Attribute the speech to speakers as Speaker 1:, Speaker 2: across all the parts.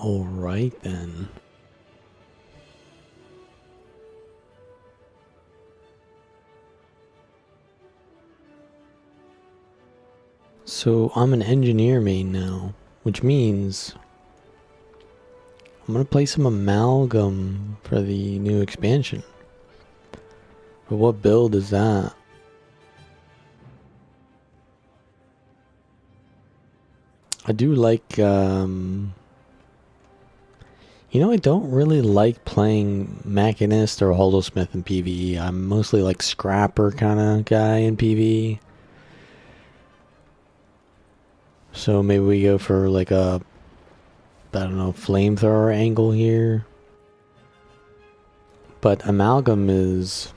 Speaker 1: All right then. So I'm an engineer main now, which means I'm gonna play some amalgam for the new expansion. But what build is that? I do like, you know, I don't really like playing Machinist or Holosmith in PvE. I'm mostly like Scrapper kind of guy in PvE. So maybe we go for like a, I don't know, flamethrower angle here. But amalgam is,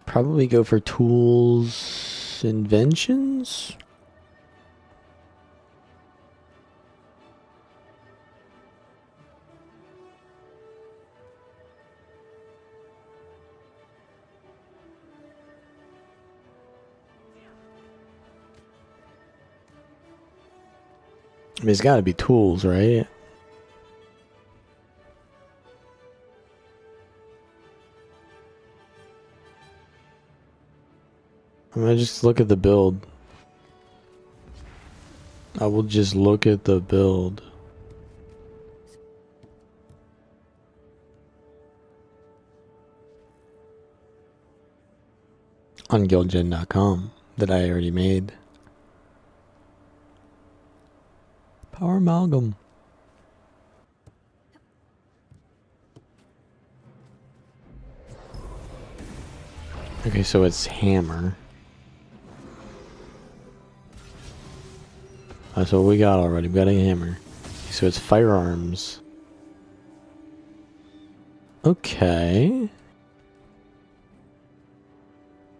Speaker 1: probably go for tools inventions. I mean, it's got to be tools, right? I'm gonna just look at the build. I will just look at the build. On guildgen.com that I already made. Power amalgam. Okay, so it's hammer. That's what we got already. We got a hammer. So it's firearms. Okay.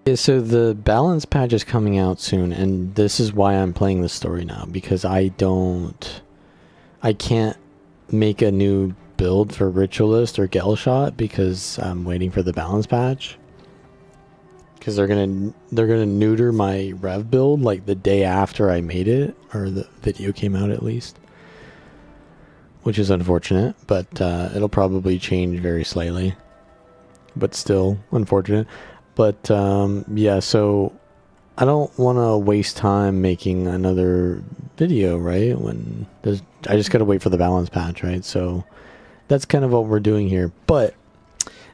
Speaker 1: Yeah, so the balance patch is coming out soon, and this is why I'm playing the story now, because I can't make a new build for Ritualist or Gelshot because I'm waiting for the balance patch. Because they're gonna neuter my rev build like the day after I made it, or the video came out at least, which is unfortunate. But it'll probably change very slightly, but still unfortunate. But yeah, so I don't want to waste time making another video, right? When I just gotta wait for the balance patch, right? So that's kind of what we're doing here. But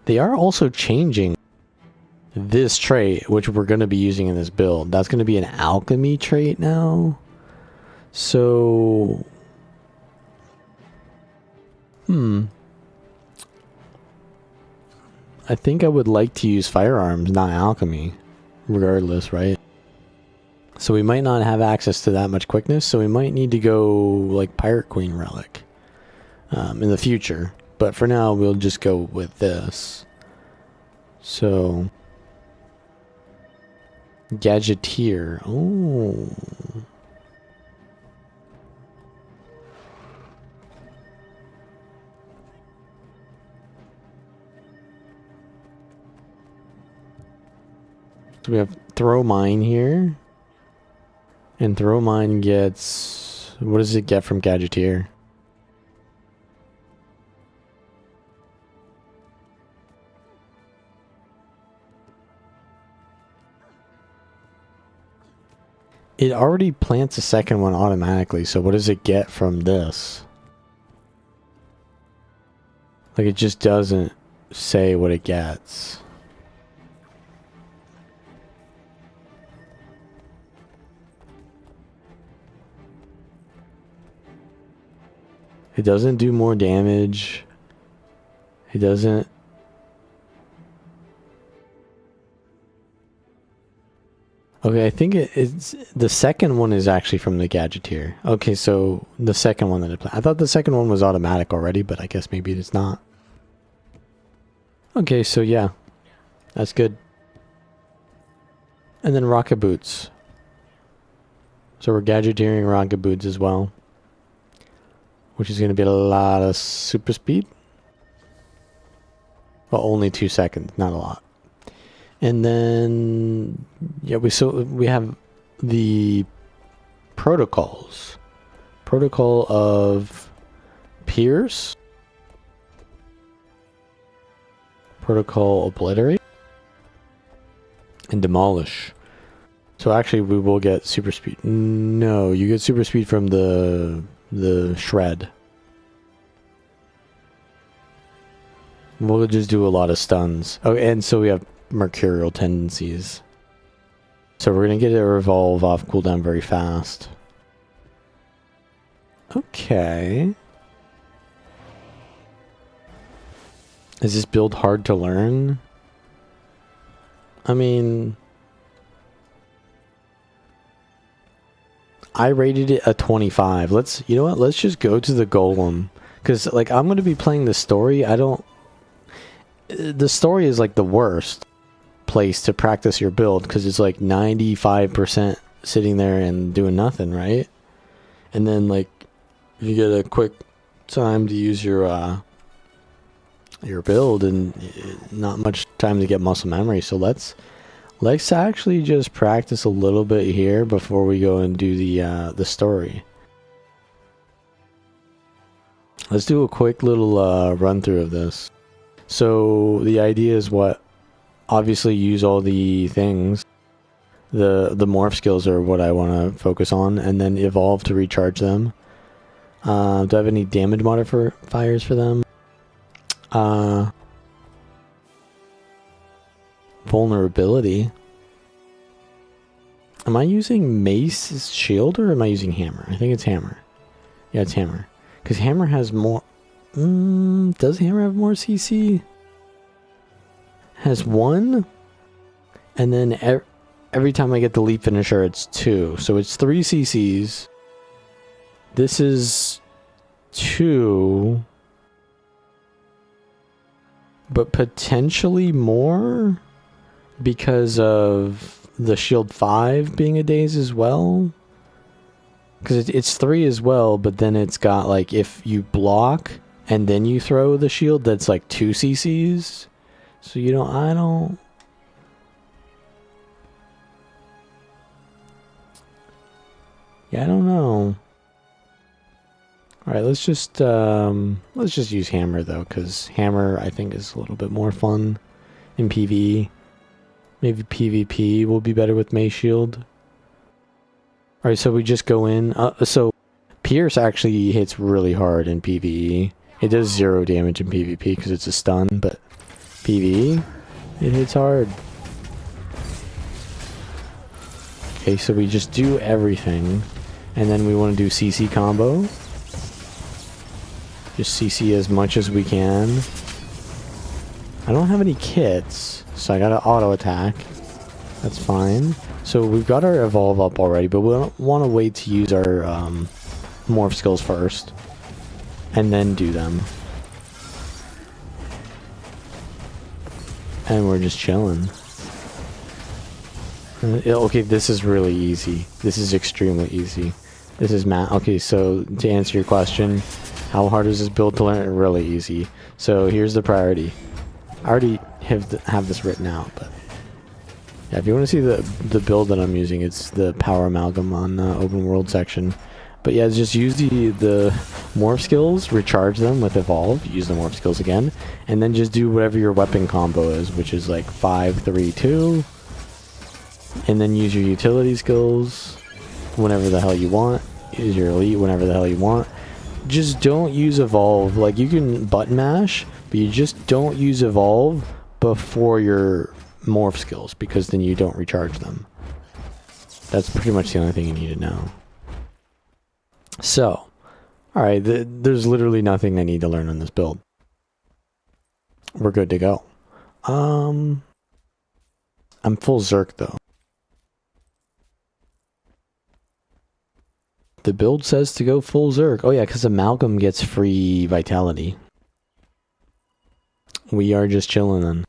Speaker 1: they are also changing this trait, which we're going to be using in this build. That's going to be an alchemy trait now. So I think I would like to use firearms, not alchemy, regardless, right? So we might not have access to that much quickness, so we might need to go like Pirate Queen Relic in the future. But for now, we'll just go with this. So Gadgeteer. Oh. So we have Throw Mine here. And Throw Mine gets... What does it get from Gadgeteer? It already plants a second one automatically, so what does it get from this? Like, it just doesn't say what it gets. It doesn't do more damage. It doesn't... Okay, I think it's the second one is actually from the Gadgeteer. Okay, so the second one that I thought the second one was automatic already, but I guess maybe it's not. Okay, so yeah, that's good. And then rocket boots. So we're gadgeteering rocket boots as well. Which is going to be a lot of super speed. Well, only 2 seconds, not a lot. And then, yeah, we have the protocols. Protocol of pierce. Protocol obliterate. And demolish. So actually we will get super speed. No, you get super speed from the shred. We'll just do a lot of stuns. Oh, and so we have mercurial tendencies. So we're gonna get a revolve off cooldown very fast. Okay. Is this build hard to learn? I mean, I rated it a 25. You know what? Let's just go to the golem. Because, like, I'm going to be playing the story. The story is, like, the worst place to practice your build. Because it's, like, 95% sitting there and doing nothing, right? And then, like, you get a quick time to use your build and not much time to get muscle memory. So let's actually just practice a little bit here before we go and do the story. Let's do a quick little run through of this. So the idea is what? Obviously use all the things. The morph skills are what I want to focus on, and then evolve to recharge them. Do I have any damage modifiers for them? Vulnerability. Am I using mace shield or am I using hammer? I think it's hammer. Yeah, it's hammer. Because hammer has more... does hammer have more CC? Has 1. And then every time I get the leap finisher, it's 2. So it's 3 CCs. This is 2. But potentially more because of the shield 5 being a daze as well. Because it's 3 as well, but then it's got like if you block and then you throw the shield, that's like 2 CCs. So I don't. Yeah, I don't know. Alright, let's just use hammer though, because hammer I think is a little bit more fun in PvE. Maybe PvP will be better with mace shield. Alright, so we just go in. So pierce actually hits really hard in PvE. It does 0 damage in PvP because it's a stun, but PvE, it hits hard. Okay, so we just do everything, and then we want to do CC combo. Just CC as much as we can. I don't have any kits, so I gotta auto attack. That's fine. So we've got our evolve up already, but we don't want to wait to use our morph skills first, and then do them. And we're just chilling. Okay, this is really easy. This is extremely easy. This is okay, so to answer your question, how hard is this build to learn? Really easy. So here's the priority. I already have this written out, but yeah, if you want to see the build that I'm using, it's the power amalgam on open world section. But yeah, just use the morph skills, recharge them with evolve, use the morph skills again, and then just do whatever your weapon combo is, which is like 5, 3, 2, and then use your utility skills whenever the hell you want. Use your elite whenever the hell you want. Just don't use evolve. Like, you can button mash, but you just don't use evolve before your morph skills, because then you don't recharge them. That's pretty much the only thing you need to know. So, alright, there's literally nothing I need to learn on this build. We're good to go. I'm full Zerk though. The build says to go full Zerk. Oh yeah, because Amalgam gets free vitality. We are just chilling then.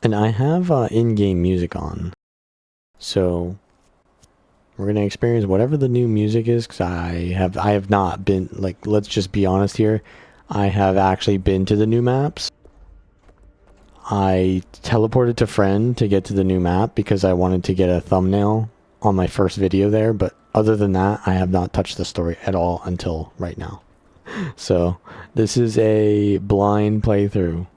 Speaker 1: And I have in-game music on. So we're gonna experience whatever the new music is, because I have not been, like, let's just be honest here, I have actually been to the new maps. I teleported to Friend to get to the new map because I wanted to get a thumbnail on my first video there, but other than that, I have not touched the story at all until right now. So this is a blind playthrough.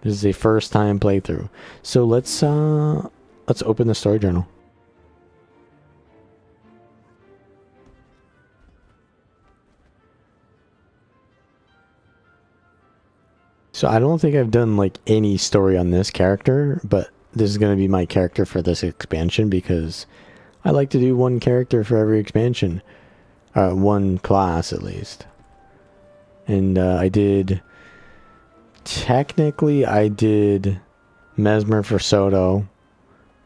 Speaker 1: This is a first time playthrough. So let's open the story journal. So I don't think I've done like any story on this character, but this is going to be my character for this expansion because I like to do one character for every expansion. One class at least. And technically I did Mesmer for Soto.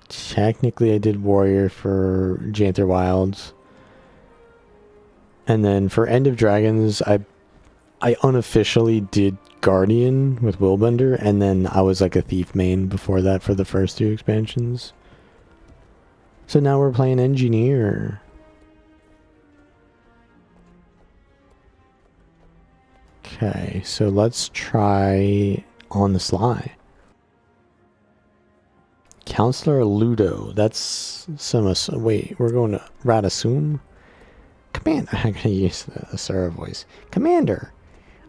Speaker 1: Technically I did Warrior for Janther Wilds. And then for End of Dragons, I unofficially did Guardian with Willbender, and then I was like a Thief main before that for the first two expansions. So now we're playing Engineer. Okay, so let's try on the sly. Counselor Ludo, that's some, wait, we're going to Radasum? Commander, I'm going to use the Asura voice. Commander,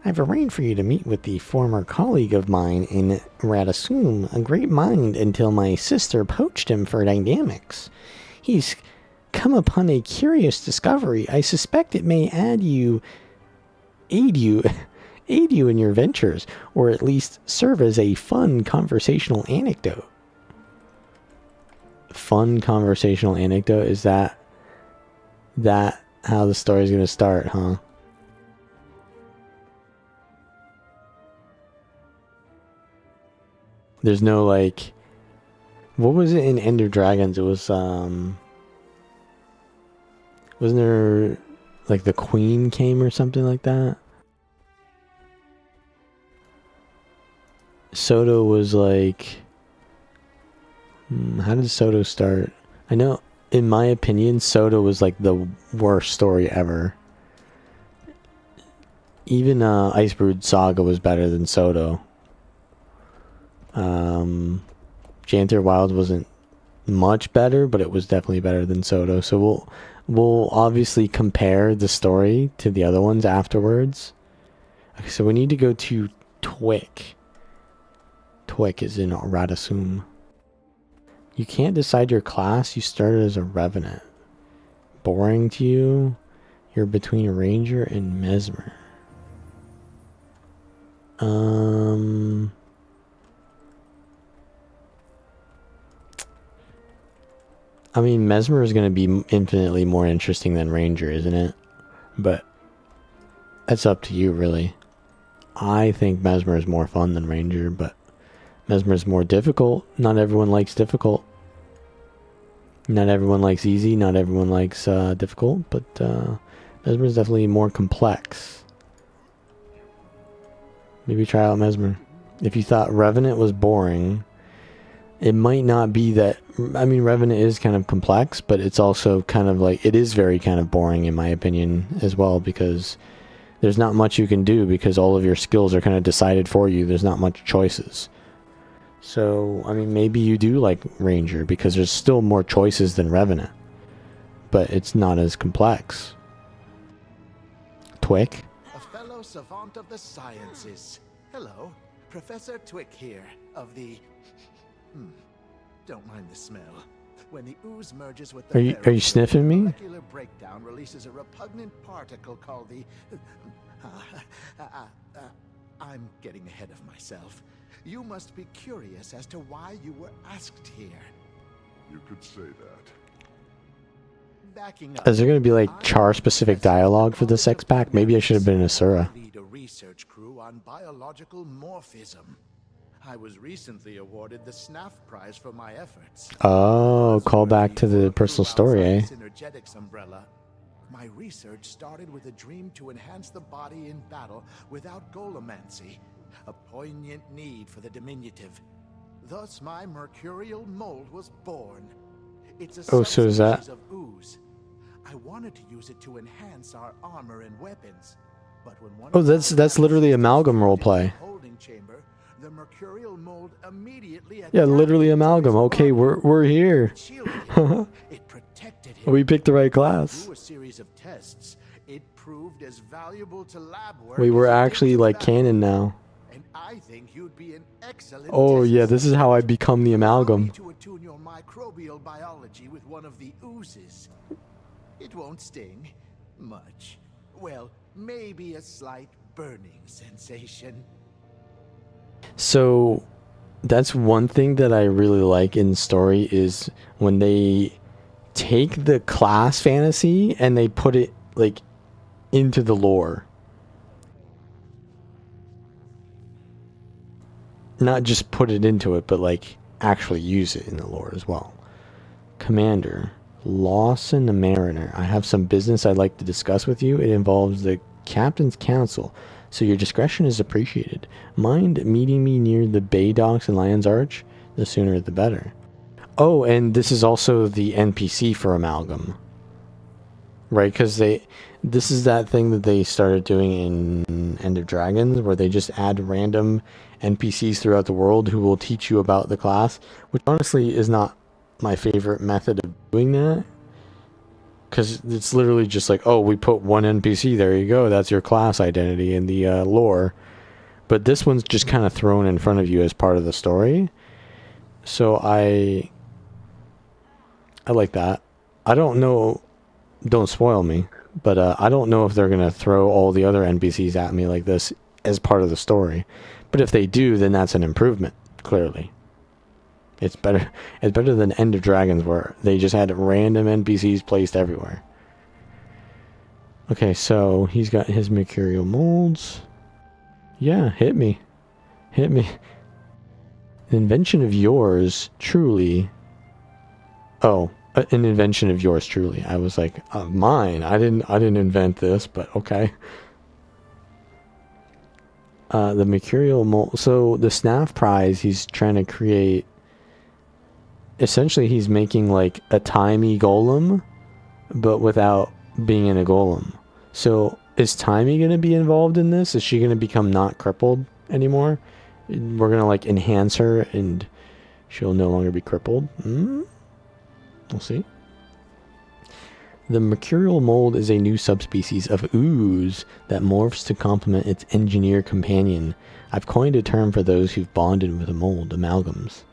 Speaker 1: I've arranged for you to meet with the former colleague of mine in Radasum, a great mind until my sister poached him for dynamics. He's come upon a curious discovery. I suspect it may aid you in your ventures, or at least serve as a fun conversational anecdote. Fun conversational anecdote? Is that how the story's gonna start, huh? There's no, like, what was it in End of Dragons? It was, wasn't there, like, the queen came or something like that? Soto was like, how did Soto start? I know, in my opinion, Soto was like the worst story ever. Even Icebrood Saga was better than Soto. Janther Wild wasn't much better, but it was definitely better than Soto. So we'll obviously compare the story to the other ones afterwards. Okay, so we need to go to Twick. Twick is in Radasum. You can't decide your class. You started as a Revenant. Boring to you? You're between Ranger and Mesmer. I mean, Mesmer is going to be infinitely more interesting than Ranger, isn't it? But that's up to you, really. I think Mesmer is more fun than Ranger, but Mesmer is more difficult. Not everyone likes difficult. Not everyone likes easy. Not everyone likes difficult, but Mesmer is definitely more complex. Maybe try out Mesmer. If you thought Revenant was boring, it might not be that. I mean, Revenant is kind of complex, but it's also kind of like, it is very kind of boring in my opinion as well, because there's not much you can do because all of your skills are kind of decided for you. There's not much choices. So, I mean, maybe you do like Ranger because there's still more choices than Revenant, but it's not as complex. Twick?
Speaker 2: A fellow savant of the sciences. Hello, Professor Twick here, of the... Don't mind the smell. When the ooze merges with the...
Speaker 1: Are you sniffing me?
Speaker 2: Molecular breakdown releases a repugnant particle called the... I'm getting ahead of myself. You must be curious as to why you were asked here.
Speaker 3: You could say that.
Speaker 2: Backing up,
Speaker 1: Is there going to be like char-specific dialogue for this X-Pack? Maybe I should have been an Asura.
Speaker 2: Lead a research crew on biological morphism. I was recently awarded the SNAF prize for my efforts.
Speaker 1: Oh, call back to the personal story, eh?
Speaker 2: Synergetics umbrella. My research started with a dream to enhance the body in battle without golemancy. A poignant need for the diminutive. Thus my mercurial mold was born. It's a
Speaker 1: Oh, so is that-
Speaker 2: subspecies of ooze. I wanted to use it to enhance our armor and weapons. But when one
Speaker 1: Oh,
Speaker 2: of
Speaker 1: that's
Speaker 2: our
Speaker 1: literally
Speaker 2: adversaries
Speaker 1: amalgam
Speaker 2: entered
Speaker 1: roleplay.
Speaker 2: the holding chamber, the mercurial mold immediately
Speaker 1: Yeah, literally
Speaker 2: adapted to
Speaker 1: amalgam.
Speaker 2: its
Speaker 1: Okay,
Speaker 2: body.
Speaker 1: we're here.
Speaker 2: It shielded him. It protected him.
Speaker 1: We picked the right class.
Speaker 2: Through a series of tests, it proved as valuable to lab work
Speaker 1: We were
Speaker 2: as it did
Speaker 1: actually
Speaker 2: to
Speaker 1: like
Speaker 2: battle.
Speaker 1: canon now.
Speaker 2: And I think you'd be an excellent
Speaker 1: Oh
Speaker 2: test
Speaker 1: yeah, this is how I become the
Speaker 2: Allow me
Speaker 1: amalgam.
Speaker 2: to attune your microbial biology with one of the oozes. It won't sting much. Well, maybe a slight burning sensation.
Speaker 1: So that's one thing that I really like in story is when they take the class fantasy and they put it like into the lore. Not just put it into it, but like actually use it in the lore as well. Commander, Lawson the Mariner. I have some business I'd like to discuss with you. It involves the Captain's Council, so your discretion is appreciated. Mind meeting me near the Bay Docks and Lion's Arch? The sooner the better. Oh, and this is also the NPC for Amalgam. Right, because this is that thing that they started doing in End of Dragons, where they just add random NPCs throughout the world who will teach you about the class, which honestly is not my favorite method of doing that. Because it's literally just like, oh, we put one NPC, there you go, that's your class identity in the lore. But this one's just kind of thrown in front of you as part of the story. So I like that. I don't know, don't spoil me, but I don't know if they're going to throw all the other NPCs at me like this as part of the story. But if they do, then that's an improvement, clearly. It's better than End of Dragons, where they just had random NPCs placed everywhere. Okay, so he's got his mercurial molds. Yeah, hit me. Hit me. An invention of yours, truly. Oh, an invention of yours, truly. I was like, mine. I didn't invent this, but okay. The mercurial mold. So the SNAF prize, he's trying to create. Essentially, he's making like a timey golem, but without being in a golem. So is Timey going to be involved in this? Is she going to become not crippled anymore? We're going to like enhance her and she'll no longer be crippled. We'll see. The mercurial mold is a new subspecies of ooze that morphs to complement its engineer companion. I've coined a term for those who've bonded with a mold, amalgams.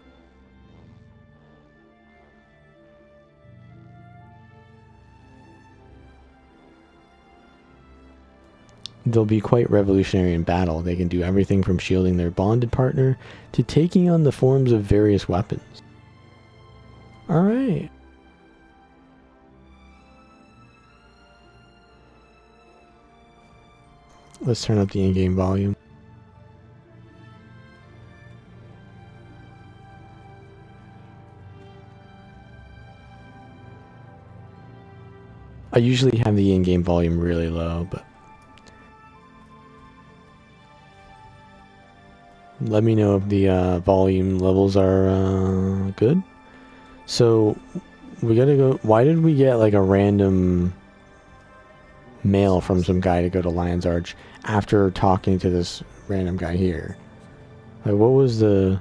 Speaker 1: They'll be quite revolutionary in battle. They can do everything from shielding their bonded partner to taking on the forms of various weapons. Alright. Let's turn up the in-game volume. I usually have the in-game volume really low, but let me know if the volume levels are good. So we gotta go. Why did we get like a random mail from some guy to go to Lion's Arch after talking to this random guy here? Like, what was the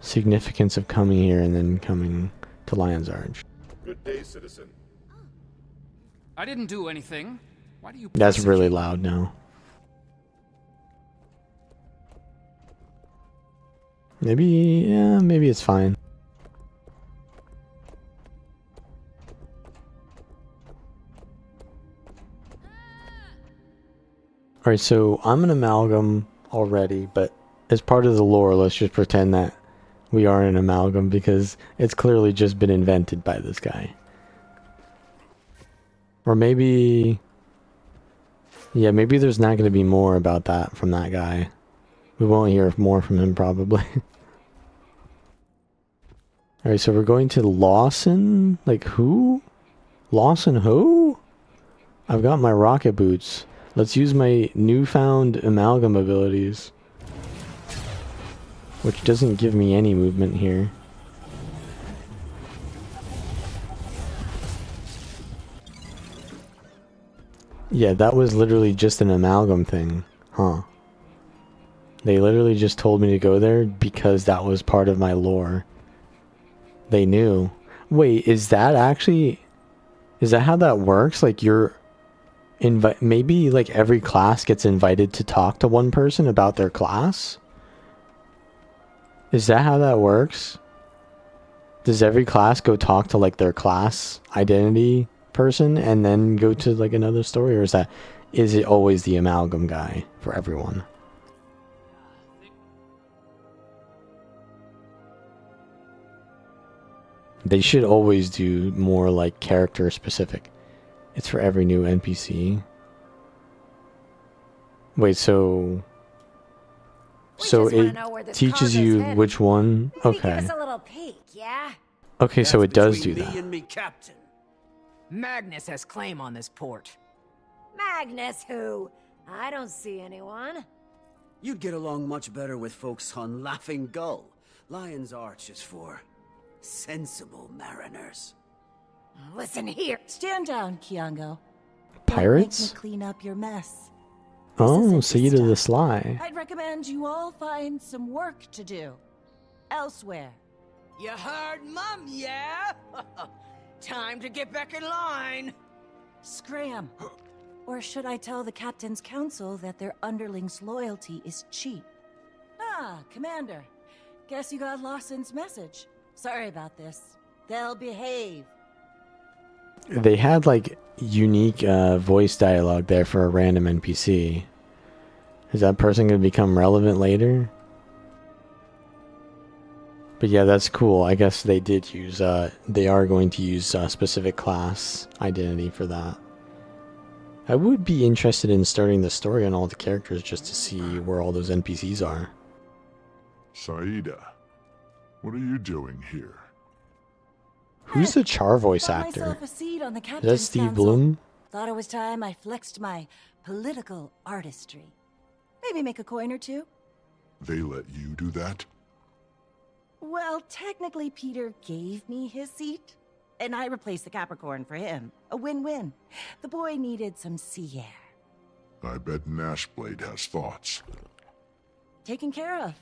Speaker 1: significance of coming here and then coming to Lion's Arch?
Speaker 4: Good day, citizen.
Speaker 5: I didn't do anything. Why do you?
Speaker 1: That's really
Speaker 5: persecute me?
Speaker 1: loud now. Maybe, yeah, maybe it's fine. Alright, so I'm an amalgam already, but as part of the lore, let's just pretend that we are an amalgam because it's clearly just been invented by this guy. Or maybe, yeah, maybe there's not going to be more about that from that guy. We won't hear more from him probably. Alright, so we're going to Lawson? Like who? Lawson who? I've got my rocket boots. Let's use my newfound amalgam abilities. which doesn't give me any movement here. Yeah, that was literally just an amalgam thing, huh? They literally just told me to go there because that was part of my lore. They knew. Wait, is that how that works? Like maybe like every class gets invited to talk to one person about their class? Is that how that works? Does every class go talk to like their class identity person and then go to like another story, or is it always the amalgam guy for everyone? They should always do more like character specific. It's for every new NPC. Wait, so it teaches you which one?
Speaker 4: Maybe
Speaker 1: Okay.
Speaker 4: give us a little peek, yeah?
Speaker 1: Okay, so it does do
Speaker 6: Between
Speaker 1: that.
Speaker 6: me and me captain.
Speaker 7: Magnus has claim on this port.
Speaker 4: Magnus who? I don't see anyone.
Speaker 6: You'd get along much better with folks on Laughing Gull. Lion's Arch is for sensible mariners.
Speaker 4: Listen here.
Speaker 8: Stand down, Kiango.
Speaker 1: Pirates?
Speaker 8: Don't make me clean up your mess.
Speaker 1: Oh,
Speaker 8: isn't
Speaker 1: see you
Speaker 8: this
Speaker 1: to the
Speaker 8: time.
Speaker 1: sly.
Speaker 8: I'd recommend you all find some work to do. Elsewhere.
Speaker 7: You heard, Mum, yeah? Time to get back in line.
Speaker 8: Scram. Or should I tell the Captain's Council that their underlings' loyalty is cheap? Ah, Commander. Guess you got Lawson's message. Sorry about this. They'll behave.
Speaker 1: They had like unique voice dialogue there for a random NPC. Is that person going to become relevant later? But yeah, that's cool. I guess they did use, they are going to use specific class identity for that. I would be interested in starting the story on all the characters just to see where all those NPCs are.
Speaker 3: Saida, what are you doing here?
Speaker 1: Who's the Char voice
Speaker 8: Got
Speaker 1: actor?
Speaker 8: myself a seat on the
Speaker 1: Is
Speaker 8: Captain's
Speaker 1: that Steve
Speaker 8: Council.
Speaker 1: Bloom?
Speaker 8: Thought it was time I flexed my political artistry. Maybe make a coin or two.
Speaker 3: They let you do that?
Speaker 8: Well, technically Peter gave me his seat, and I replaced the Capricorn for him. A win-win. The boy needed some sea air.
Speaker 3: I bet Nashblade has thoughts.
Speaker 8: Taken care of.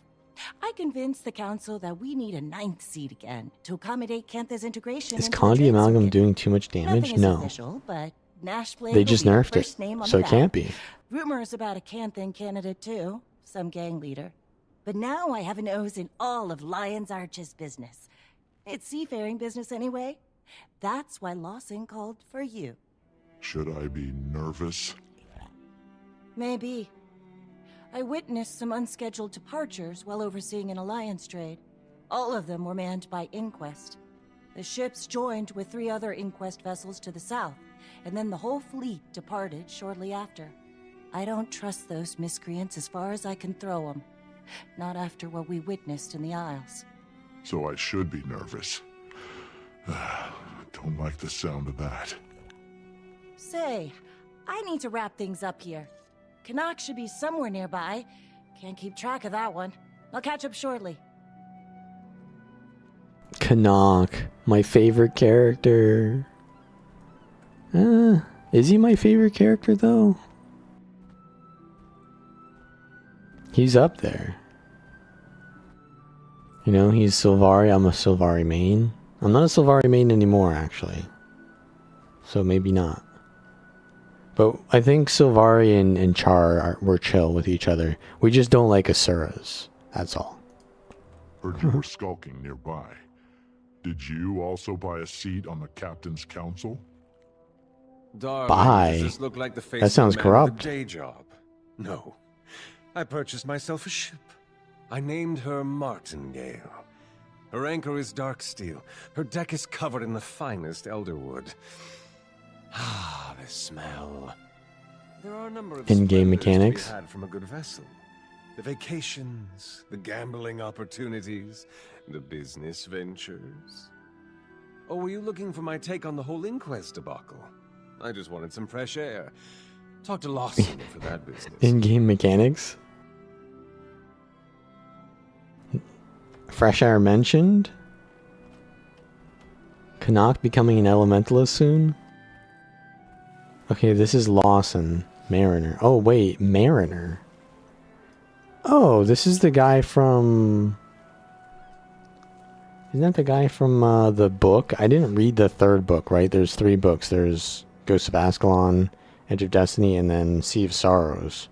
Speaker 8: I convinced the council that we need a 9th seat again to accommodate Kantha's integration.
Speaker 1: Is
Speaker 8: into the
Speaker 1: Condi
Speaker 8: trade
Speaker 1: Amalgam
Speaker 8: circuit.
Speaker 1: doing too much damage?
Speaker 8: Nothing is
Speaker 1: No.
Speaker 8: official, but Nashblade
Speaker 1: They
Speaker 8: will
Speaker 1: just
Speaker 8: be the
Speaker 1: nerfed it,
Speaker 8: first name on
Speaker 1: so
Speaker 8: the
Speaker 1: it can't
Speaker 8: ballot.
Speaker 1: be.
Speaker 8: Rumors about a Kanthan candidate too, some gang leader. But now I have a nose in all of Lion's Arch's business. It's seafaring business anyway. That's why Lawson called for you.
Speaker 3: Should I be nervous?
Speaker 8: Maybe. I witnessed some unscheduled departures while overseeing an alliance trade. All of them were manned by Inquest. The ships joined with 3 other Inquest vessels to the south, and then the whole fleet departed shortly after. I don't trust those miscreants as far as I can throw them. Not after what we witnessed in the Isles.
Speaker 3: So I should be nervous. Don't like the sound of that.
Speaker 8: Say, I need to wrap things up here. Canuck should be somewhere nearby. Can't keep track of that one. I'll catch up shortly.
Speaker 1: Canuck, my favorite character. Is he my favorite character though? He's up there. You know, he's Sylvari. I'm a Sylvari main. I'm not a Sylvari main anymore, actually. So maybe not. But I think Sylvari and Char were chill with each other. We just don't like Asuras. That's all.
Speaker 3: Heard you were skulking nearby. Did you also buy a seat on the Captain's Council?
Speaker 9: Darling,
Speaker 1: Buy?
Speaker 9: does this look like the face
Speaker 1: That sounds
Speaker 9: of a man with
Speaker 1: corrupt.
Speaker 9: a day job? No. I purchased myself a ship. I named her Martingale. Her anchor is dark steel. Her deck is covered in the finest elderwood. Ah, the smell. There are a number of
Speaker 1: In-game
Speaker 9: splendors to be
Speaker 1: mechanics.
Speaker 9: had from a good vessel. The vacations, the gambling opportunities, the business ventures. Or were you looking for my take on the whole Inquest debacle? I just wanted some fresh air. Talk to Lawson for that business.
Speaker 1: In-game mechanics? Fresh Air mentioned. Canuck becoming an elementalist soon. Okay, this is Lawson. Mariner. Oh, wait. Mariner. Oh, this is the guy from... Isn't that the guy from the book? I didn't read the third book, right? There's 3 books. There's Ghost of Ascalon, Edge of Destiny, and then Sea of Sorrows.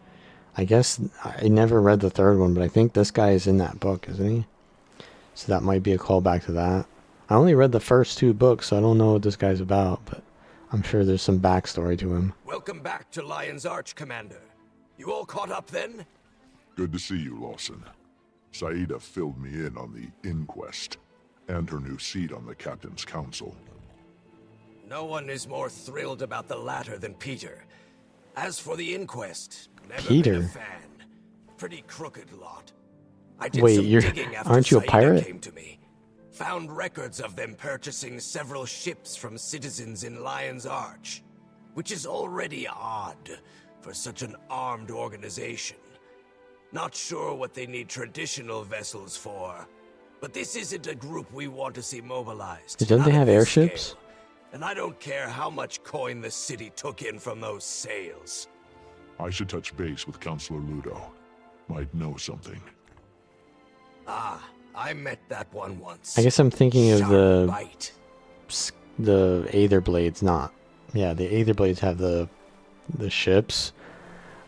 Speaker 1: I guess I never read the third one, but I think this guy is in that book, isn't he? So that might be a callback to that. I only read the first 2 books, so I don't know what this guy's about, but I'm sure there's some backstory to him.
Speaker 10: Welcome back to Lion's Arch, Commander. You all caught up then?
Speaker 3: Good to see you, Lawson. Saida filled me in on the inquest and her new seat on the Captain's Council.
Speaker 10: No one is more thrilled about the latter than Peter. As for the inquest, never been a fan. Pretty crooked lot. I did some digging after
Speaker 1: aren't you a
Speaker 10: Saida
Speaker 1: pirate?
Speaker 10: came to me. Found records of them purchasing several ships from citizens in Lion's Arch, which is already odd for such an armed organization. Not sure what they need traditional vessels for, but this isn't a group we want to see mobilized.
Speaker 1: Don't they have airships?
Speaker 10: Scale. And I don't care how much coin the city took in from those sales.
Speaker 3: I should touch base with Counselor Ludo. Might know something.
Speaker 10: Ah, I met that one once.
Speaker 1: I guess I'm thinking of
Speaker 10: bite.
Speaker 1: the Aether Blades, not. Yeah, the Aether Blades have the ships.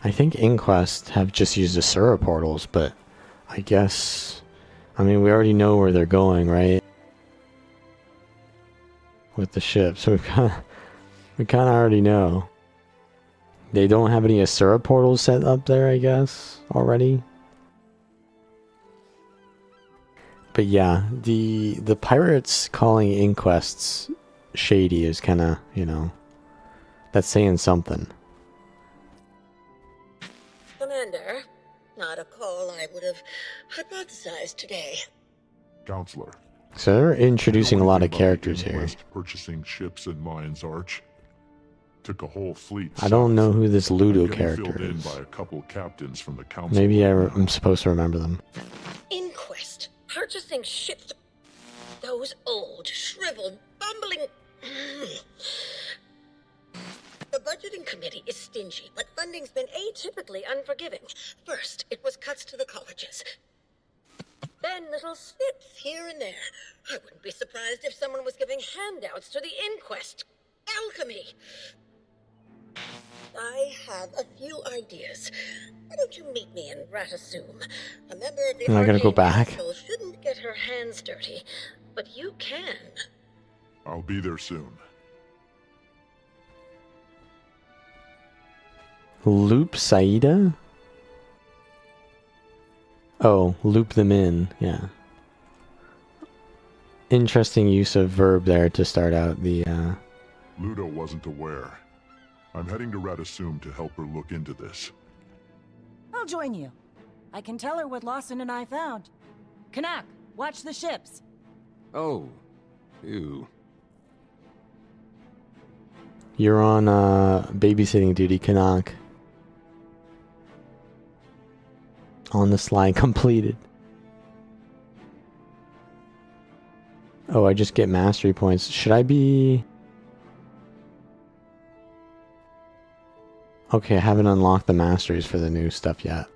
Speaker 1: I think Inquest have just used the Sura portals, but I guess... I mean, we already know where they're going, right? With the ships, so we kind of already know. They don't have any Asura portals set up there, I guess, already. But yeah, the pirates calling inquests shady is kind of, you know, that's saying something.
Speaker 11: Commander, not a call I would have hypothesized today.
Speaker 3: Counselor.
Speaker 1: So they're introducing a lot of characters here.
Speaker 3: Purchasing ships in Lion's Arch. Took a whole fleet.
Speaker 1: I don't know who this Ludo
Speaker 3: getting
Speaker 1: character
Speaker 3: filled in
Speaker 1: is.
Speaker 3: by a couple captains from the council.
Speaker 1: Maybe I'm supposed to remember them.
Speaker 11: Inquest. Purchasing ships. Those old, shriveled, bumbling... The budgeting committee is stingy, but funding's been atypically unforgiving. First, it was cuts to the colleges. Then little snips here and there. I wouldn't be surprised if someone was giving handouts to the inquest. Alchemy. I have a few ideas. Why don't you meet me in Ratasum? A member of the
Speaker 1: I'm not gonna go back.
Speaker 11: Council shouldn't get her hands dirty, but you can.
Speaker 3: I'll be there soon.
Speaker 1: Loop Saida? Oh, loop them in, yeah. Interesting use of verb there to start out the,
Speaker 3: Ludo wasn't aware. I'm heading to Ratasum to help her look into this.
Speaker 8: I'll join you. I can tell her what Lawson and I found. Canuck, watch the ships.
Speaker 9: Oh, ew.
Speaker 1: You're on, babysitting duty, Canuck. On the slide completed. Oh, I just get mastery points. Should I be... Okay, I haven't unlocked the masteries for the new stuff yet.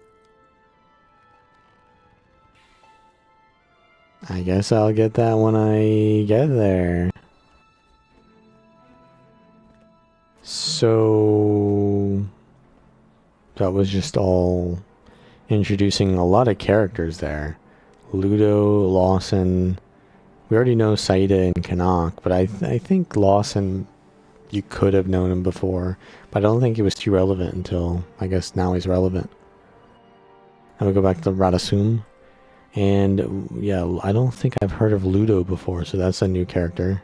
Speaker 1: I guess I'll get that when I get there. So... That was just all... Introducing a lot of characters there. Ludo, Lawson. We already know Saida and Canuck, but I think Lawson, you could have known him before, but I don't think he was too relevant until, I guess now he's relevant. And we go back to Ratasum. And yeah, I don't think I've heard of Ludo before, so that's a new character.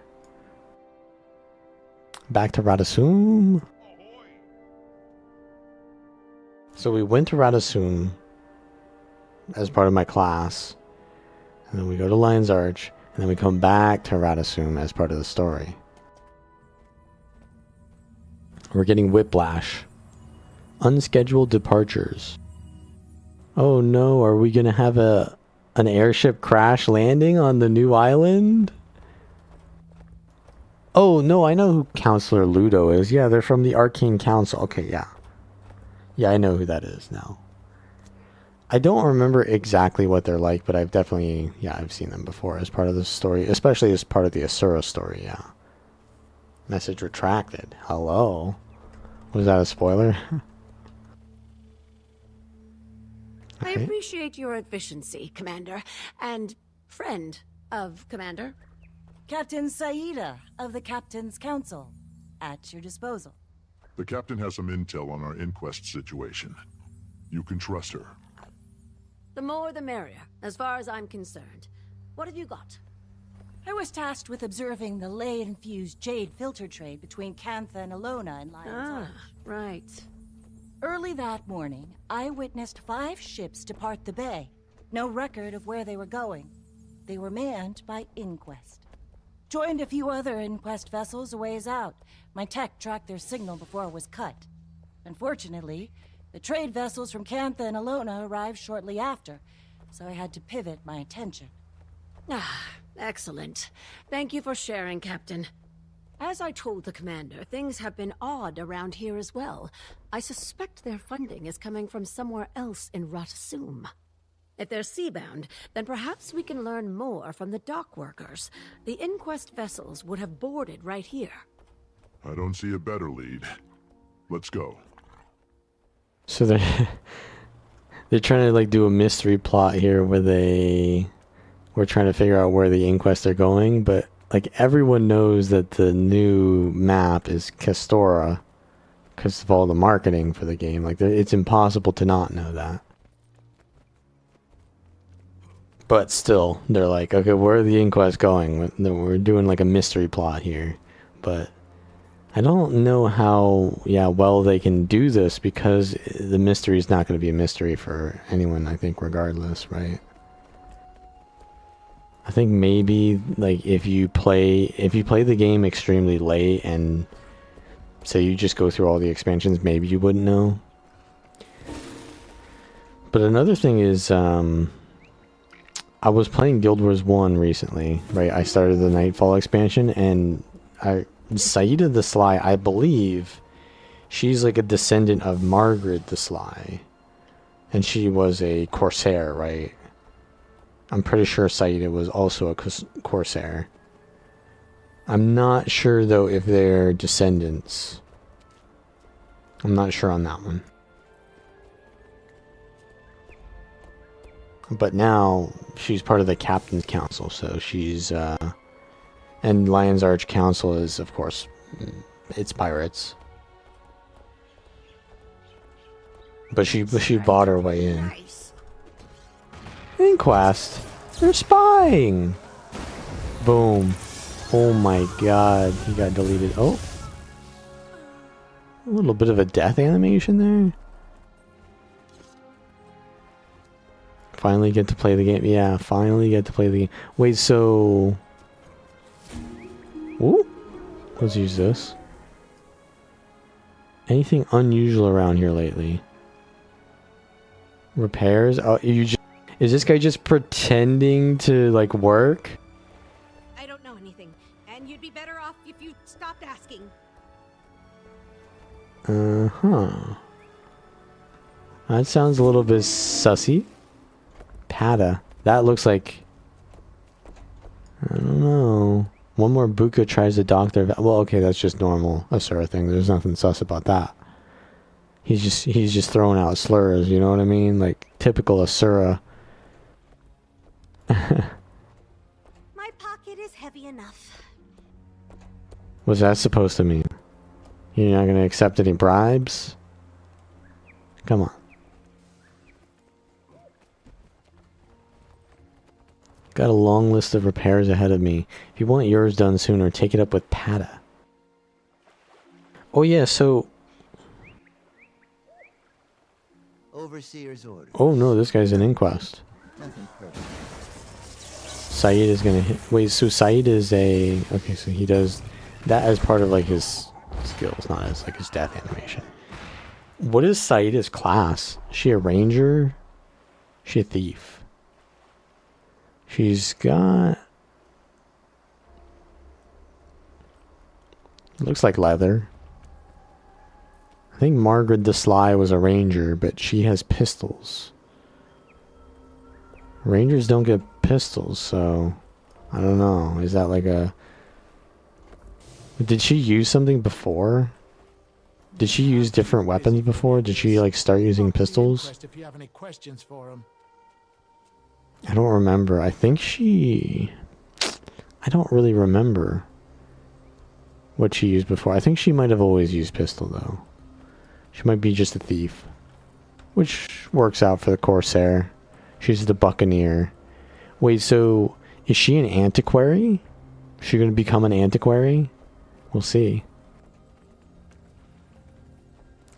Speaker 1: Back to Ratasum. So we went to Ratasum as part of my class, and then we go to Lion's Arch, and then we come back to Ratasum as part of the story. We're getting whiplash. Unscheduled departures. Oh no, are we gonna have a An airship crash landing on the new island? Oh, no, I know who Counselor Ludo is. Yeah, they're from the Arcane Council. Okay, yeah. Yeah, I know who that is now. I don't remember exactly what they're like, but I've definitely, yeah, I've seen them before as part of the story, especially as part of the Asura story, yeah. Message retracted. Hello? Was that a spoiler?
Speaker 11: I
Speaker 1: Okay.
Speaker 11: appreciate your efficiency, Commander, and friend of Commander.
Speaker 8: Captain Saida of the Captain's Council. At your disposal.
Speaker 3: The captain has some intel on our inquest situation. You can trust her.
Speaker 11: The more the merrier, as far as I'm concerned. What have you got?
Speaker 8: I was tasked with observing the ley-infused jade filter trade between Cantha and Alona in Lion's Arch.
Speaker 11: Right.
Speaker 8: Early that morning, I witnessed 5 ships depart the bay. No record of where they were going. They were manned by Inquest. Joined a few other Inquest vessels a ways out. My tech tracked their signal before it was cut. Unfortunately, the trade vessels from Cantha and Alona arrived shortly after, so I had to pivot my attention.
Speaker 11: Ah, excellent. Thank you for sharing, Captain. As I told the Commander, things have been odd around here as well. I suspect their funding is coming from somewhere else in Ratasum. If they're seabound, then perhaps we can learn more from the dock workers. The Inquest vessels would have boarded right here.
Speaker 3: I don't see a better lead. Let's go.
Speaker 1: So they're trying to like do a mystery plot here where we're trying to figure out where the Inquest are going, but like everyone knows that the new map is Castora because of all the marketing for the game. Like it's impossible to not know that. But still, they're like, okay, where are the Inquest going? We're doing like a mystery plot here, but I don't know how, well they can do this because the mystery is not going to be a mystery for anyone, I think, regardless, right? I think maybe, like, if you play the game extremely late and say you just go through all the expansions, maybe you wouldn't know. But another thing is, I was playing Guild Wars 1 recently, right? I started the Nightfall expansion, and Saida the Sly, I believe, she's like a descendant of Margaret the Sly. And she was a Corsair, right? I'm pretty sure Saida was also a Corsair. I'm not sure, though, if they're descendants. I'm not sure on that one. But now, she's part of the Captain's Council, so she's, and Lion's Arch Council is, of course, it's pirates. But she bought her way in. Inquest! They're spying! Boom. Oh my god, he got deleted. Oh. A little bit of a death animation there. Finally get to play the game. Yeah, finally get to play the game. Wait, so... Ooh. Let's use this. Anything unusual around here lately? Repairs? Oh, is this guy just pretending to, like, work?
Speaker 12: I don't know anything, and you'd be better off if you stopped asking.
Speaker 1: Uh-huh. That sounds a little bit sussy. Pada. That looks like... I don't know. One more Buka tries to dock their... Well, okay, that's just normal Asura thing. There's nothing sus about that. He's just throwing out slurs, you know what I mean? Like, typical Asura.
Speaker 12: My pocket is heavy enough.
Speaker 1: What's that supposed to mean? You're not gonna accept any bribes? Come on. Got a long list of repairs ahead of me. If you want yours done sooner, take it up with Pada. Oh yeah, so...
Speaker 2: Overseer's orders.
Speaker 1: Oh no, this guy's an Inquest.
Speaker 2: Nothing perfect.
Speaker 1: Said is gonna hit... Wait, so Said is a... Okay, so he does that as part of like his skills, not as like his death animation. What is Saida's class? Is she a ranger? Is she a thief? She's got... looks like leather. I think Margaret the Sly was a ranger, but she has pistols. Rangers don't get pistols, so... I don't know. Is that like a... Did she use something before? Did she use different weapons before? Did she like start using pistols?
Speaker 2: If you have any questions for him.
Speaker 1: I don't remember. I think she... I don't really remember what she used before. I think she might have always used pistol though. She might be just a thief. Which works out for the Corsair. She's the Buccaneer. Wait, so is she an antiquary? Is she going to become an antiquary? We'll see.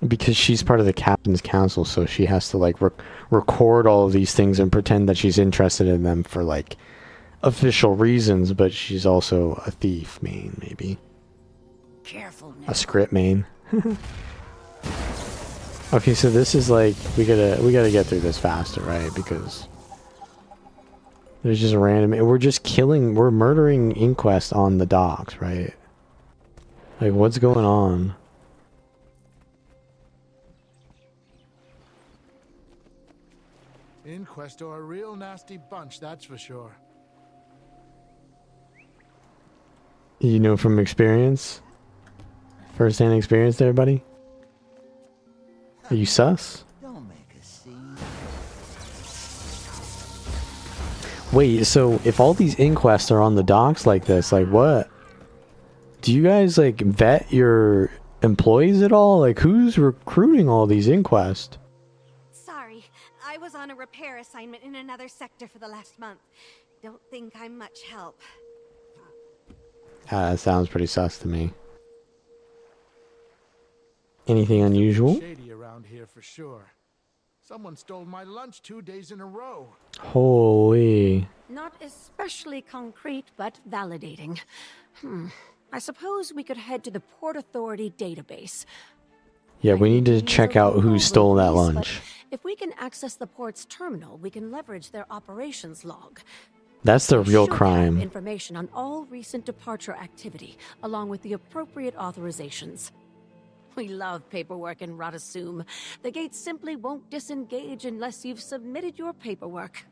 Speaker 1: Because she's part of the Captain's Council, so she has to like record all of these things and pretend that she's interested in them for like official reasons, but she's also a thief main, maybe.
Speaker 4: Careful now.
Speaker 1: A script main. Okay, so this is like we gotta get through this faster, right? Because there's just a random... We're just killing... We're murdering Inquest on the docks, right? Like, what's going on?
Speaker 2: Inquest are a real nasty bunch, that's for sure.
Speaker 1: You know from experience? First-hand experience there, buddy? Are you sus?
Speaker 2: Don't make a scene.
Speaker 1: Wait, so if all these inquests are on the docks like this, like what? Do you guys like vet your employees at all? Like who's recruiting all these inquests?
Speaker 12: Sorry, I was on a repair assignment in another sector for the last month. Don't think I'm much help.
Speaker 1: That sounds pretty sus to me. Anything unusual?
Speaker 2: Shady around here for sure. Someone stole my lunch 2 days in a row.
Speaker 1: Holy.
Speaker 4: Not especially concrete, but validating. I suppose we could head to the Port Authority database.
Speaker 1: Yeah, we need to check out who stole that lunch.
Speaker 4: If we can access the port's terminal, we can leverage their operations log.
Speaker 1: That's the real
Speaker 4: Should have
Speaker 1: crime.
Speaker 4: information on all recent departure activity, along with the appropriate authorizations. We love paperwork in Radasum. The gates simply won't disengage unless you've submitted your paperwork.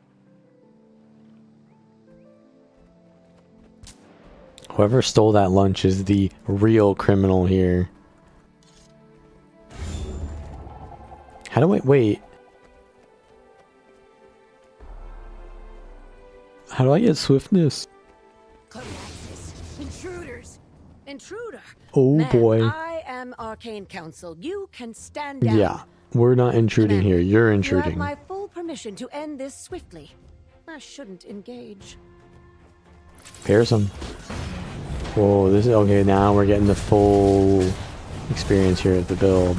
Speaker 1: Whoever stole that lunch is the real criminal here. How do I... Wait. How do I get swiftness?
Speaker 4: Intruders! Intruder!
Speaker 1: Oh
Speaker 4: Man,
Speaker 1: boy.
Speaker 4: I am Arcane Council. You can stand down.
Speaker 1: Yeah, we're not intruding here. You're
Speaker 4: You have
Speaker 1: intruding.
Speaker 4: my full permission to end this swiftly. I shouldn't engage.
Speaker 1: Fearsome. Whoa, this is... Okay, now we're getting the full experience here of the build.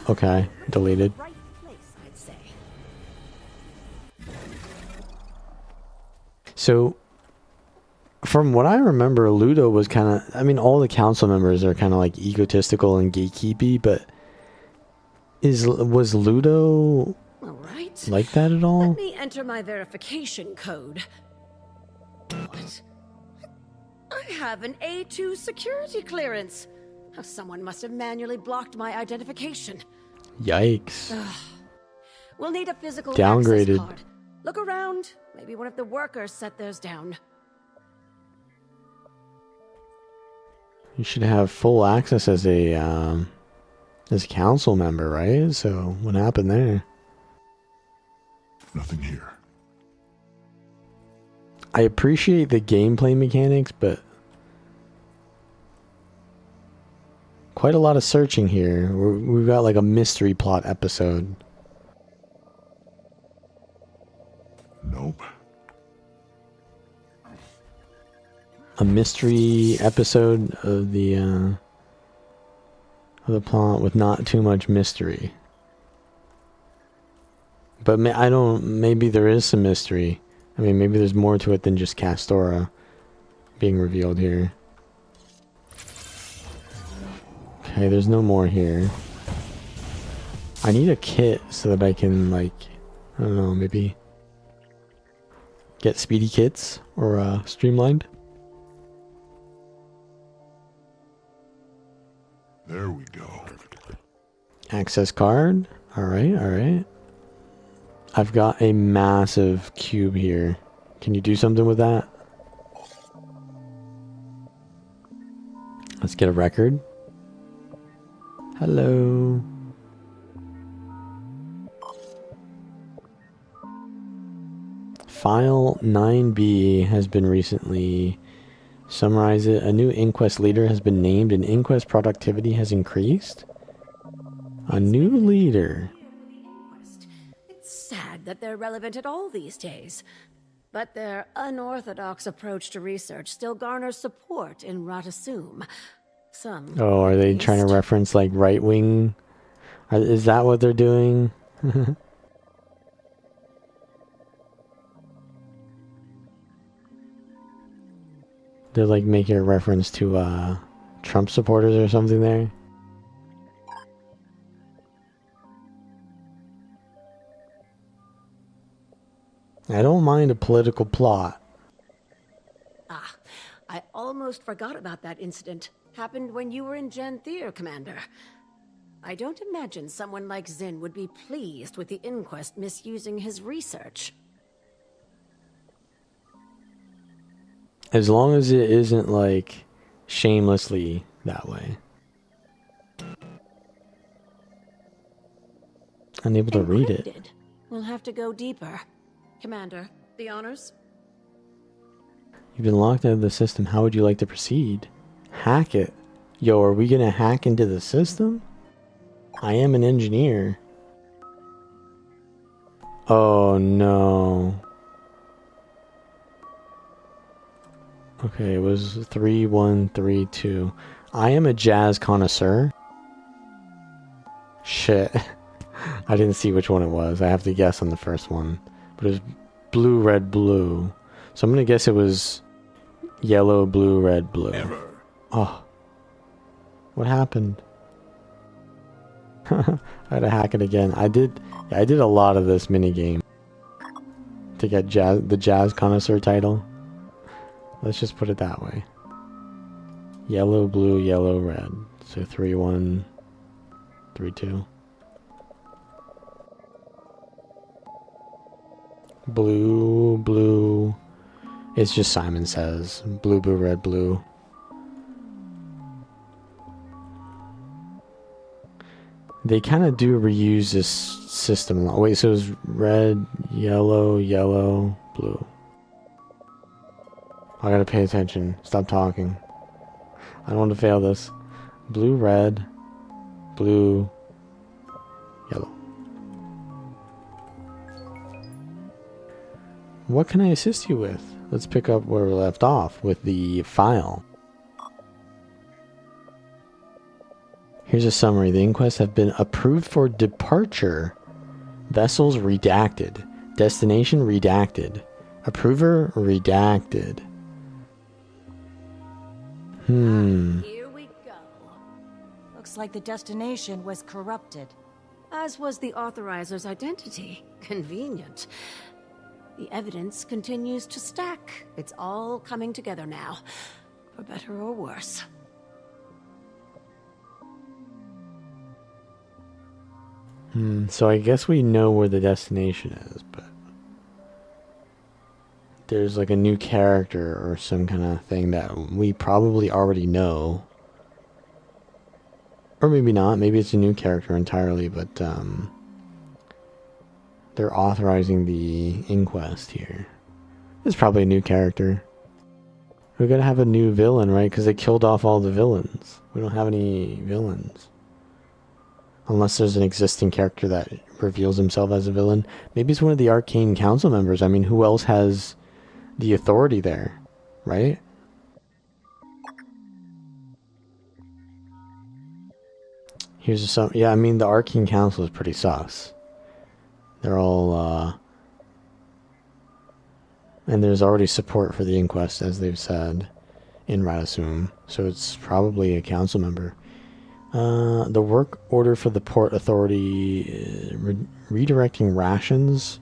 Speaker 1: Okay, deleted.
Speaker 4: Right place, I'd say.
Speaker 1: So, from what I remember, Ludo was kind of... I mean, all the council members are kind of like egotistical and gatekeepy, but... Was Ludo...
Speaker 4: All right.
Speaker 1: like that at all?
Speaker 4: Let me enter my verification code. What? I have an A2 security clearance. Oh, someone must have manually blocked my identification.
Speaker 1: Yikes.
Speaker 4: We'll need a physical
Speaker 1: Downgraded.
Speaker 4: access card. Look around. Maybe one of the workers set theirs down.
Speaker 1: You should have full access as a council member, right? So, what happened there?
Speaker 3: Nothing here.
Speaker 1: I appreciate the gameplay mechanics, but quite a lot of searching here. We've got like a mystery plot episode.
Speaker 3: Nope.
Speaker 1: A mystery episode of the plot with not too much mystery. But maybe there is some mystery. I mean, maybe there's more to it than just Castora being revealed here. Okay, there's no more here. I need a kit so that I can, like, I don't know, maybe... get speedy kits or streamlined.
Speaker 3: There we go.
Speaker 1: Access card. Alright, alright. I've got a massive cube here. Can you do something with that? Let's get a record. Hello. File 9B has been recently summarize it. A new inquest leader has been named and inquest productivity has increased. A new leader.
Speaker 4: It's sad that they're relevant at all these days. But their unorthodox approach to research still garners support in Ratasum. Some.
Speaker 1: Oh, are they trying to reference like right wing? Is that what they're doing? They're like making a reference to Trump supporters or something there. I don't mind a political plot.
Speaker 4: Ah, I almost forgot about that incident. Happened when you were in Gen Theer, Commander. I don't imagine someone like Zin would be pleased with the Inquest misusing his research.
Speaker 1: As long as it isn't like shamelessly that way. Unable to read it.
Speaker 4: We'll have to go deeper. Commander, the honors?
Speaker 1: You've been locked out of the system. How would you like to proceed? Hack it. Yo, are we gonna hack into the system? I am an engineer. Oh no. Okay, it was 3132. I am a jazz connoisseur. Shit. I didn't see which one it was. I have to guess on the first one. But it was blue, red, blue. So I'm gonna guess it was yellow, blue, red, blue.
Speaker 3: Error.
Speaker 1: Oh. What happened? I had to hack it again. I did a lot of this minigame to get the jazz connoisseur title. Let's just put it that way. Yellow, blue, yellow, red. So 3132. Blue, blue. It's just Simon Says. Blue, blue, red, blue. They kind of do reuse this system a lot. Wait, so it was red, yellow, yellow, blue. I gotta pay attention. Stop talking. I don't want to fail this. Blue, red, blue, yellow. What can I assist you with? Let's pick up where we left off with the file. Here's a summary. The inquests have been approved for departure. Vessels redacted. Destination redacted. Approver redacted.
Speaker 4: Here we go.
Speaker 8: Looks like the destination was corrupted.
Speaker 4: As was the authoriser's identity. Convenient. The evidence continues to stack. It's all coming together now. For better or worse.
Speaker 1: So I guess we know where the destination is, but there's like a new character or some kind of thing that we probably already know. Or maybe not. Maybe it's a new character entirely, but they're authorizing the inquest here. It's probably a new character. We're gonna have a new villain, right? Because they killed off all the villains. We don't have any villains. Unless there's an existing character that reveals himself as a villain. Maybe it's one of the Arcane Council members. I mean, who else has the authority there, right? Here's some. Yeah, I mean, the Arcane Council is pretty sus. They're all, and there's already support for the inquest, as they've said, in Ratasum. So it's probably a council member. The work order for the Port Authority, redirecting rations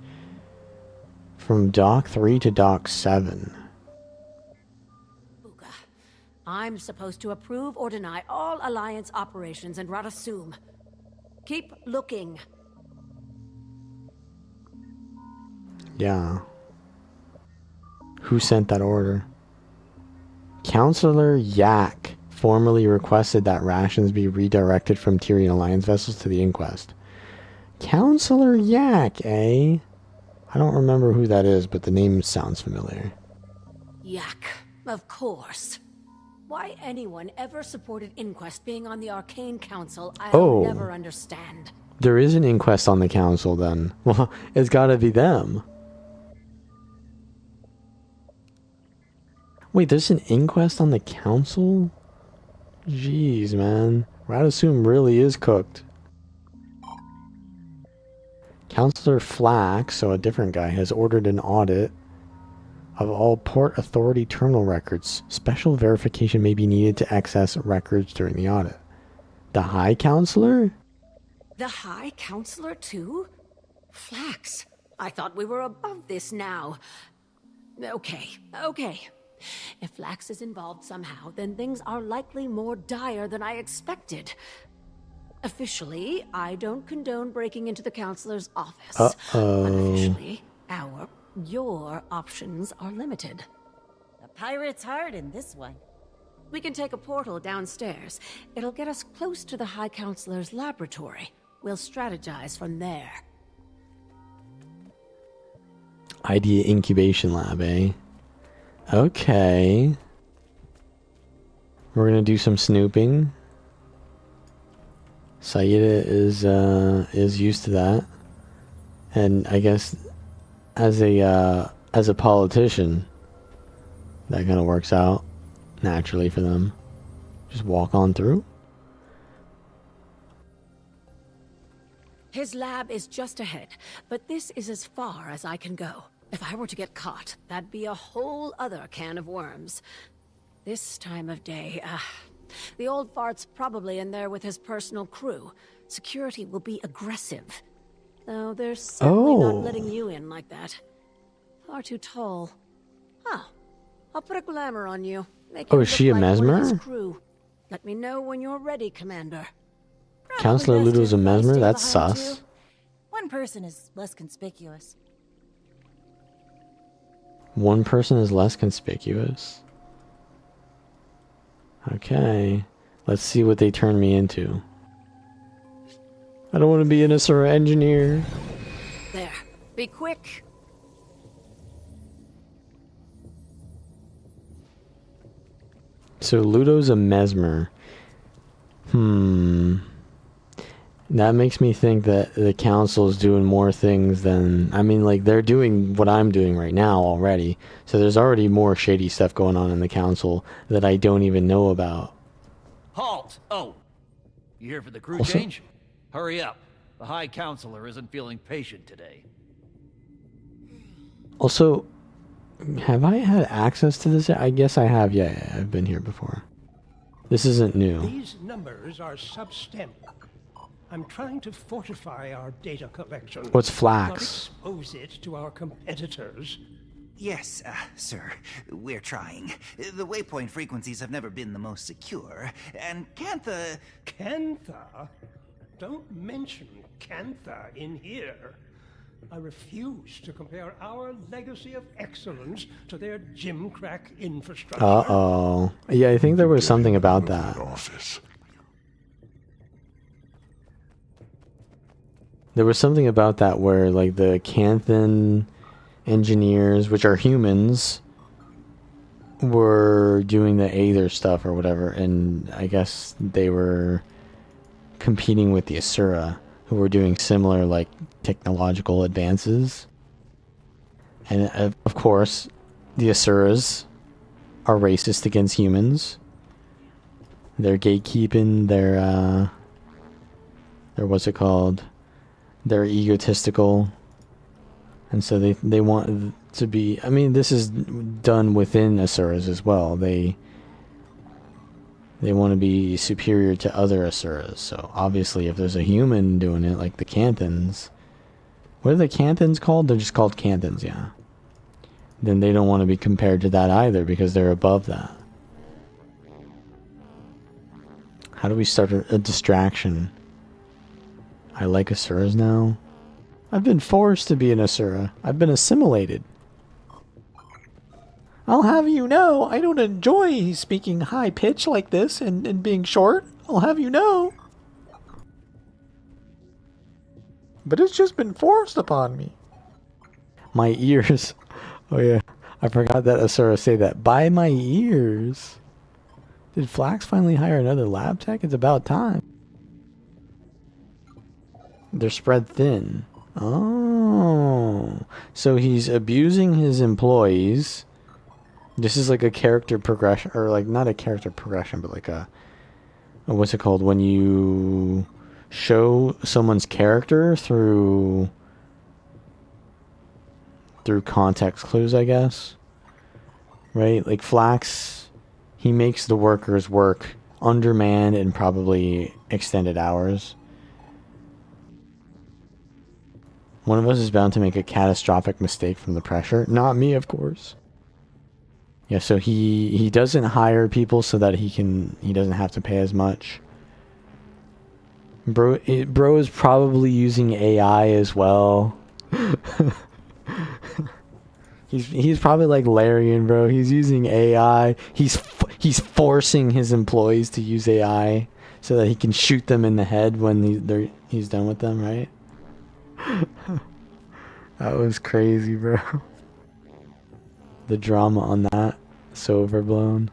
Speaker 1: From Dock 3 to Dock 7.
Speaker 4: I'm supposed to approve or deny all Alliance operations in Radasum. Keep looking.
Speaker 1: Yeah. Who sent that order? Counselor Yak formally requested that rations be redirected from Tyrian Alliance vessels to the Inquest. Counselor Yak, eh? I don't remember who that is, but the name sounds familiar.
Speaker 4: Yak, of course. Why anyone ever supported Inquest being on the Arcane Council, I'll never understand.
Speaker 1: There is an inquest on the council then. Well, it's gotta be them. Wait, there's an inquest on the council? Jeez, man. Radasum really is cooked. Counselor Flax, so a different guy, has ordered an audit of all Port Authority terminal records. Special verification may be needed to access records during the audit. The High Counselor?
Speaker 4: The High Counselor too? Flax, I thought we were above this now. Okay. If Flax is involved somehow, then things are likely more dire than I expected. Officially, I don't condone breaking into the Counselor's office. Unofficially, your options are limited.
Speaker 8: The pirate's hard in this one.
Speaker 4: We can take a portal downstairs. It'll get us close to the High Counselor's laboratory. We'll strategize from there.
Speaker 1: Idea Incubation Lab, eh? Okay. We're gonna do some snooping. Saida is used to that. And I guess as a politician, that kind of works out naturally for them. Just walk on through.
Speaker 4: His lab is just ahead, but this is as far as I can go. If I were to get caught, that'd be a whole other can of worms. This time of day, the old fart's probably in there with his personal crew. Security will be aggressive. Though they're certainly not letting you in like that. Far too tall. I'll put a glamour on you. Make you
Speaker 1: is she a
Speaker 4: look like one of his
Speaker 1: mesmer?
Speaker 4: crew. Let me know when you're ready, Commander.
Speaker 1: Counselor Ludo's a mesmer? That's sus.
Speaker 8: One person is less conspicuous.
Speaker 1: One person is less conspicuous. Okay. Let's see what they turn me into. I don't want to be an Asura engineer.
Speaker 4: There. Be quick.
Speaker 1: So Ludo's a mesmer. That makes me think that the council's doing more things than... I mean, like, they're doing what I'm doing right now already. So there's already more shady stuff going on in the council that I don't even know about.
Speaker 13: Halt! Oh, you here for the crew change? Hurry up. The High Counselor isn't feeling patient today.
Speaker 1: Also, have I had access to this? I guess I have. Yeah, I've been here before. This isn't new.
Speaker 14: These numbers are substandard. I'm trying to fortify our data collection.
Speaker 1: What's Flax?
Speaker 14: Not expose it to our competitors.
Speaker 15: Yes, sir. We're trying. The waypoint frequencies have never been the most secure, and Cantha...
Speaker 14: Cantha? Don't mention Cantha in here. I refuse to compare our legacy of excellence to their gimcrack infrastructure.
Speaker 1: Uh-oh. Yeah, I think there was something about that. There was something about that where, like, the Canthan engineers, which are humans, were doing the Aether stuff or whatever, and I guess they were competing with the Asura, who were doing similar, like, technological advances. And, of course, the Asuras are racist against humans. They're gatekeeping, they're what's it called? They're egotistical, and so they want to be... I mean, this is done within Asuras as well. They want to be superior to other Asuras. So obviously, if there's a human doing it, like the Canthans... What are the Canthans called? They're just called Canthans, yeah. then they don't want to be compared to that either because they're above that. How do we start a distraction? I like Asuras now. I've been forced to be an Asura. I've been assimilated. I'll have you know, I don't enjoy speaking high pitch like this and being short. I'll have you know. But it's just been forced upon me. My ears. Oh yeah, I forgot that Asura say that. By my ears. Did Flax finally hire another lab tech? It's about time. They're spread thin. Oh. So he's abusing his employees. This is like a character progression, or like not a character progression, but like a what's it called? When you show someone's character through context clues, I guess. Right? Like Flax, he makes the workers work undermanned and probably extended hours. One of us is bound to make a catastrophic mistake from the pressure. Not me, of course. Yeah, so he doesn't hire people so that he doesn't have to pay as much. Bro is probably using AI as well. He's probably like Larian, bro. He's using AI. He's forcing his employees to use AI so that he can shoot them in the head when he's done with them, right? That was crazy, bro. The drama on that, so overblown.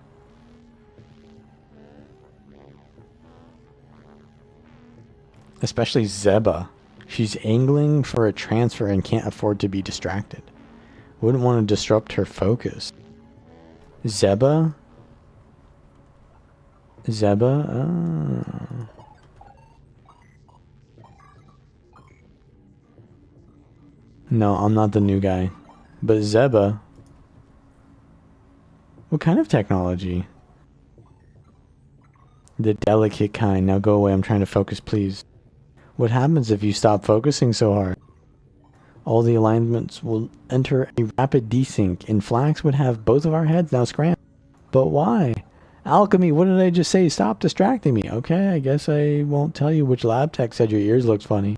Speaker 1: Especially Zeba. She's angling for a transfer and can't afford to be distracted. Wouldn't want to disrupt her focus. Zeba? Zeba? Oh. No, I'm not the new guy. But Zeba? What kind of technology? The delicate kind. Now go away. I'm trying to focus, please. What happens if you stop focusing so hard? All the alignments will enter a rapid desync, and Flax would have both of our heads now scrambled. But why? Alchemy, what did I just say? Stop distracting me. Okay, I guess I won't tell you which lab tech said your ears looks funny.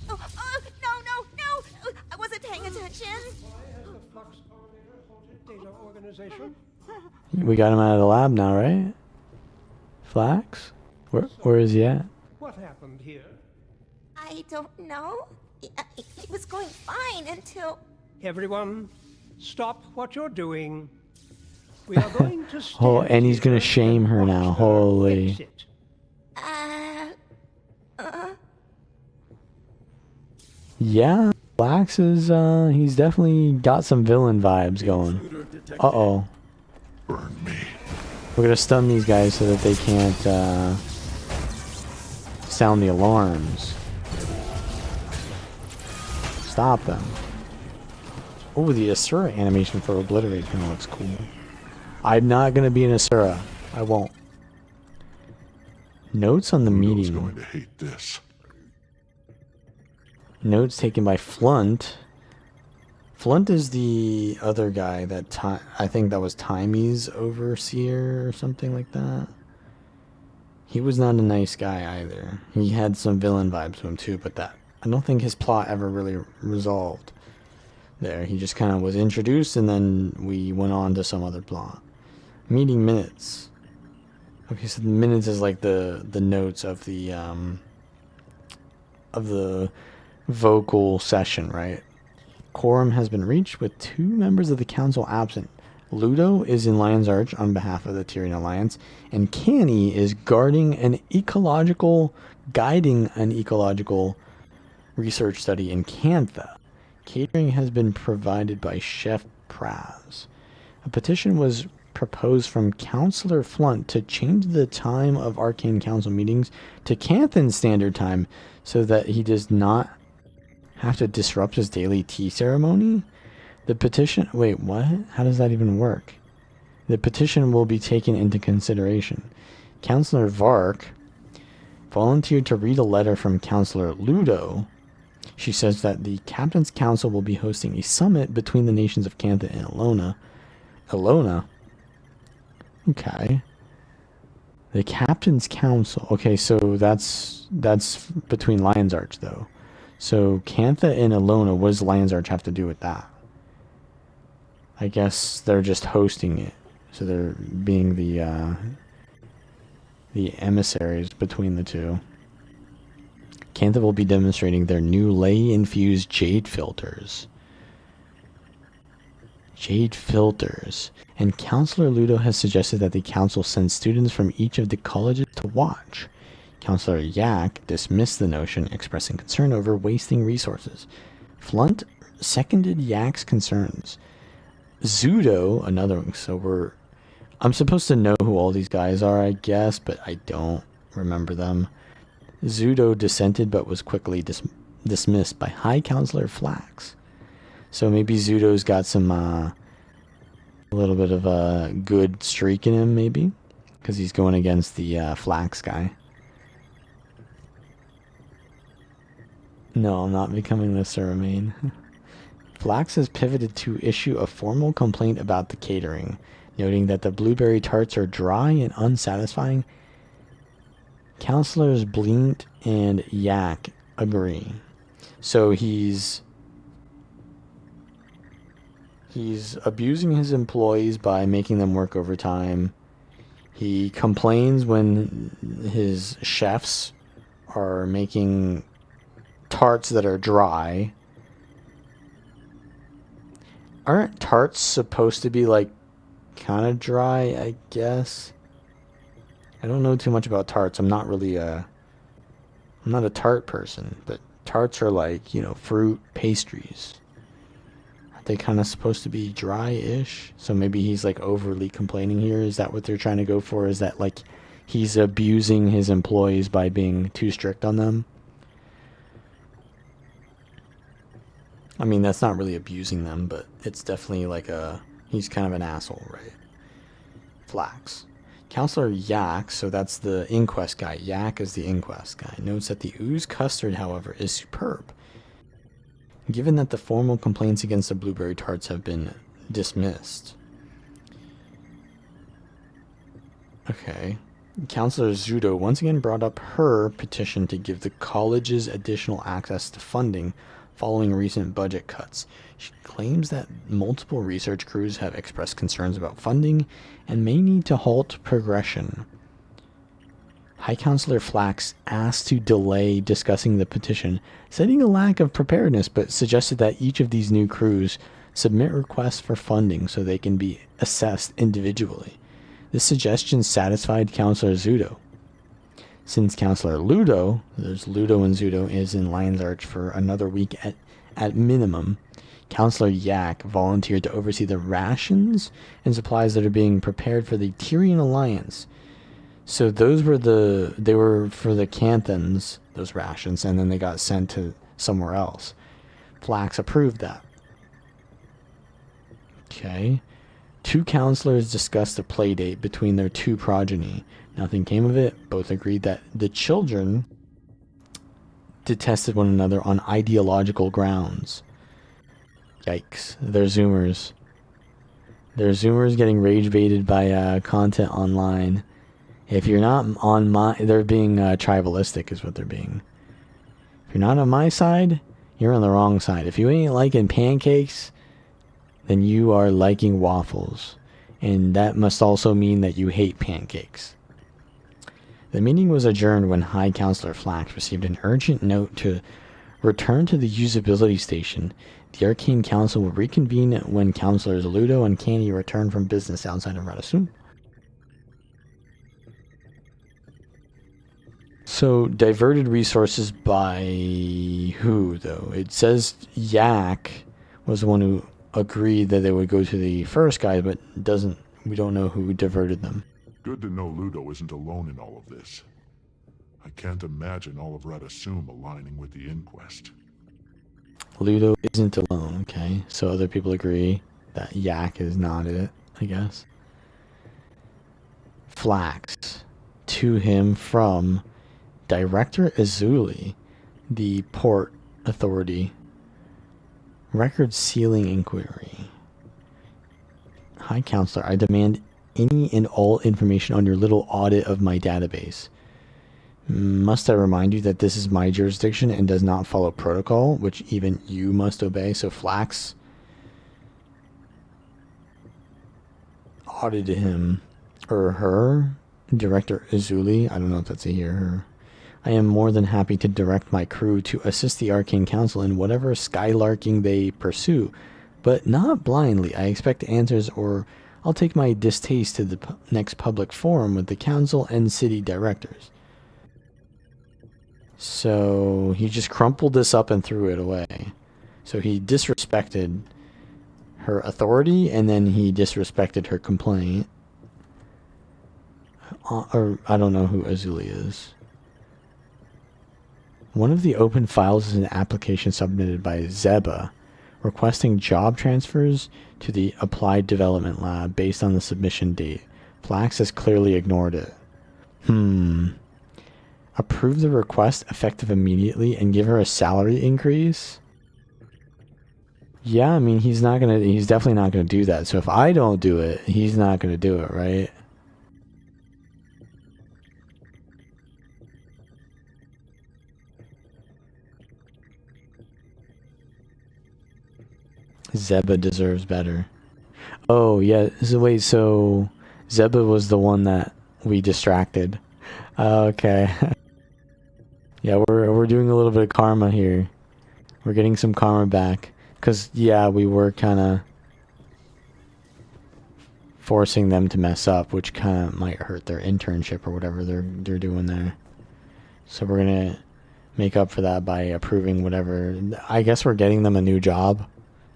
Speaker 12: No, I wasn't paying attention.
Speaker 1: We got him out of the lab now, right? Flax? Where is he at?
Speaker 14: What happened here?
Speaker 12: I don't know. It was going fine until...
Speaker 14: Everyone, stop what you're doing. We are going to
Speaker 1: Oh, and he's gonna shame her now. Holy. Yeah, Flax is, he's definitely got some villain vibes going. Uh-oh.
Speaker 3: Burn me.
Speaker 1: We're gonna stun these guys so that they can't, sound the alarms. Stop them. Oh, the Asura animation for Obliterate kind of looks cool. I'm not gonna be an Asura. I won't. Notes on the meeting.
Speaker 3: Going to hate this.
Speaker 1: Notes taken by Flunt. Flunt is the other guy that I think that was Timey's overseer or something like that. He was not a nice guy either. He had some villain vibes to him too, but I don't think his plot ever really resolved there. He just kind of was introduced and then we went on to some other plot. Meeting minutes. Okay, so the minutes is like the notes of the vocal session, right? Quorum has been reached with 2 members of the council absent. Ludo is in Lion's Arch on behalf of the Tyrian Alliance, and Canny is guiding an ecological research study in Cantha. Catering has been provided by Chef Praz. A petition was proposed from Councillor Flunt to change the time of Arcane Council meetings to Canthan Standard Time so that he does not have to disrupt his daily tea ceremony. The petition... Wait, what? How does that even work? The petition will be taken into consideration. Councillor Vark volunteered to read a letter from Councillor Ludo. She says that the Captain's Council will be hosting a summit between the nations of Cantha and Elona. Elona? Okay. The Captain's Council. Okay, so that's between Lion's Arch, though. So Cantha and Elona, what does Lion's Arch have to do with that? I guess they're just hosting it. So they're being the emissaries between the two. Cantha will be demonstrating their new ley-infused jade filters. Jade filters. And Counselor Ludo has suggested that the council send students from each of the colleges to watch. Counselor Yak dismissed the notion, expressing concern over wasting resources. Flunt seconded Yak's concerns. Zudo, another one, so I'm supposed to know who all these guys are, I guess, but I don't remember them. Zudo dissented but was quickly dismissed by High Counselor Flax. So maybe Zudo's got some, a little bit of a good streak in him, maybe? Because he's going against the Flax guy. No, I'm not becoming the Suramain. Flax has pivoted to issue a formal complaint about the catering, noting that the blueberry tarts are dry and unsatisfying. Counselors Blint and Yak agree. So he's abusing his employees by making them work overtime. He complains when his chefs are making tarts that are dry. Aren't tarts supposed to be like kind of dry, I guess? I don't know too much about tarts. I'm not a tart person, but tarts are like, you know, fruit pastries. Aren't they kind of supposed to be dry-ish? So maybe he's like overly complaining here. Is that what they're trying to go for? Is that like he's abusing his employees by being too strict on them? I mean, that's not really abusing them, but it's definitely like he's kind of an asshole, right? Flax. Counselor Yak, so that's the inquest guy. Yak is the inquest guy. Notes that the ooze custard, however, is superb. Given that the formal complaints against the blueberry tarts have been dismissed. Okay. Counselor Zudo once again brought up her petition to give the colleges additional access to funding following recent budget cuts. She claims that multiple research crews have expressed concerns about funding and may need to halt progression. High Counselor Flax asked to delay discussing the petition, citing a lack of preparedness, but suggested that each of these new crews submit requests for funding so they can be assessed individually. This suggestion satisfied Counselor Zudo. Since Counselor Ludo, there's Ludo and Zudo, is in Lion's Arch for another week at minimum, Counselor Yak volunteered to oversee the rations and supplies that are being prepared for the Tyrian Alliance. So those were they were for the Canthans, those rations, and then they got sent to somewhere else. Flax approved that. Okay. Two counselors discussed a play date between their two progeny. Nothing came of it. Both agreed that the children detested one another on ideological grounds. Yikes. They're Zoomers. They're Zoomers getting rage baited by content online. If you're not on my... They're being tribalistic is what they're being. If you're not on my side, you're on the wrong side. If you ain't liking pancakes, then you are liking waffles. And that must also mean that you hate pancakes. The meeting was adjourned when High Counselor Flax received an urgent note to return to the usability station. The Arcane Council will reconvene when Counselors Ludo and Candy return from business outside of Radasum. So, diverted resources by who, though? It says Yak was the one who agreed that they would go to the first guy, but we don't know who diverted them.
Speaker 3: Good to know Ludo isn't alone in all of this. I can't imagine all of Radasum aligning with the inquest.
Speaker 1: Ludo isn't alone, okay? So other people agree that Yak is not it, I guess. Flax. To him from Director Azuli, the port authority. Record sealing inquiry. High Counselor, I demand any and all information on your little audit of my database. Must I remind you that this is my jurisdiction and does not follow protocol, which even you must obey? So Flax audited him, or her, Director Izuli. I don't know if that's a he or her. I am more than happy to direct my crew to assist the Arcane Council in whatever skylarking they pursue, but not blindly. I expect answers, or I'll take my distaste to the next public forum with the council and city directors. So he just crumpled this up and threw it away. So he disrespected her authority, and then he disrespected her complaint. Or I don't know who Azuli is. One of the open files is an application submitted by Zeba requesting job transfers to the Applied Development Lab based on the submission date. Flax has clearly ignored it. Approve the request effective immediately and give her a salary increase? Yeah, I mean, he's definitely not gonna do that. So if I don't do it, he's not gonna do it, right? Zeba deserves better. Oh, yeah. So wait, so Zeba was the one that we distracted. Okay. Yeah, we're doing a little bit of karma here. We're getting some karma back. Because, yeah, we were kind of forcing them to mess up, which kind of might hurt their internship or whatever they're doing there. So we're going to make up for that by approving whatever. I guess we're getting them a new job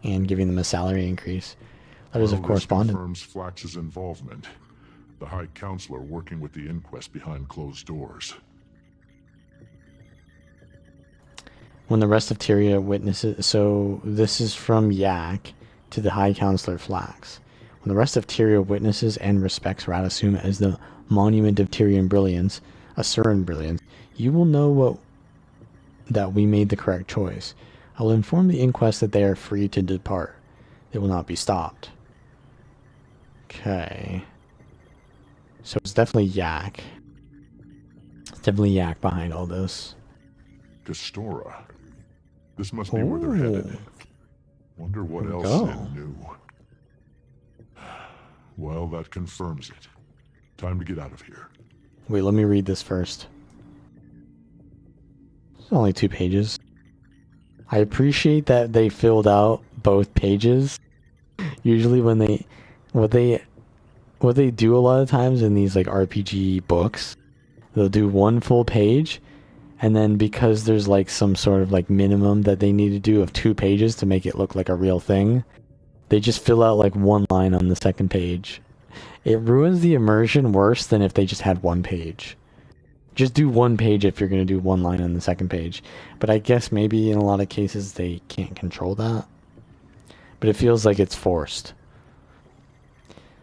Speaker 1: and giving them a salary increase. Letters of correspondence.
Speaker 3: Confirms Flax's involvement. The High Counselor working with the inquest behind closed doors.
Speaker 1: When the rest of Tyria witnesses... So this is from Yak to the High Counselor Flax. When the rest of Tyria witnesses and respects Radasum as the monument of Tyrian brilliance, Asuran brilliance, you will know that we made the correct choice. I will inform the inquest that they are free to depart. They will not be stopped. Okay. So it's definitely Yak. It's definitely Yak behind all this.
Speaker 3: Gastora. This must be where they're headed. Wonder what else Sin knew. Well, that confirms it. Time to get out of here.
Speaker 1: Wait, let me read this first. It's only 2 pages. I appreciate that they filled out both pages. Usually when what they do a lot of times in these like RPG books, they'll do 1 full page, and then because there's like some sort of like minimum that they need to do of 2 pages to make it look like a real thing, they just fill out like 1 line on the second page. It ruins the immersion worse than if they just had 1 page. Just do 1 page if you're going to do 1 line on the second page. But I guess maybe in a lot of cases they can't control that. But it feels like it's forced.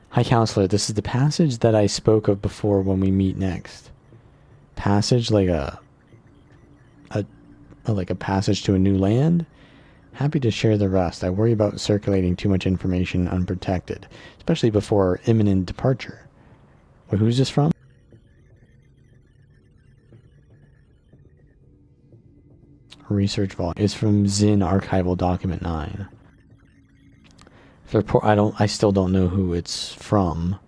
Speaker 1: High Counselor, this is the passage that I spoke of before when we meet next. Passage like a passage to a new land? Happy to share the rest. I worry about circulating too much information unprotected, especially before our imminent departure. Wait, who's this from? Research Vault is from Zin Archival Document 9. I still don't know who it's from.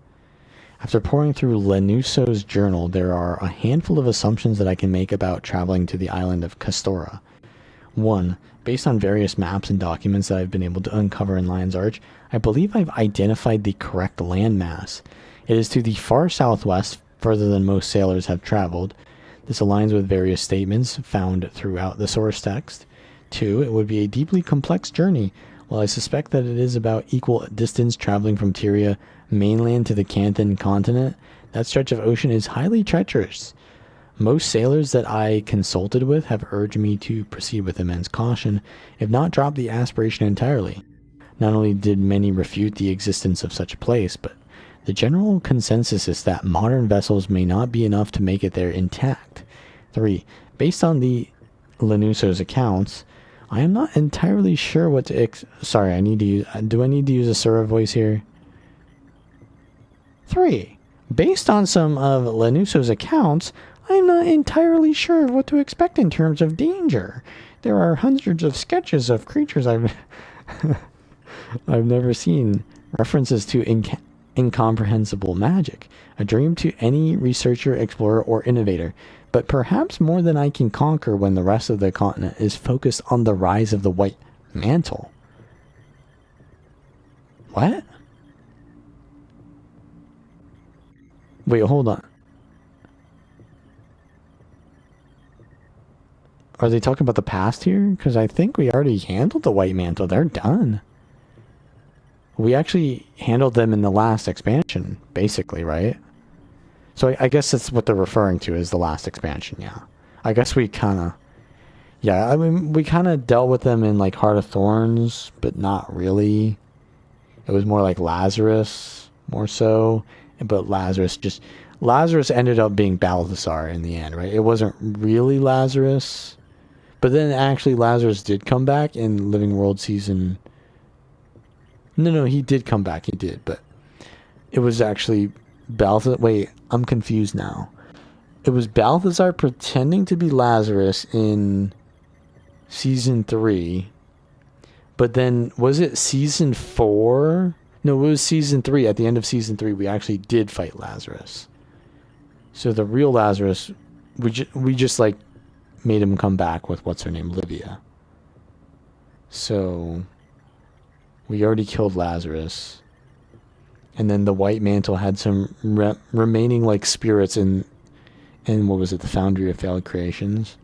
Speaker 1: After pouring through Lenuso's journal, there are a handful of assumptions that I can make about traveling to the island of Castora. 1. Based on various maps and documents that I've been able to uncover in Lion's Arch, I believe I've identified the correct landmass. It is to the far southwest, further than most sailors have traveled. This aligns with various statements found throughout the source text. 2. It would be a deeply complex journey. While I suspect that it is about equal distance traveling from Tyria mainland to the Canthan continent, that stretch of ocean is highly treacherous. Most sailors that I consulted with have urged me to proceed with immense caution, if not drop the aspiration entirely. Not only did many refute the existence of such a place, but the general consensus is that modern vessels may not be enough to make it there intact. 3. Based on the Lenuso's accounts, I am not entirely sure what to sorry, I need to use... do I need to use a server voice here? 3. Based on some of Lenuso's accounts, I'm not entirely sure what to expect in terms of danger. There are hundreds of sketches of creatures I've never seen. References to incomprehensible magic. A dream to any researcher, explorer, or innovator. But perhaps more than I can conquer when the rest of the continent is focused on the rise of the White Mantle. What? Wait, hold on. Are they talking about the past here? Because I think we already handled the White Mantle. They're done. We actually handled them in the last expansion, basically, right? So I guess that's what they're referring to as the last expansion, yeah. I guess we kind of... Yeah, I mean, we kind of dealt with them in, like, Heart of Thorns, but not really. It was more like Lazarus, more so. But Lazarus ended up being Balthasar in the end, right? It wasn't really Lazarus. But then actually Lazarus did come back in Living World season... No, he did come back, he did, but... It was actually... Balthasar... Wait, I'm confused now. It was Balthasar pretending to be Lazarus in season 3. But then, was it season 4? No, it was season 3. At the end of season 3, we actually did fight Lazarus. So the real Lazarus, we just like made him come back with what's her name, Livia. So we already killed Lazarus. And then the White Mantle had some remaining like spirits in what was it, the Foundry of Failed Creations.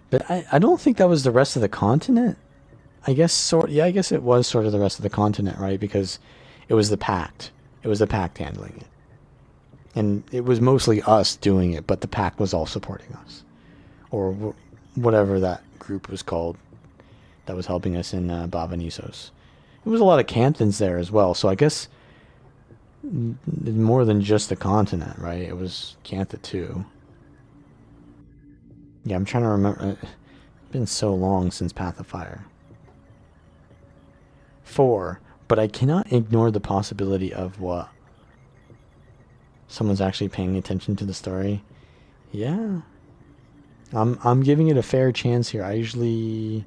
Speaker 1: But I don't think that was the rest of the continent. I guess I guess it was sort of the rest of the continent, right? Because it was the Pact. It was the Pact handling it. And it was mostly us doing it, but the Pact was all supporting us. Or whatever that group was called that was helping us in Bavanisos. There was a lot of Canthans there as well, so I guess more than just the continent, right? It was Cantha too. Yeah, I'm trying to remember. It's been so long since Path of Fire. 4. But I cannot ignore the possibility of what? Someone's actually paying attention to the story. Yeah. I'm giving it a fair chance here. I usually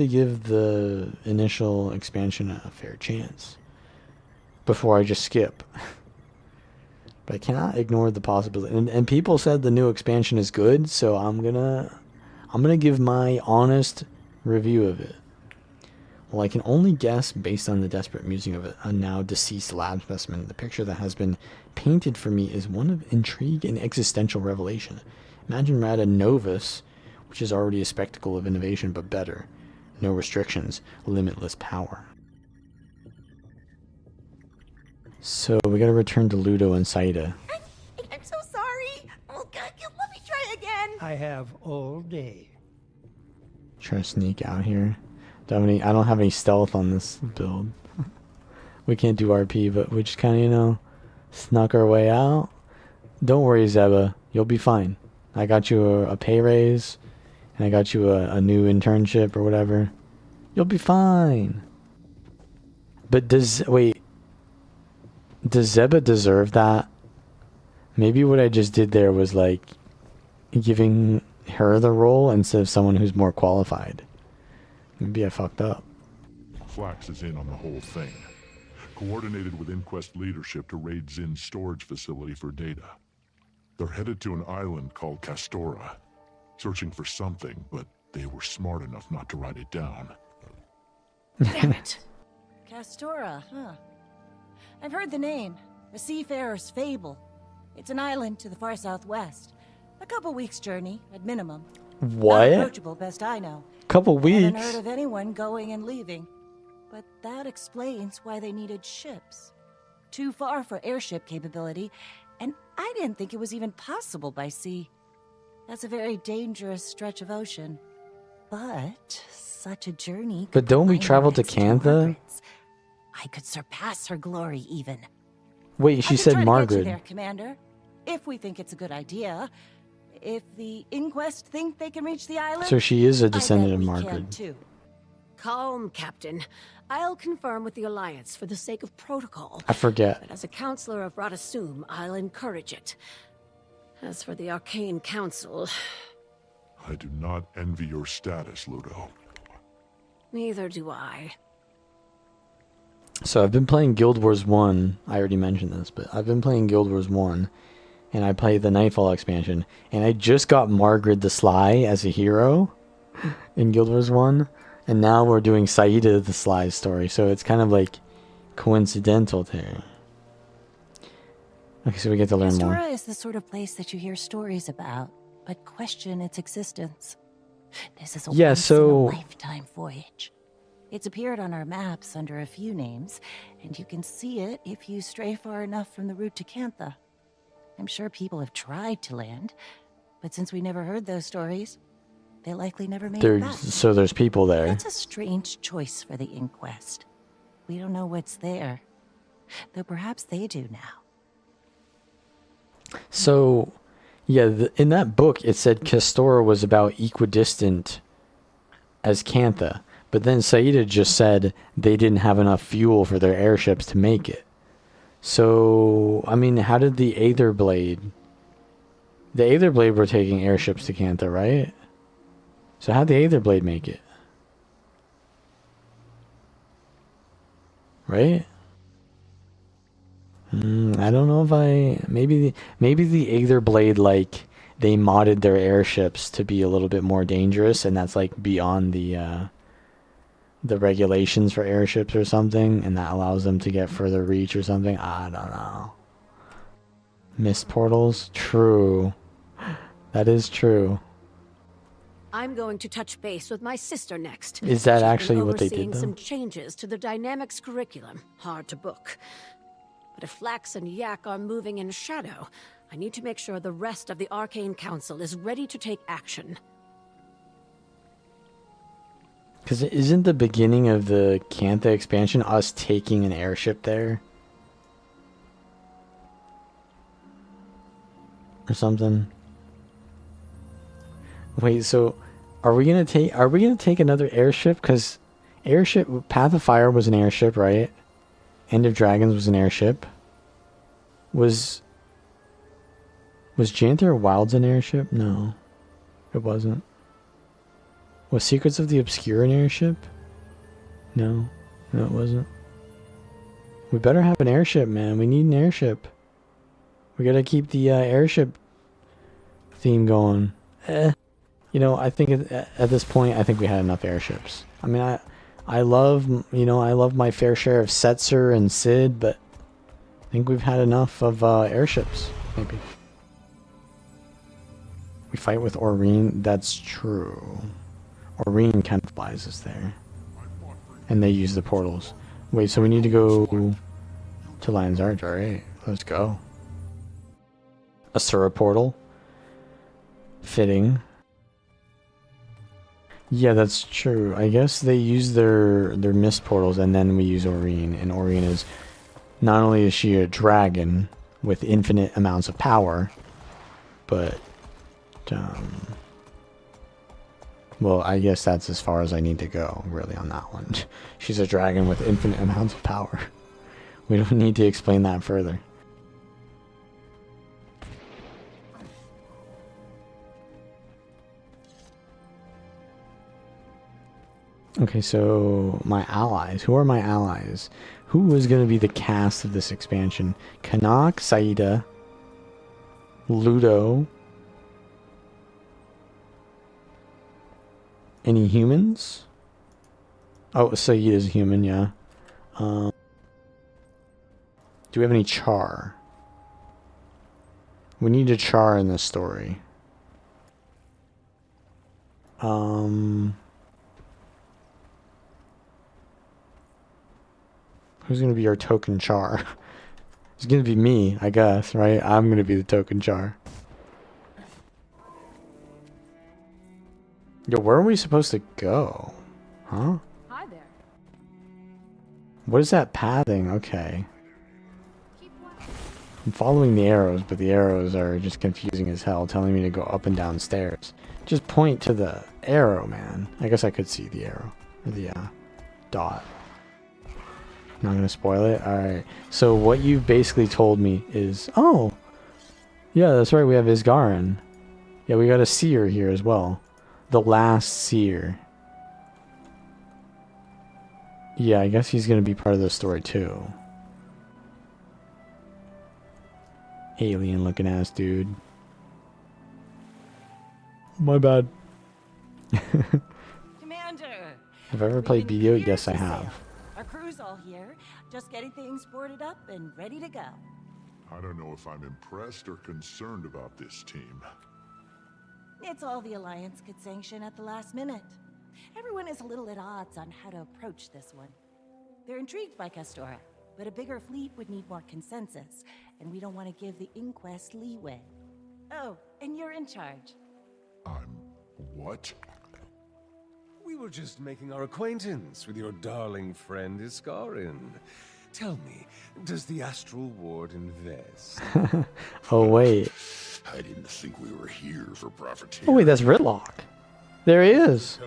Speaker 1: give the initial expansion a fair chance before I just skip. But I cannot ignore the possibility. And people said the new expansion is good, so I'm gonna give my honest review of it. Well, I can only guess based on the desperate musing of a now deceased lab specimen. The picture that has been painted for me is one of intrigue and existential revelation. Imagine Rada Novus, which is already a spectacle of innovation, but better. No restrictions, limitless power. So we gotta return to Ludo and Saida.
Speaker 8: I'm so sorry. Oh, God, let me try again.
Speaker 14: I have all day.
Speaker 1: Try to sneak out here. I don't have any stealth on this build. We can't do RP, but we just kind of, snuck our way out. Don't worry, Zeba. You'll be fine. I got you a pay raise, and I got you a new internship or whatever. You'll be fine. But does Zeba deserve that? Maybe what I just did there was like giving her the role instead of someone who's more qualified. Maybe I fucked up.
Speaker 3: Flax is in on the whole thing. Coordinated with Inquest leadership to raid Zin's storage facility for data. They're headed to an island called Castora, searching for something, but they were smart enough not to write it down.
Speaker 8: Damn it. Castora, huh? I've heard the name. A seafarer's fable. It's an island to the far southwest. A couple weeks' journey, at minimum.
Speaker 1: What?
Speaker 8: Not approachable, best I know.
Speaker 1: Couple weeks?
Speaker 8: Haven't heard of anyone going and leaving. But that explains why they needed ships. Too far for airship capability, and I didn't think it was even possible by sea. That's a very dangerous stretch of ocean. But such a journey.
Speaker 1: But don't we travel to Cantha?
Speaker 8: I could surpass her glory even.
Speaker 1: Wait, she said
Speaker 8: Try to get you
Speaker 1: Margaret.
Speaker 8: there, Commander, if we think it's a good idea. if the Inquest think they can reach the island,
Speaker 1: So she is a
Speaker 8: I bet
Speaker 1: descendant of
Speaker 8: we
Speaker 1: Margaret.
Speaker 8: can too.
Speaker 4: Calm, Captain. I'll confirm with the Alliance for the sake of protocol.
Speaker 1: I forget.
Speaker 4: But as a counselor of Radasum, I'll encourage it. As for the Arcane Council,
Speaker 3: I do not envy your status, Ludo.
Speaker 4: neither do I.
Speaker 1: So I've been playing Guild Wars 1. I already mentioned this, but I've been playing Guild Wars 1. And I played the Nightfall expansion. And I just got Margaret the Sly as a hero in Guild Wars 1. And now we're doing Saida the Sly story. So it's kind of like coincidental there. Okay, so we get to learn more.
Speaker 8: Astora is the sort of place that you hear stories about, but question its existence. This is a once-in-a-lifetime voyage. It's appeared on our maps under a few names, and you can see it if you stray far enough from the route to Cantha. I'm sure people have tried to land, but since we never heard those stories, they likely never made it back.
Speaker 1: So there's people there.
Speaker 8: That's a strange choice for the Inquest. We don't know what's there, though perhaps they do now.
Speaker 1: So, yeah, in that book, it said Castora was about equidistant as Cantha. But then Saida just said they didn't have enough fuel for their airships to make it. So, I mean, how did the Aetherblade... The Aetherblade were taking airships to Cantha, right? So how'd the Aetherblade make it? Right? I don't know if maybe the Aetherblade, like, they modded their airships to be a little bit more dangerous, and that's like beyond the regulations for airships or something, and that allows them to get further reach or something. I don't know. Mist portals? True. That is true.
Speaker 4: I'm going to touch base with my sister next.
Speaker 1: Is that
Speaker 4: She's been
Speaker 1: actually what they did,
Speaker 4: overseeing
Speaker 1: though?
Speaker 4: some changes to the dynamics curriculum. Hard to book. But if Flax and Yak are moving in shadow, I need to make sure the rest of the Arcane Council is ready to take action.
Speaker 1: Because isn't the beginning of the Cantha expansion us taking an airship there? Or something? Wait, so are we gonna take another airship? Because Path of Fire was an airship, right? End of Dragons was an airship. Was Janthar Wilds an airship? No, it wasn't. Was Secrets of the Obscure an airship? No, it wasn't. We better have an airship, man. We need an airship. We gotta keep the airship theme going. You know, I think at this point, I think we had enough airships. I mean, I love my fair share of Setzer and Sid, but I think we've had enough of airships, maybe. We fight with Aurene, that's true. Aurene kind of flies us there. And they use the portals. Wait, so we need to go to Lion's Arch, alright. Let's go. Asura portal. Fitting. Yeah, that's true. I guess they use their mist portals and then we use Aurene. And Aurene is... Not only is she a dragon with infinite amounts of power, but... well, I guess that's as far as I need to go, really, on that one. She's a dragon with infinite amounts of power. We don't need to explain that further. Okay, so my allies. Who are my allies? Who is going to be the cast of this expansion? Kanak, Saida, Ludo. Any humans? Oh, Saida's a human, yeah. Do we have any Char? We need a Char in this story. Who's gonna be our token Char? It's gonna be me, I guess, right? I'm gonna be the token Char. Yo, where are we supposed to go? Huh?
Speaker 4: Hi there.
Speaker 1: What is that pathing? Okay. I'm following the arrows, but the arrows are just confusing as hell, telling me to go up and down stairs. Just point to the arrow, man. I guess I could see the arrow. Or the dot. Not gonna spoil it? Alright. So what you've basically told me is... Oh! Yeah, that's right, we have Isgarin. Yeah, we got a seer here as well. The last seer. Yeah, I guess he's gonna be part of the story too. Alien looking ass dude. My bad.
Speaker 8: Commander!
Speaker 1: Have I ever played BDO? Yes, I have.
Speaker 8: Our crew's all here, just getting things boarded up and ready to go.
Speaker 3: I don't know if I'm impressed or concerned about this team.
Speaker 8: It's all the Alliance could sanction at the last minute. Everyone is a little at odds on how to approach this one. They're intrigued by Castora, but a bigger fleet would need more consensus, and we don't want to give the Inquest leeway. Oh, and you're in charge.
Speaker 3: What?
Speaker 9: We were just making our acquaintance with your darling friend Isgarin. Tell me, does the Astral Ward invest?
Speaker 1: Oh, wait.
Speaker 3: I didn't think we were here for profiteering.
Speaker 1: Oh, wait, that's Ritlock. There he is.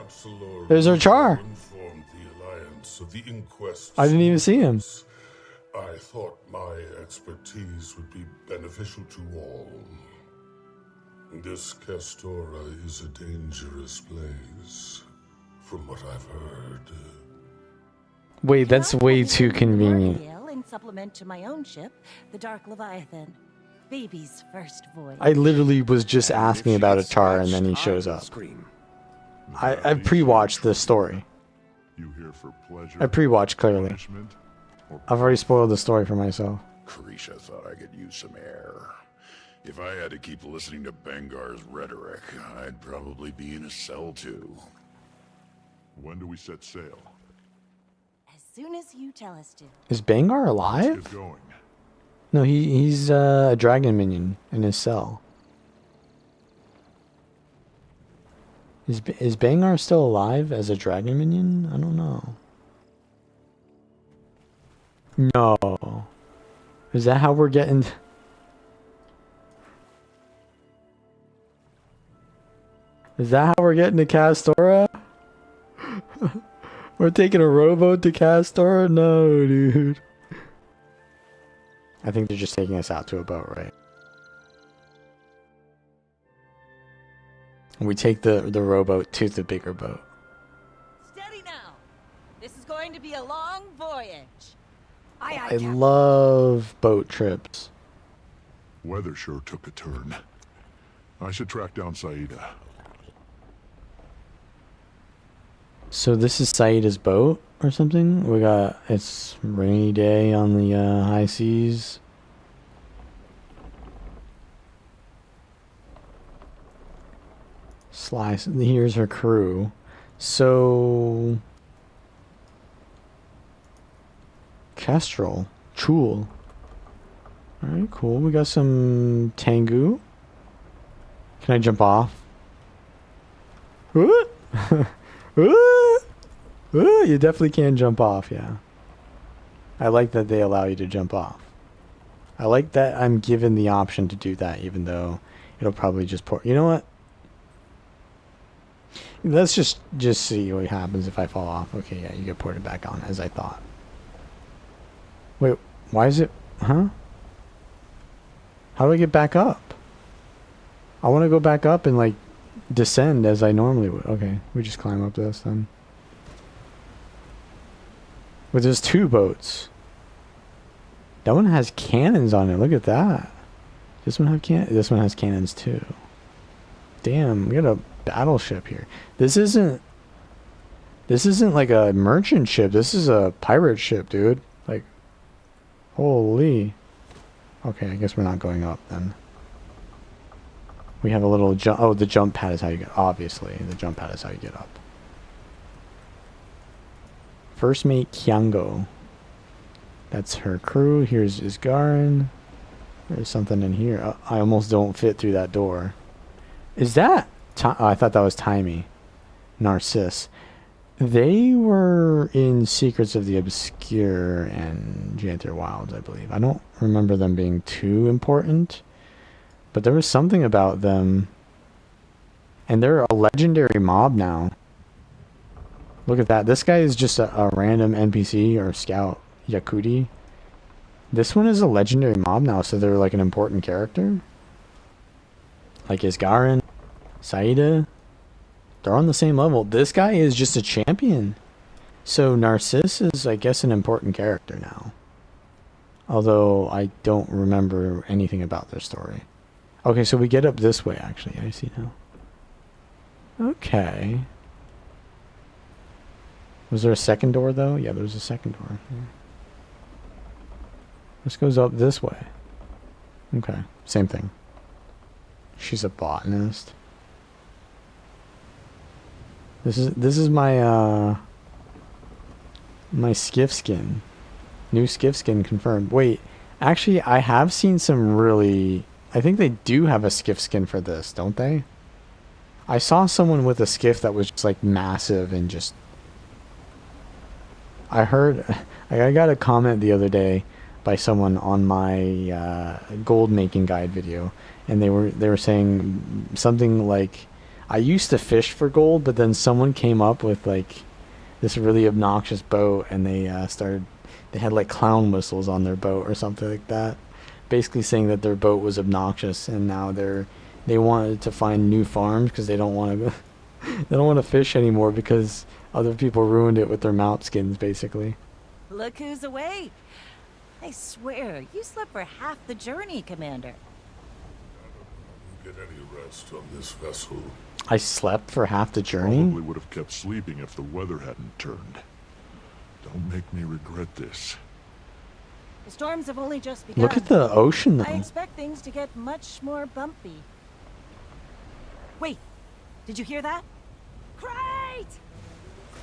Speaker 1: There's our Char.
Speaker 16: Informed the Alliance of the inquest.
Speaker 1: I didn't even see him.
Speaker 16: I thought my expertise would be beneficial to all. This Castora is a dangerous place, from what I've heard.
Speaker 1: Wait, that's way too convenient.
Speaker 8: In supplement to my own ship, the Dark Leviathan. Baby's first voyage.
Speaker 1: I literally was just asking about a Char and then he shows up. I pre-watched this story.
Speaker 3: You here for pleasure?
Speaker 1: I pre-watched clearly. I've already spoiled the story for myself.
Speaker 3: Krisha thought I could use some air. If I had to keep listening to Bengar's rhetoric, I'd probably be in a cell too. When do we set sail?
Speaker 8: As soon as you tell us to.
Speaker 1: Is Bangar alive?
Speaker 3: Let's get going.
Speaker 1: No, he's a dragon minion in his cell. Is Bangar still alive as a dragon minion? I don't know. No. Is that how we're getting... Is that how we're getting to Castora? We're taking a rowboat to Castora? No, dude. I think they're just taking us out to a boat, right? We take the rowboat to the bigger boat.
Speaker 8: Steady now. This is going to be a long voyage.
Speaker 1: I love boat trips.
Speaker 3: Weather sure took a turn. I should track down Saida.
Speaker 1: So this is Saida's boat or something? We got, it's rainy day on the high seas. Slice, here's her crew. So... Kestrel. Chul. Alright, cool. We got some Tengu. Can I jump off? You definitely can jump off, yeah. I like that they allow you to jump off. I like that I'm given the option to do that, even though it'll probably just port. You know what? Let's just see what happens if I fall off. Okay, yeah, you get ported back on, as I thought. Wait, why is it... Huh? How do I get back up? I want to go back up and, like, descend as I normally would. Okay, we just climb up this then. But there's two boats. That one has cannons on it. Look at that. This one has cannons too. Damn, we got a battleship here. This isn't like a merchant ship. This is a pirate ship, dude. Like, holy. Okay, I guess we're not going up then. We have a little jump. Oh, the jump pad is how you get. Obviously, the jump pad is how you get up. First mate Kiango. That's her crew. Here's Isgarin. There's something in here. I almost don't fit through that door. Is that... I thought that was Timey. Narciss. They were in Secrets of the Obscure and Janther Wilds, I believe. I don't remember them being too important, but there was something about them. And they're a legendary mob now. Look at that. This guy is just a random NPC or scout, Yakudi. This one is a legendary mob now, so they're like an important character. Like Isgarin, Saida. They're on the same level. This guy is just a champion. So Narcissus is, I guess, an important character now. Although I don't remember anything about their story. Okay, so we get up this way, actually. I see now. Okay. Was there a second door, though? Yeah, there was a second door. Yeah. This goes up this way. Okay, same thing. She's a botanist. This is my my skiff skin. New skiff skin confirmed. Wait, actually I have seen some really, I think they do have a skiff skin for this, don't they? I saw someone with a skiff that was just like massive and just, I heard, I got a comment the other day by someone on my gold making guide video, and they were saying something like, I used to fish for gold, but then someone came up with like this really obnoxious boat, and they had like clown whistles on their boat or something like that, basically saying that their boat was obnoxious, and now they wanted to find new farms because they don't want to they don't want to fish anymore because other people ruined it with their mount skins, basically.
Speaker 8: Look who's awake. I swear, you slept for half the journey, Commander.
Speaker 16: Get any rest on this vessel.
Speaker 1: I slept for half the journey?
Speaker 3: Probably would have kept sleeping if the weather hadn't turned. Don't make me regret this.
Speaker 8: The storms have only just begun.
Speaker 1: Look at the ocean, though.
Speaker 8: I expect things to get much more bumpy. Wait, did you hear that? Crate!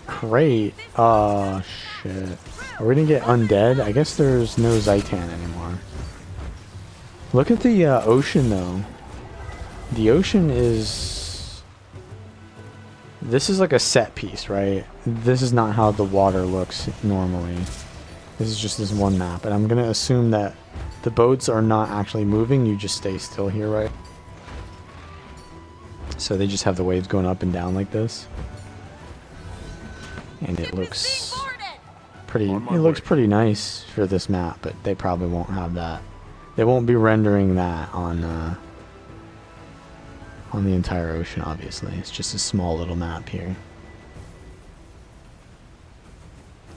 Speaker 1: Great. Oh, shit. Are we gonna get undead? I guess there's no Zaitan anymore. Look at the ocean, though. The ocean is... This is like a set piece, right? This is not how the water looks normally. This is just this one map. And I'm gonna assume that the boats are not actually moving. You just stay still here, right? So they just have the waves going up and down like this. And it looks pretty, it looks pretty nice for this map, but they probably won't have that. They won't be rendering that on the entire ocean, obviously. It's just a small little map here.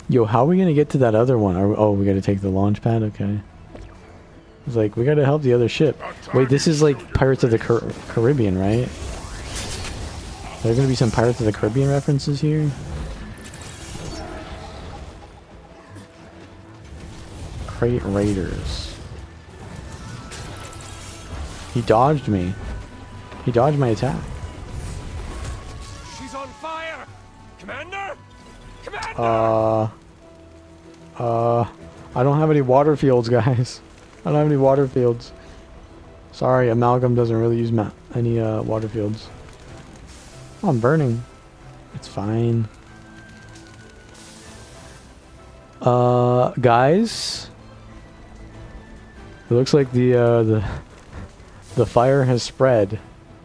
Speaker 1: Yo, how are we gonna get to that other one? Oh, we gotta take the launch pad? Okay. It's like, we gotta help the other ship. Wait, this is like Pirates of the Caribbean, right? Are there gonna be some Pirates of the Caribbean references here? Crate Raiders. He dodged me. He dodged my attack.
Speaker 9: She's on fire! Commander! Commander!
Speaker 1: I don't have any water fields, guys. I don't have any water fields. Sorry, Amalgam doesn't really use any water fields. Oh, I'm burning. It's fine. Guys, it looks like the fire has spread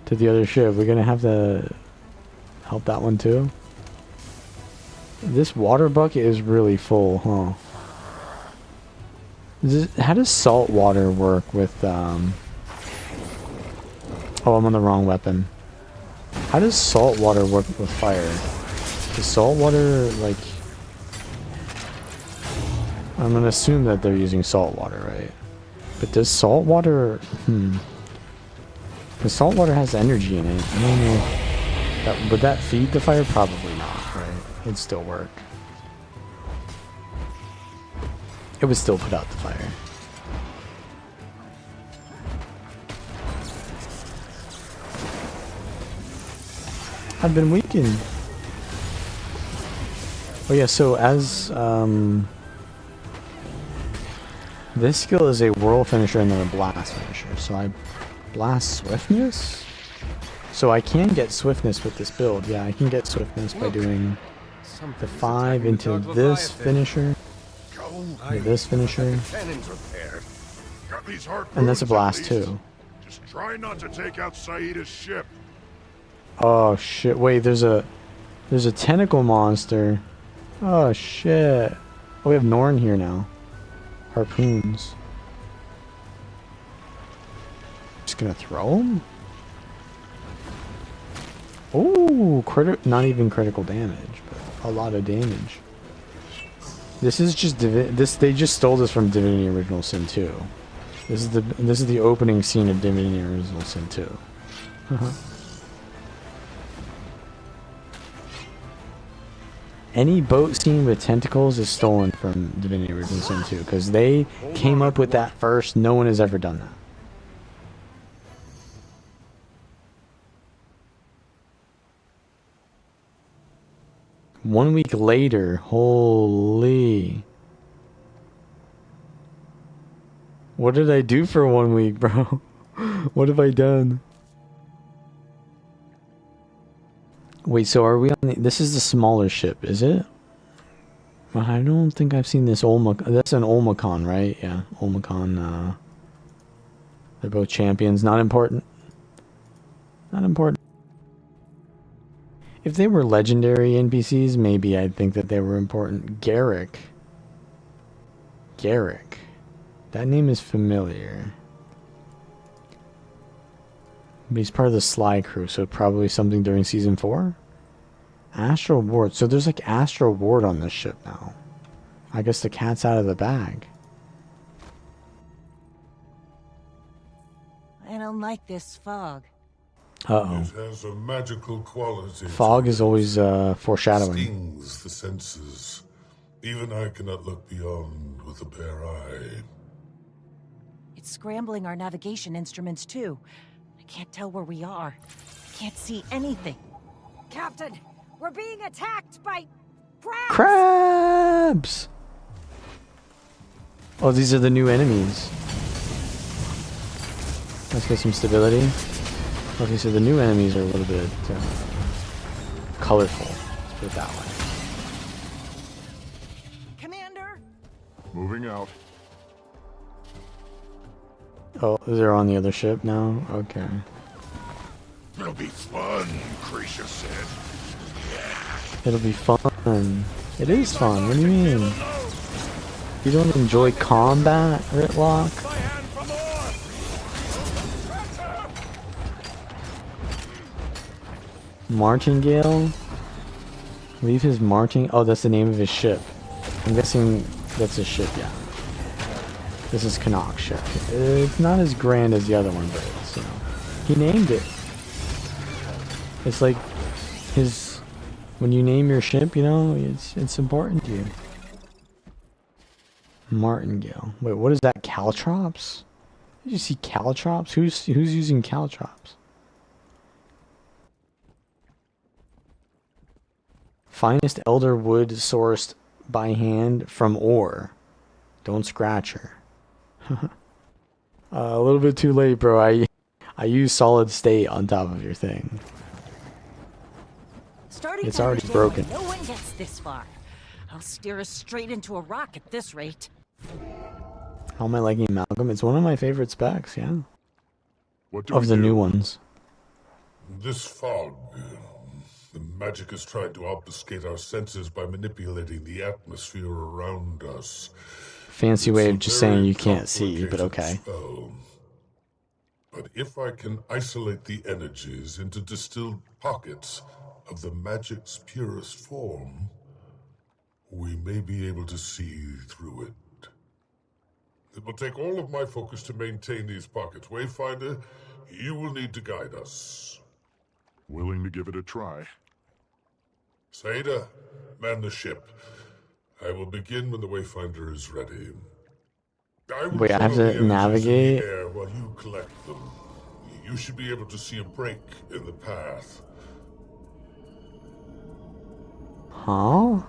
Speaker 1: to the other ship. We're gonna have to help that one too. This water bucket is really full, huh? How does salt water work with oh, I'm on the wrong weapon. How does salt water work with fire? Does salt water, like, I'm gonna assume that they're using salt water, right? But does salt water, because salt water has energy in it. I don't know. Would that feed the fire? Probably not, right? It'd still work. It would still put out the fire. I've been weakened. Oh yeah, so as this skill is a whirl finisher and then a blast finisher. So I blast swiftness? So I can get swiftness with this build. Yeah, I can get swiftness by doing the 5 into this finisher. Into this finisher.
Speaker 16: Cannons repaired. Got these
Speaker 1: And that's a
Speaker 16: harpoons,
Speaker 1: blast
Speaker 16: at
Speaker 1: too.
Speaker 16: least. Just try not to take out Saida's ship.
Speaker 1: Oh shit, wait, there's a tentacle monster. Oh shit. Oh, we have Norn here now. Harpoons. Just gonna throw him? Oh, not even critical damage, but a lot of damage. This is just they just stole this from Divinity Original Sin 2. This is the opening scene of Divinity Original Sin 2. Any boat scene with tentacles is stolen from Divinity Original Sin 2 because they came up with that first. No one has ever done that. One week later, holy. What did I do for 1 week, bro? What have I done? Wait, so are we on the... This is the smaller ship, is it? I don't think I've seen this Olmecon. That's an Olmecon, right? Yeah, Olmecon. They're both champions. Not important. Not important. If they were legendary NPCs, maybe I'd think that they were important. Garrick. Garrick. That name is familiar. But he's part of the Sly crew, so probably something during season 4? Astral Ward. So there's like Astral Ward on this ship now. I guess the cat's out of the bag.
Speaker 8: I don't like this fog.
Speaker 1: Uh-oh.
Speaker 16: It has a magical quality.
Speaker 1: Fog is always foreshadowing.
Speaker 16: Stings the senses. Even I cannot look beyond with a bare eye.
Speaker 8: It's scrambling our navigation instruments too. I can't tell where we are. Can't see anything.
Speaker 12: Captain, we're being attacked by crabs!
Speaker 1: Crabs! Oh, these are the new enemies. Let's get some stability. Okay, so the new enemies are a little bit colorful. Let's put it that way.
Speaker 8: Commander!
Speaker 3: Moving out.
Speaker 1: Oh, they're on the other ship now? Okay.
Speaker 16: It'll be fun, Krisha said.
Speaker 1: It'll be fun. It is fun. What do you mean? You don't enjoy combat, Ritlock? Martingale? Leave his Oh, that's the name of his ship. I'm guessing that's his ship, yeah. This is Connacht's ship. It's not as grand as the other one, but it's, you know, he named it. It's like his... When you name your ship, you know, it's important to you. Martingale. Wait, what is that? Caltrops? Did you see Caltrops? Who's using Caltrops? Finest elder wood sourced by hand from ore. Don't scratch her. A little bit too late, bro. I use solid state on top of your thing. It's already broken.
Speaker 8: No one gets this far. I'll steer us straight into a rock at this rate.
Speaker 1: How am I liking Malcolm? It's one of my favorite specs, yeah.
Speaker 16: What do
Speaker 1: Of
Speaker 16: we
Speaker 1: the
Speaker 16: do?
Speaker 1: new ones.
Speaker 16: This fog. The magic is trying to obfuscate our senses by manipulating the atmosphere around us.
Speaker 1: Fancy way of just saying you can't see, but okay.
Speaker 16: Spell. But if I can isolate the energies into distilled pockets of the magic's purest form, we may be able to see through it. It will take all of my focus to maintain these pockets. Wayfinder, you will need to guide us.
Speaker 3: Willing to give it a try.
Speaker 16: Saida, man the ship. I will begin when the Wayfinder is ready.
Speaker 1: Wait, I have to navigate?
Speaker 16: Air while you collect them. You should be able to see a break in the path.
Speaker 1: Huh?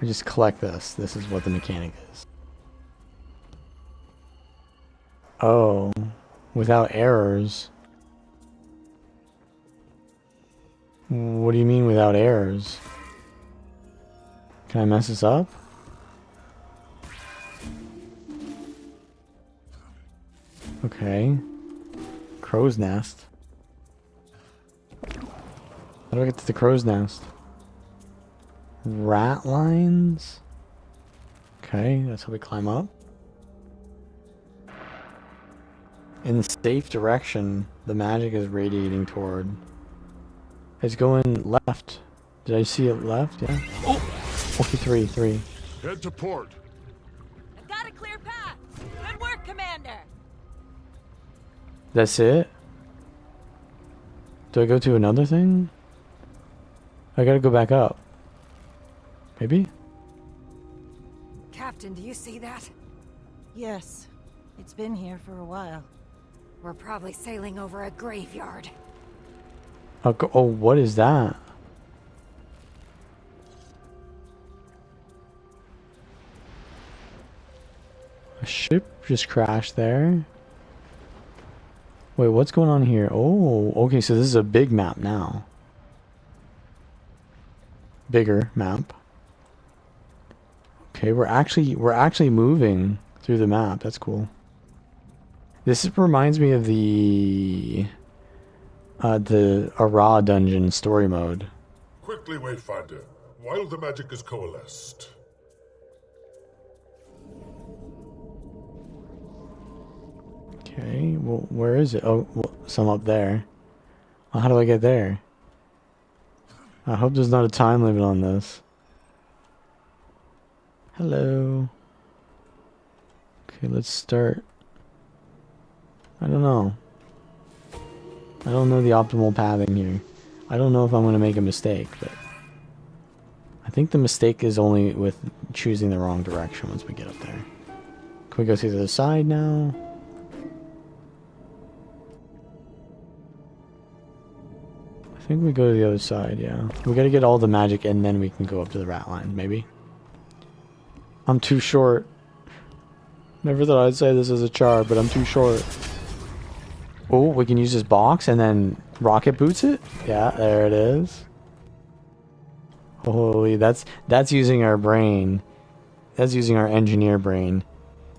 Speaker 1: I just collect this. This is what the mechanic is. Oh, without errors. What do you mean without errors? Can I mess this up? Okay. Crow's nest. How do I get to the crow's nest? Rat lines? Okay, that's how we climb up. In safe direction, the magic is radiating toward. It's going left. Did I see it left? Yeah. Oh! Okay, three.
Speaker 3: Head to port.
Speaker 8: I've got a clear path. Good work, Commander.
Speaker 1: That's it? Do I go to another thing? I gotta go back up. Maybe?
Speaker 17: Captain, do you see that?
Speaker 8: Yes. It's been here for a while.
Speaker 17: We're probably sailing over a graveyard.
Speaker 1: Oh, what is that? A ship just crashed there. Wait, what's going on here? Oh, okay, so this is a big map now. Bigger map. Okay, we're actually moving through the map. That's cool. This reminds me of the Ara dungeon story mode.
Speaker 16: Quickly, Wayfinder, while the magic is coalesced.
Speaker 1: Okay, well, where is it? Oh, well, some up there. Well, how do I get there? I hope there's not a time limit on this. Hello. Okay, let's start. I don't know. I don't know the optimal pathing here. I don't know if I'm going to make a mistake, but I think the mistake is only with choosing the wrong direction once we get up there. Can we go to the other side now? I think we go to the other side, yeah. We gotta get all the magic and then we can go up to the rat line, maybe? I'm too short. Never thought I'd say this as a char, but I'm too short. Oh, we can use this box and then rocket boots it? Yeah, there it is. Holy, that's using our brain. That's using our engineer brain.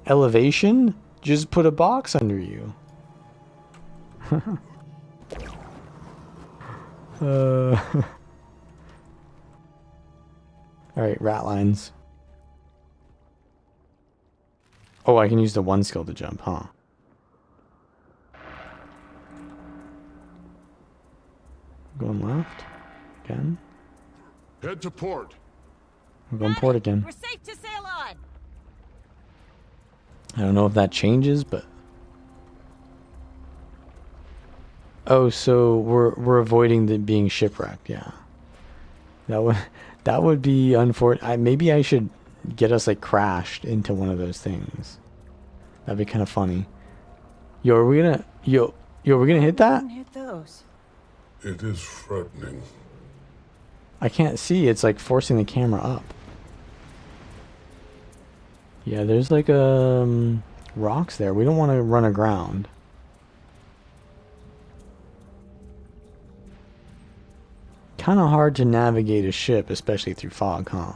Speaker 1: Elevation? Just put a box under you. Alright, rat lines. Oh, I can use the one skill to jump, huh? Going left. Again.
Speaker 3: Head to port.
Speaker 1: We're going port again.
Speaker 8: We're safe to sail on.
Speaker 1: I don't know if that changes, but... Oh, so we're avoiding the being shipwrecked, yeah. That would be unfortunate. Maybe I should get us like crashed into one of those things. That'd be kind of funny. Yo, are we gonna we're gonna hit that?
Speaker 8: Hit those.
Speaker 16: It is threatening.
Speaker 1: I can't see. It's like forcing the camera up. Yeah, there's like rocks there. We don't want to run aground. Kind of hard to navigate a ship, especially through fog, huh?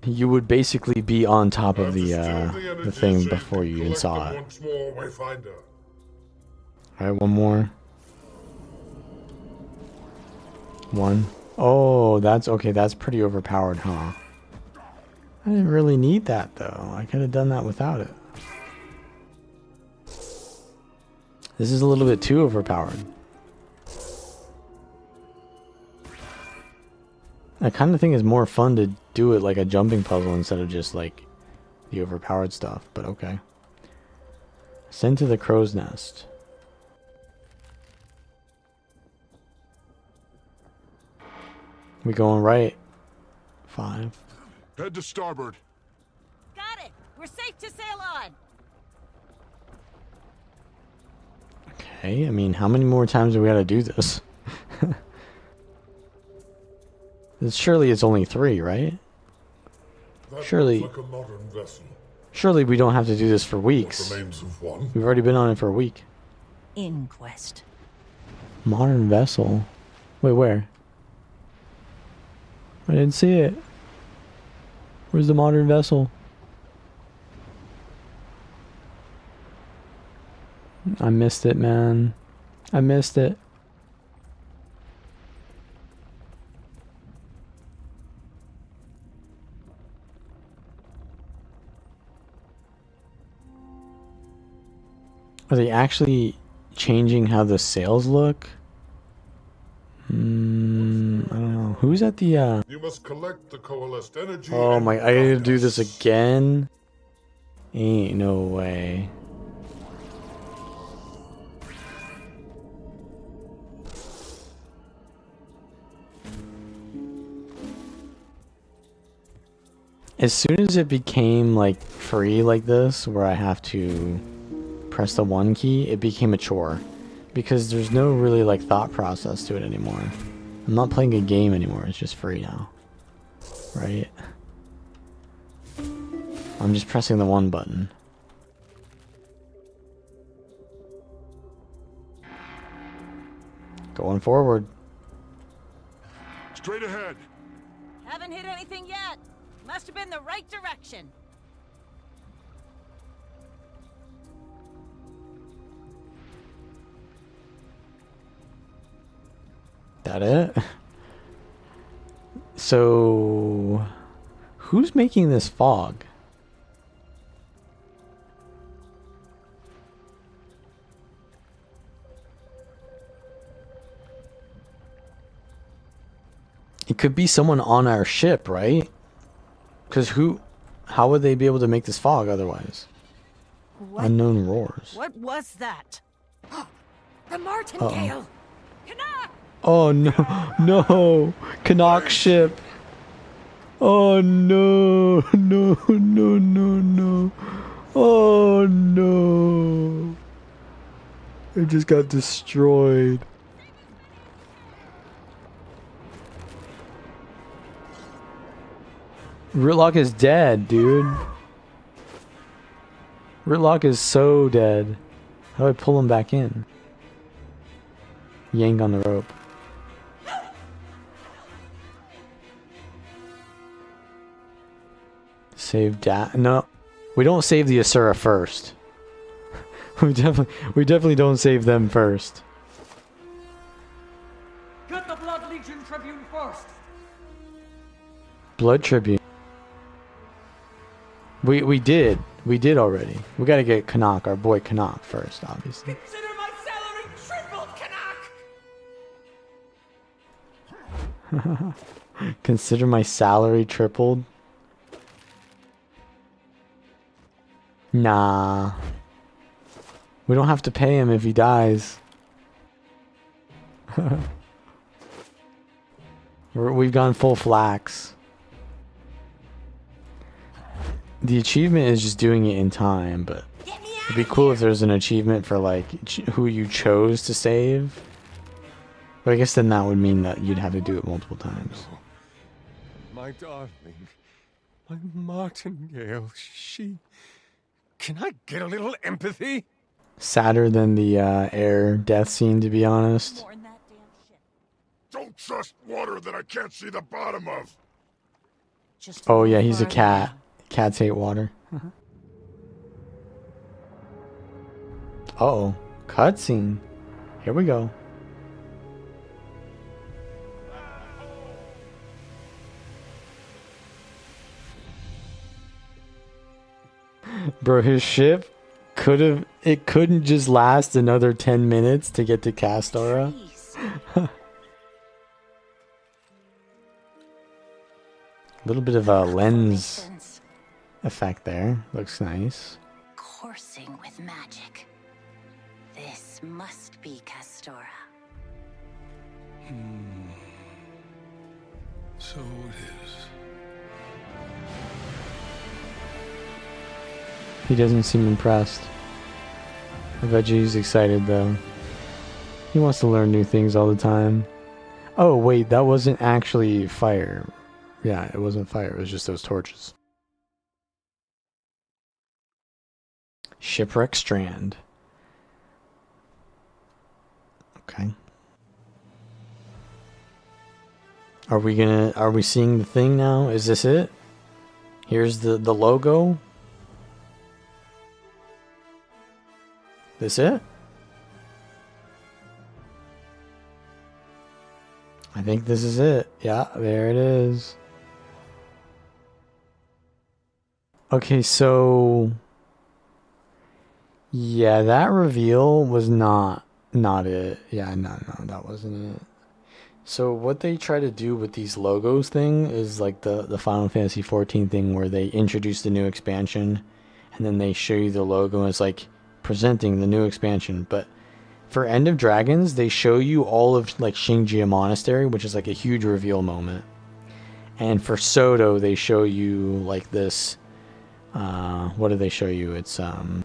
Speaker 1: You would basically be on top of the thing before you even saw it.
Speaker 16: Once more, Wayfinder.
Speaker 1: Alright, one more. One. Oh, that's okay. That's pretty overpowered, huh? I didn't really need that, though. I could have done that without it. This is a little bit too overpowered. I kind of think it's more fun to do it like a jumping puzzle instead of just like the overpowered stuff, but okay. Send to the crow's nest. We going right? 5.
Speaker 3: Head to starboard.
Speaker 8: Got it. We're safe to sail on.
Speaker 1: Okay, I mean, how many more times do we gotta do this? Surely it's only 3, right? Surely.
Speaker 16: Like a modern vessel.
Speaker 1: Surely we don't have to do this for weeks.
Speaker 16: What remains of one?
Speaker 1: We've already been on it for a week.
Speaker 8: Inquest.
Speaker 1: Modern vessel. Wait, where? I didn't see it. Where's the modern vessel? I missed it, man. I missed it. Are they actually changing how the sails look? I don't know. Who's at the
Speaker 16: You must collect the coalesced energy.
Speaker 1: Oh
Speaker 16: and
Speaker 1: my, I gotta
Speaker 16: guide
Speaker 1: do this
Speaker 16: us.
Speaker 1: again? Ain't no way. As soon as it became like free like this, where I have to press the 1 key, it became a chore. Because there's no really like thought process to it anymore. I'm not playing a game anymore, it's just free now. Right? I'm just pressing the 1 button. Going forward.
Speaker 3: Straight ahead.
Speaker 8: Haven't hit anything yet. Must have been the right direction.
Speaker 1: That it? So, who's making this fog? It could be someone on our ship, right? Because how would they be able to make this fog otherwise?
Speaker 8: What?
Speaker 1: Unknown roars.
Speaker 8: What was that?
Speaker 17: The martingale!
Speaker 1: Oh no, no! Canuck ship! Oh no, no, no, no, no. Oh no. It just got destroyed. Ritlock is dead, dude. Ritlock is so dead. How do I pull him back in? Yank on the rope. Save no. We don't save the Asura first. we definitely don't save them first.
Speaker 13: Get the Blood Legion Tribune first.
Speaker 1: Blood Tribune. We did already. We gotta get Canuck, our boy Canuck first, obviously.
Speaker 7: Consider my salary tripled, Canuck!
Speaker 1: Consider my salary tripled. Nah. We don't have to pay him if he dies. We've gone full flax. The achievement is just doing it in time, but it'd be cool if there's an achievement for like who you chose to save. But I guess then that would mean that you'd have to do it multiple times.
Speaker 9: My darling, my martingale, she... Can I get a little empathy?
Speaker 1: Sadder than the air death scene, to be honest.
Speaker 16: Don't trust water that I can't see the bottom of.
Speaker 1: Oh yeah, he's a cat. Cats hate water. Uh-oh. Cutscene. Here we go. Bro, his ship couldn't just last another 10 minutes to get to Castora. A little bit of a lens effect there. Looks nice.
Speaker 11: Coursing with magic. This must be Castora.
Speaker 16: So it is.
Speaker 1: He doesn't seem impressed. I bet you he's excited though. He wants to learn new things all the time. Oh wait, that wasn't actually fire. Yeah, it wasn't fire, it was just those torches. Shipwreck Strand. Okay. Are we seeing the thing now? Is this it? Here's the logo. This it? I think this is it. Yeah, there it is. Okay, so yeah, that reveal was not it. Yeah, no, that wasn't it. So what they try to do with these logos thing is like the Final Fantasy 14 thing where they introduce the new expansion and then they show you the logo and it's like presenting the new expansion. But for End of Dragons, they show you all of like Shingia Monastery, which is like a huge reveal moment. And for Soto, they show you like this. What do they show you? It's where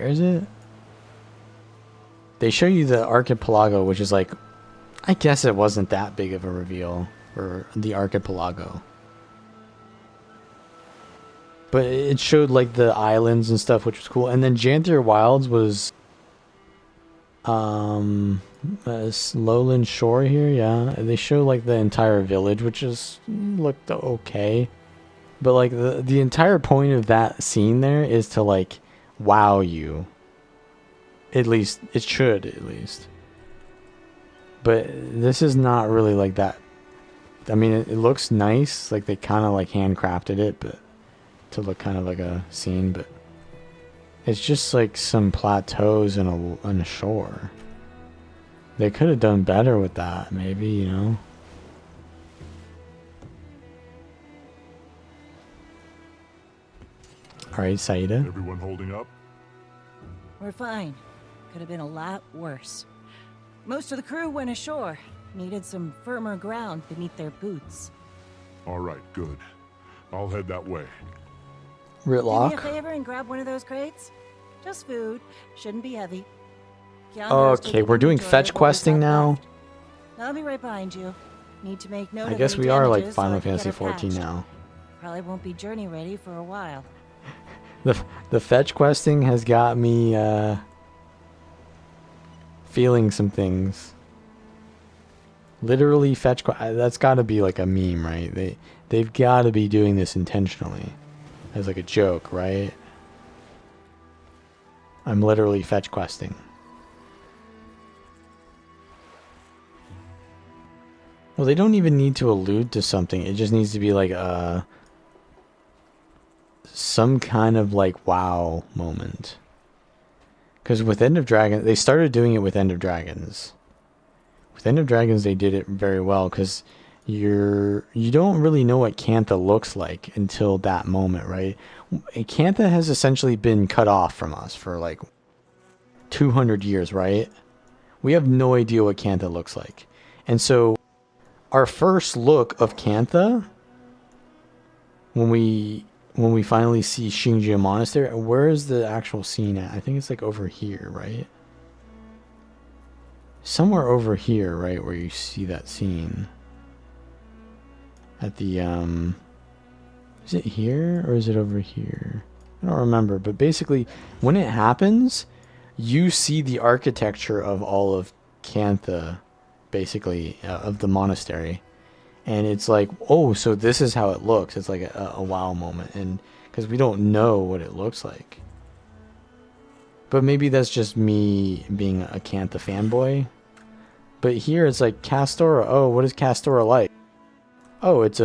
Speaker 1: is it? They show you the archipelago, which is like, I guess it wasn't that big of a reveal for the archipelago. But it showed like the islands and stuff, which was cool. And then Janthier Wilds was Lowland Shore here, yeah. They show like the entire village, which is looked okay. But like the entire point of that scene there is to like wow you. At least it should, at least. But this is not really like that. I mean, it looks nice, like they kind of like handcrafted it, but to look kind of like a scene, but it's just like some plateaus and a shore. They could have done better with that, maybe, you know. All right, Saida.
Speaker 3: Everyone holding up?
Speaker 8: We're fine. Could have been a lot worse. Most of the crew went ashore. Needed some firmer ground beneath their boots.
Speaker 3: All right, good. I'll head that way.
Speaker 1: Ritlock?
Speaker 8: Do me a favor and grab one of those crates. Just food. Shouldn't be heavy.
Speaker 1: Okay, we're doing fetch questing now.
Speaker 8: I'll be right behind you. Need to make note
Speaker 1: I
Speaker 8: of
Speaker 1: guess
Speaker 8: any
Speaker 1: we are like
Speaker 8: damages
Speaker 1: Final
Speaker 8: so I can get
Speaker 1: Fantasy
Speaker 8: her
Speaker 1: 14
Speaker 8: patched.
Speaker 1: now.
Speaker 8: Probably won't be journey ready for a while.
Speaker 1: The fetch questing has got me feeling some things. Literally fetch that's got to be like a meme, right? They've got to be doing this intentionally as like a joke, right? I'm literally fetch questing. Well, they don't even need to allude to something. It just needs to be like some kind of like wow moment. Because with End of Dragons, they started doing it with End of Dragons. With End of Dragons, they did it very well because you don't really know what Cantha looks like until that moment, right? Cantha has essentially been cut off from us for like 200 years, right? We have no idea what Cantha looks like. And so our first look of Cantha, when we finally see Shingia Monastery, where is the actual scene at? I think it's like over here, right? Somewhere over here, right, where you see that scene. At the, is it here or is it over here? I don't remember, but basically, when it happens, you see the architecture of all of Cantha, basically, of the monastery. And it's like, oh, so this is how it looks. It's like a wow moment. And because we don't know what it looks like. But maybe that's just me being a Cantha fanboy. But here it's like Castora. Oh, what is Castora like? Oh, it's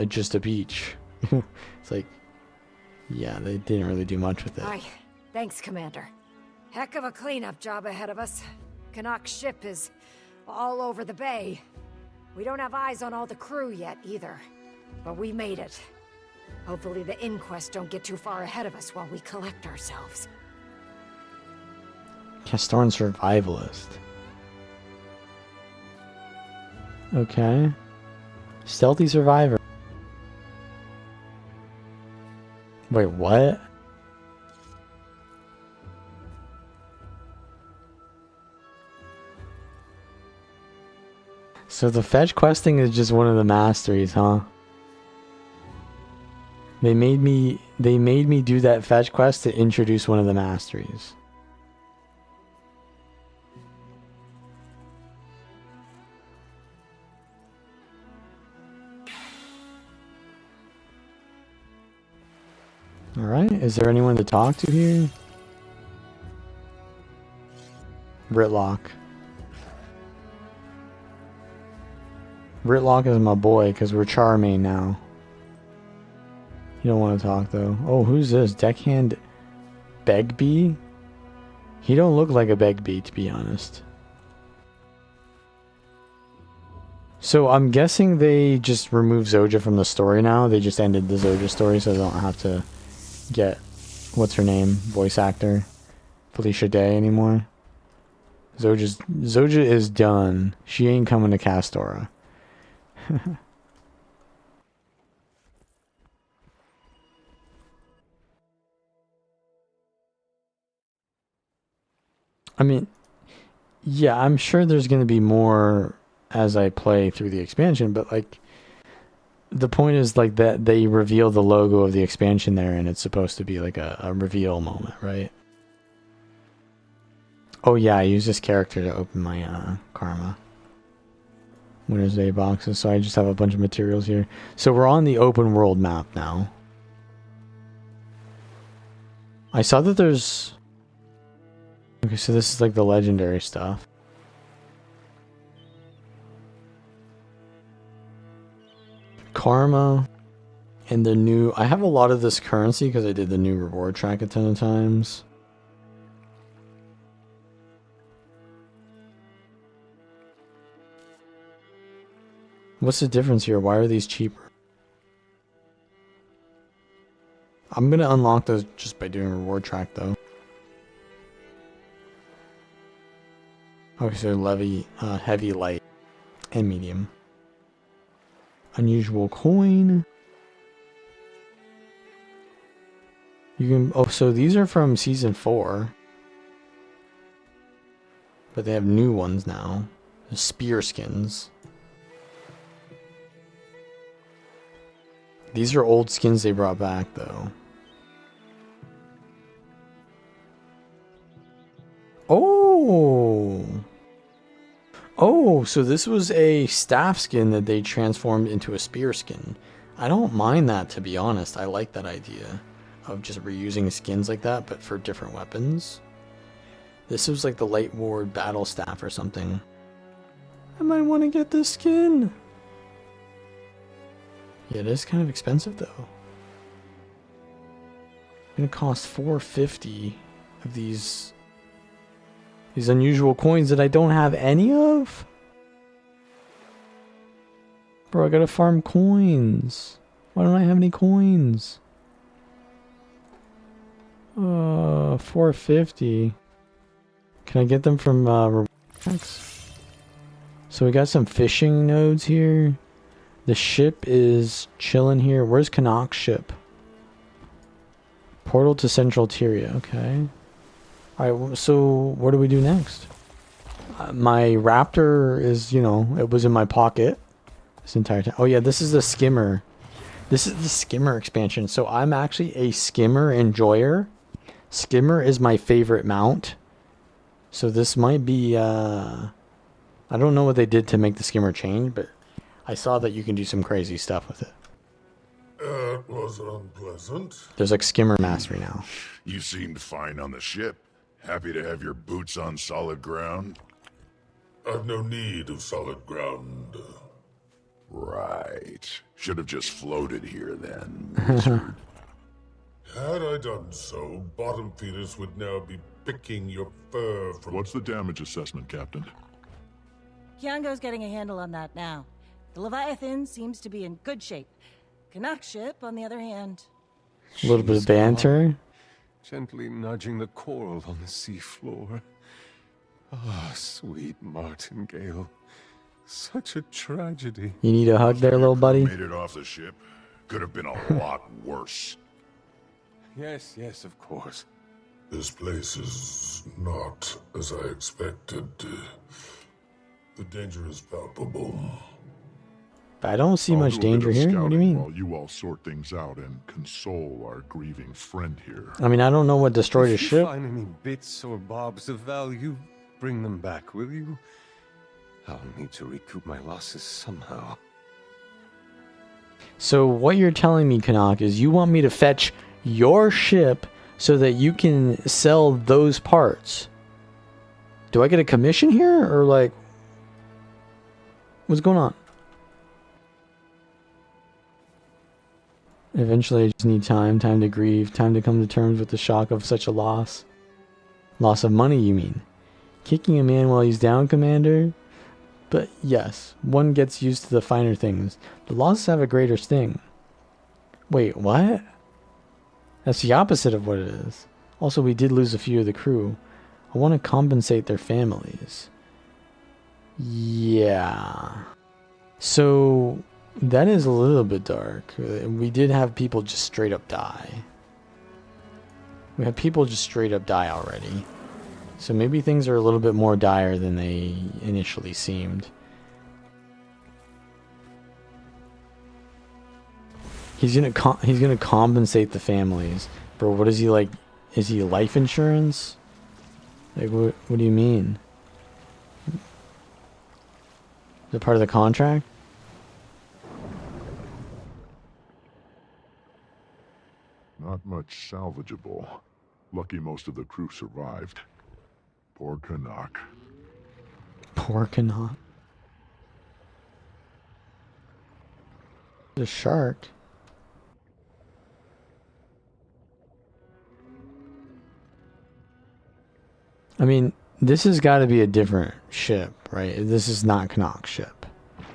Speaker 1: just a beach. It's like, yeah, they didn't really do much with it.
Speaker 17: Aye. Thanks, Commander. Heck of a cleanup job ahead of us. Canuck's ship is all over the bay. We don't have eyes on all the crew yet, either. But we made it. Hopefully the inquest don't get too far ahead of us while we collect ourselves.
Speaker 1: Castoran survivalist. Okay. Stealthy survivor. Wait, what? So the fetch questing is just one of the masteries, huh? They made me do that fetch quest to introduce one of the masteries. Alright, is there anyone to talk to here? Ritlock. Ritlock is my boy, because we're charming now. You don't want to talk, though. Oh, who's this? Deckhand Begbie? He don't look like a Begbie, to be honest. So I'm guessing they just removed Zoja from the story now. They just ended the Zoja story, so they don't have to get, what's her name, voice actor, Felicia Day anymore. Zoja is done. She ain't coming to Castora. I mean, yeah, I'm sure there's going to be more as I play through the expansion, but like the point is like that they reveal the logo of the expansion there, and it's supposed to be like a reveal moment, right? Oh yeah, I use this character to open my Karma Winter's Day boxes, so I just have a bunch of materials here. So we're on the open world map now. I saw that there's... Okay, so this is like the legendary stuff. Karma and the new... I have a lot of this currency because I did the new reward track a ton of times. What's the difference here? Why are these cheaper? I'm gonna unlock those just by doing reward track though. Okay, so heavy, light, and medium. Unusual coin. You can... Oh, so these are from Season 4. But they have new ones now. The spear skins. These are old skins they brought back, though. Oh! Oh, so this was a staff skin that they transformed into a spear skin. I don't mind that, to be honest. I like that idea of just reusing skins like that, but for different weapons. This was like the Light Ward battle staff or something. I might want to get this skin. Yeah, it is kind of expensive though. It's gonna cost $450 of these unusual coins that I don't have any of. Bro, I gotta farm coins. Why don't I have any coins? $450. Can I get them from reward packs? So we got some fishing nodes here. The ship is chilling here. Where's Kanok's ship? Portal to Central Tyria. Okay. Alright, so what do we do next? My raptor is, you know, it was in my pocket this entire time. Oh yeah, this is the skimmer. This is the skimmer expansion. So I'm actually a skimmer enjoyer. Skimmer is my favorite mount. So this might be, I don't know what they did to make the skimmer change, but I saw that you can do some crazy stuff with it.
Speaker 16: It was unpleasant.
Speaker 1: There's like skimmer mastery now.
Speaker 3: You seemed fine on the ship. Happy to have your boots on solid ground?
Speaker 16: I've no need of solid ground.
Speaker 3: Right. Should have just floated here then, wizard.
Speaker 16: Had I done so, bottom feeders would now be picking your fur from...
Speaker 3: What's the damage assessment, Captain?
Speaker 8: Kiango's getting a handle on that now. The Leviathan seems to be in good shape. Kanok's ship, on the other hand...
Speaker 1: A little bit of banter.
Speaker 9: Gently nudging the coral on the seafloor. Ah, sweet martingale. Such a tragedy.
Speaker 1: You need a hug there, little buddy?
Speaker 3: Made it off the ship. Could have been a lot worse.
Speaker 9: Yes, yes, of course.
Speaker 16: This place is not as I expected. The danger is palpable.
Speaker 1: But I don't see much danger here. What do you mean?
Speaker 3: While you all sort things out and console our grieving friend here.
Speaker 1: I mean, I don't know what destroyed his
Speaker 9: If you
Speaker 1: ship.
Speaker 9: find any bits or bobs of value, bring them back, will you? I'll need to recoup my losses somehow.
Speaker 1: So what you're telling me, Kanok, is you want me to fetch your ship so that you can sell those parts. Do I get a commission here, or like, what's going on? Eventually I just need time to grieve, time to come to terms with the shock of such a loss. Loss of money, you mean? Kicking a man while he's down, Commander? But yes, one gets used to the finer things. The losses have a greater sting. Wait, what? That's the opposite of what it is. Also, we did lose a few of the crew. I want to compensate their families. Yeah. So, that is a little bit dark. We did have people just straight up die. We have people just straight up die already. So maybe things are a little bit more dire than they initially seemed. He's gonna compensate the families. Bro, what is he like? Is he life insurance? Like, what do you mean? Is it part of the contract?
Speaker 3: Not much salvageable. Lucky most of the crew survived. Poor Canuck.
Speaker 1: Poor Canuck. The shark. I mean, this has got to be a different ship, right? This is not Canuck's ship.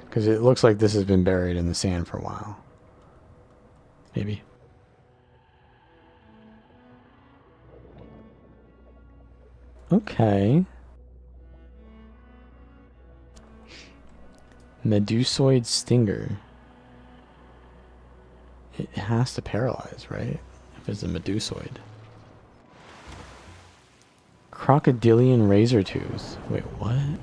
Speaker 1: Because it looks like this has been buried in the sand for a while. Maybe. Okay. Medusoid stinger. It has to paralyze, right? If it's a medusoid. Crocodilian razor tooth. Wait, what?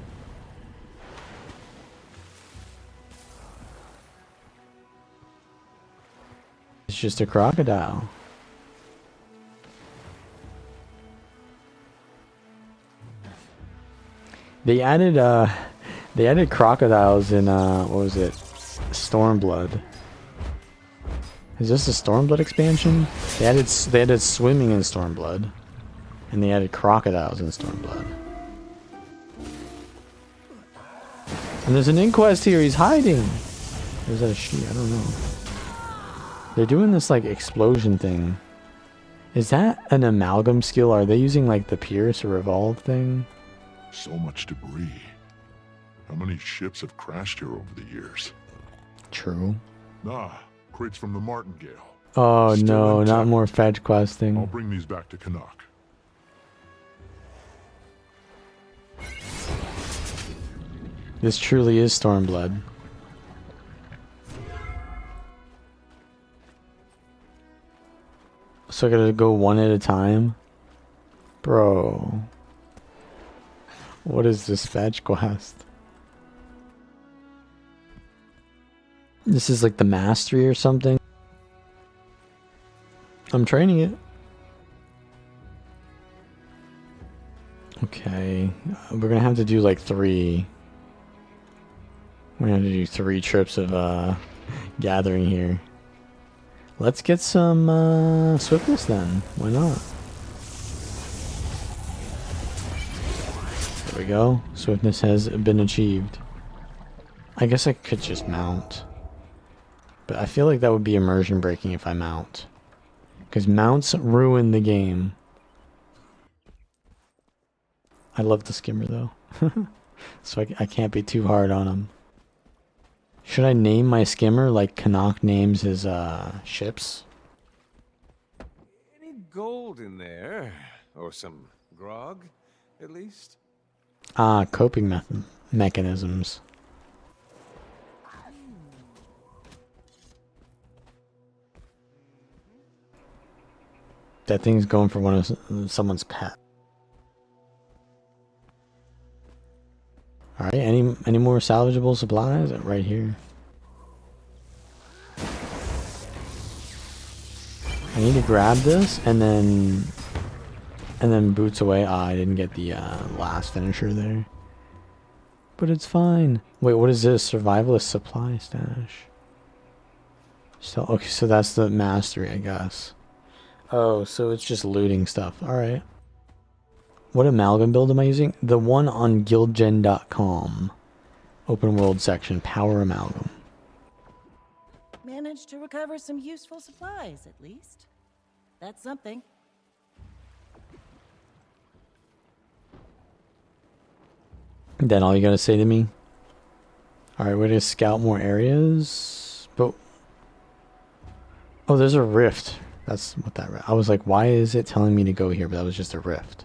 Speaker 1: It's just a crocodile. They added crocodiles in what was it? Stormblood. Is this a Stormblood expansion? They added swimming in Stormblood, and they added crocodiles in Stormblood. And there's an inquest here. He's hiding. Or is that a she? I don't know. They're doing this like explosion thing. Is that an amalgam skill? Are they using like the pierce or revolve thing?
Speaker 3: So much debris. How many ships have crashed here over the years?
Speaker 1: True.
Speaker 3: Nah, crates from the Martingale.
Speaker 1: Oh
Speaker 3: Still
Speaker 1: no,
Speaker 3: intact.
Speaker 1: not more fetch questing.
Speaker 3: I'll bring these back to Canuck.
Speaker 1: This truly is Stormblood. So I gotta go one at a time? Bro. What is this fetch quest? This is like the mastery or something? I'm training it. Okay. We're gonna have to do like 3. We're gonna have to do 3 trips of gathering here. Let's get some swiftness then. Why not? There we go. Swiftness has been achieved. I guess I could just mount. But I feel like that would be immersion breaking if I mount. Because mounts ruin the game. I love the skimmer though. So I can't be too hard on him. Should I name my skimmer like Canuck names his ships?
Speaker 9: Any gold in there? Or some grog, at least?
Speaker 1: Coping mechanisms. That thing's going for one of someone's pet. Alright, any more salvageable supplies? Right here. I need to grab this and then boots away. I didn't get the last finisher there. But it's fine. Wait, what is this? Survivalist supply stash. So okay, so that's the mastery, I guess. Oh, so it's just looting stuff. Alright. What amalgam build am I using? The one on guildgen.com. Open world section. Power amalgam.
Speaker 8: Managed to recover some useful supplies, at least. That's something.
Speaker 1: Then all you gotta say to me? Alright, we're gonna scout more areas. But... oh, there's a rift. That's what that... I was like, why is it telling me to go here? But that was just a rift.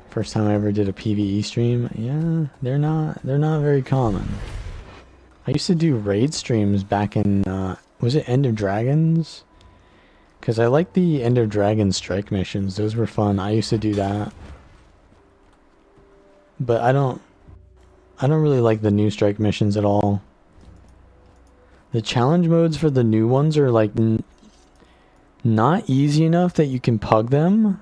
Speaker 1: First time I ever did a PvE stream. Yeah, they're not very common. I used to do raid streams back in, was it End of Dragons? Because I like the End of Dragons strike missions. Those were fun. I used to do that. But I don't really like the new strike missions at all. The challenge modes for the new ones are like not easy enough that you can pug them.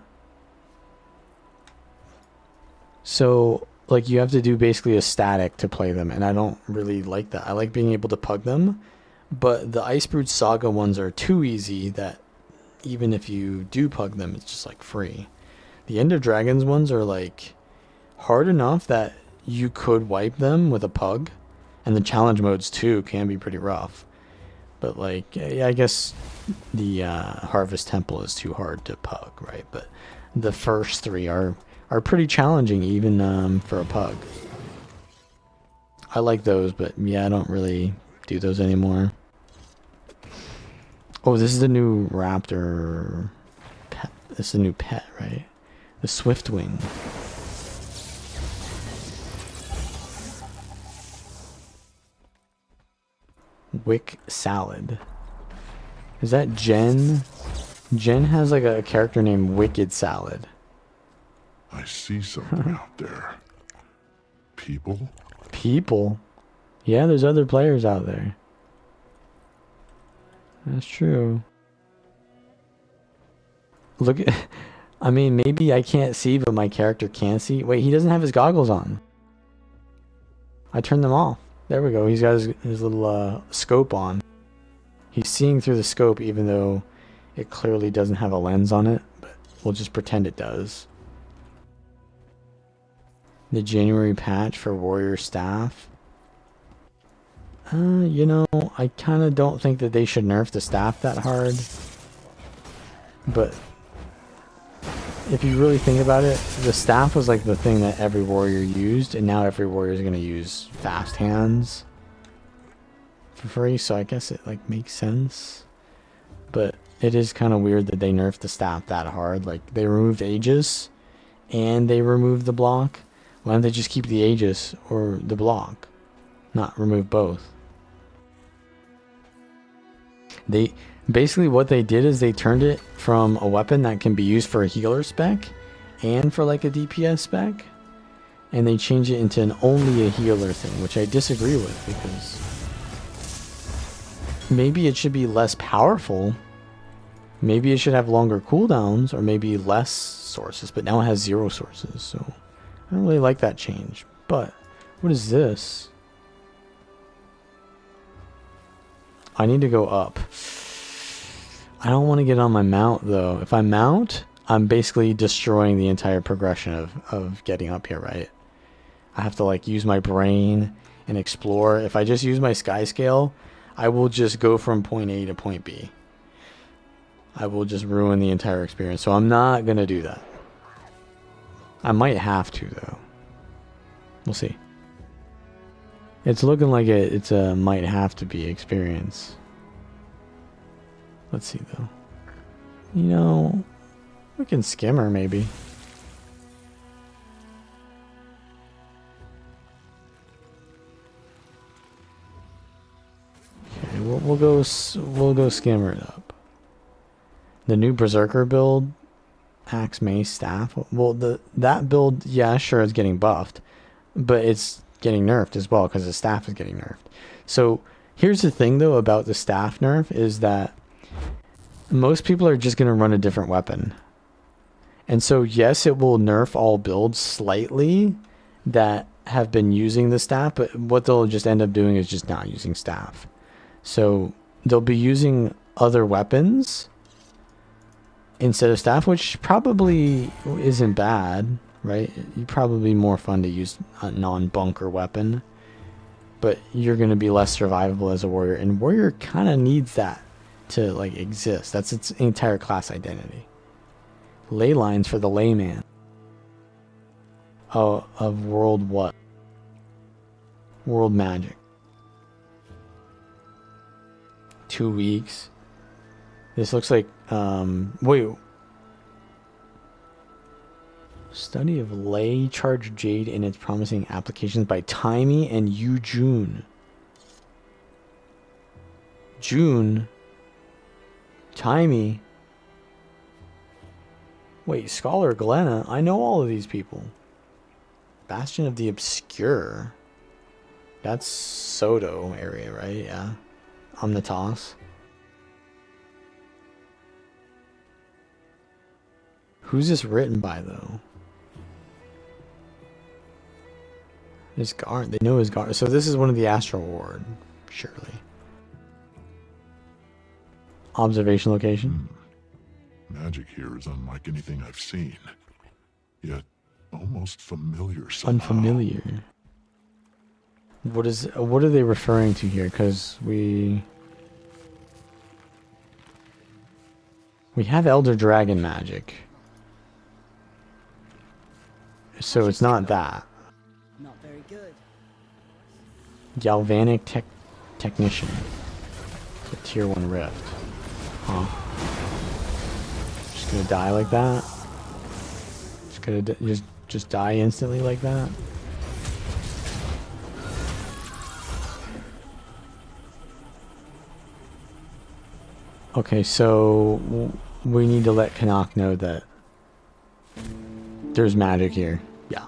Speaker 1: So, like, you have to do basically a static to play them, and I don't really like that. I like being able to pug them, but the Icebrood Saga ones are too easy that even if you do pug them, it's just, like, free. The End of Dragons ones are, like, hard enough that you could wipe them with a pug, and the challenge modes, too, can be pretty rough. But, like, yeah, I guess the Harvest Temple is too hard to pug, right? But the first three are pretty challenging, even for a pug. I like those, but yeah, I don't really do those anymore. Oh, this is the new raptor pet. This is a new pet, right? The Swiftwing. Wick Salad. Is that Jen? Jen has like a character named Wicked Salad.
Speaker 3: I see something out there. People?
Speaker 1: People? Yeah, there's other players out there. That's true. Look at... I mean, maybe I can't see, but my character can see. Wait, he doesn't have his goggles on. I turned them off. There we go. He's got his little scope on. He's seeing through the scope even though it clearly doesn't have a lens on it. But we'll just pretend it does. The January patch for Warrior Staff. You know, I kind of don't think that they should nerf the staff that hard. But if you really think about it, the staff was like the thing that every warrior used, and now every warrior is going to use fast hands for free, so I guess it like makes sense. But it is kind of weird that they nerfed the staff that hard. Like, they removed Aegis and they removed the block. Why don't they just keep the Aegis or the block? Not remove both. They basically, what they did is they turned it from a weapon that can be used for a healer spec and for like a DPS spec, and they changed it into only a healer thing, which I disagree with, because maybe it should be less powerful. Maybe it should have longer cooldowns, or maybe less sources, but now it has 0 sources, so I don't really like that change. But what is this? I need to go up. I don't want to get on my mount though. If I mount, I'm basically destroying the entire progression of getting up here, right? I have to like use my brain and explore. If I just use my sky scale, I will just go from point A to point B. I will just ruin the entire experience. So I'm not going to do that. I might have to though. We'll see. It's looking like it's a might have to be experience. Let's see though. You know, we can skim her maybe. Okay, we'll go skimmer it up. The new Berserker build, Axe Mace Staff. Well, that build, yeah, sure, is getting buffed, but it's getting nerfed as well because the staff is getting nerfed. So here's the thing though about the staff nerf is that most people are just going to run a different weapon. And so yes, it will nerf all builds slightly that have been using the staff, but what they'll just end up doing is just not using staff. So they'll be using other weapons instead of staff, which probably isn't bad, right? It'd probably be more fun to use a non-bunker weapon, but you're going to be less survivable as a warrior, and warrior kind of needs that to like exist. That's its entire class identity. Ley lines for the layman. Oh, of world what? World magic. 2 weeks. This looks like wait. Study of ley charged jade and its promising applications by Timey and Yu June. June. Timey. Wait, Scholar Glenna. I know all of these people. Bastion of the Obscure. That's Soto area, right? Yeah. Omnitas. Who's this written by, though? It's Gar. They know it's Gar. So this is one of the Astral Ward, surely. Observation location.
Speaker 3: Magic here is unlike anything I've seen, yet almost familiar somehow.
Speaker 1: Unfamiliar. What are they referring to here? Because we have Elder Dragon magic. So it's not that.
Speaker 6: Not very good.
Speaker 1: Galvanic technician. A tier 1 rift. Huh. Just gonna die like that? Just gonna just die instantly like that? Okay, so we need to let Canuck know that there's magic here. Yeah.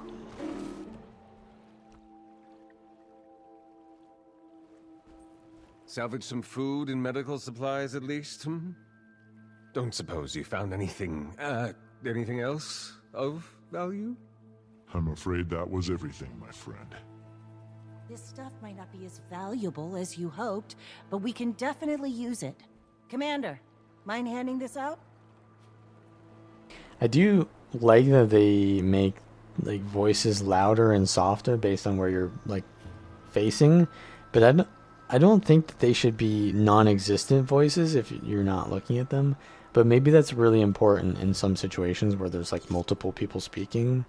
Speaker 9: Salvage some food and medical supplies at least, hmm? Don't suppose you found anything else of value?
Speaker 3: I'm afraid that was everything, my friend.
Speaker 8: This stuff might not be as valuable as you hoped, but we can definitely use it. Commander, mind handing this out?
Speaker 1: I do like that they make like voices louder and softer based on where you're like facing, but I don't think that they should be non-existent voices if you're not looking at them. But maybe that's really important in some situations where there's like multiple people speaking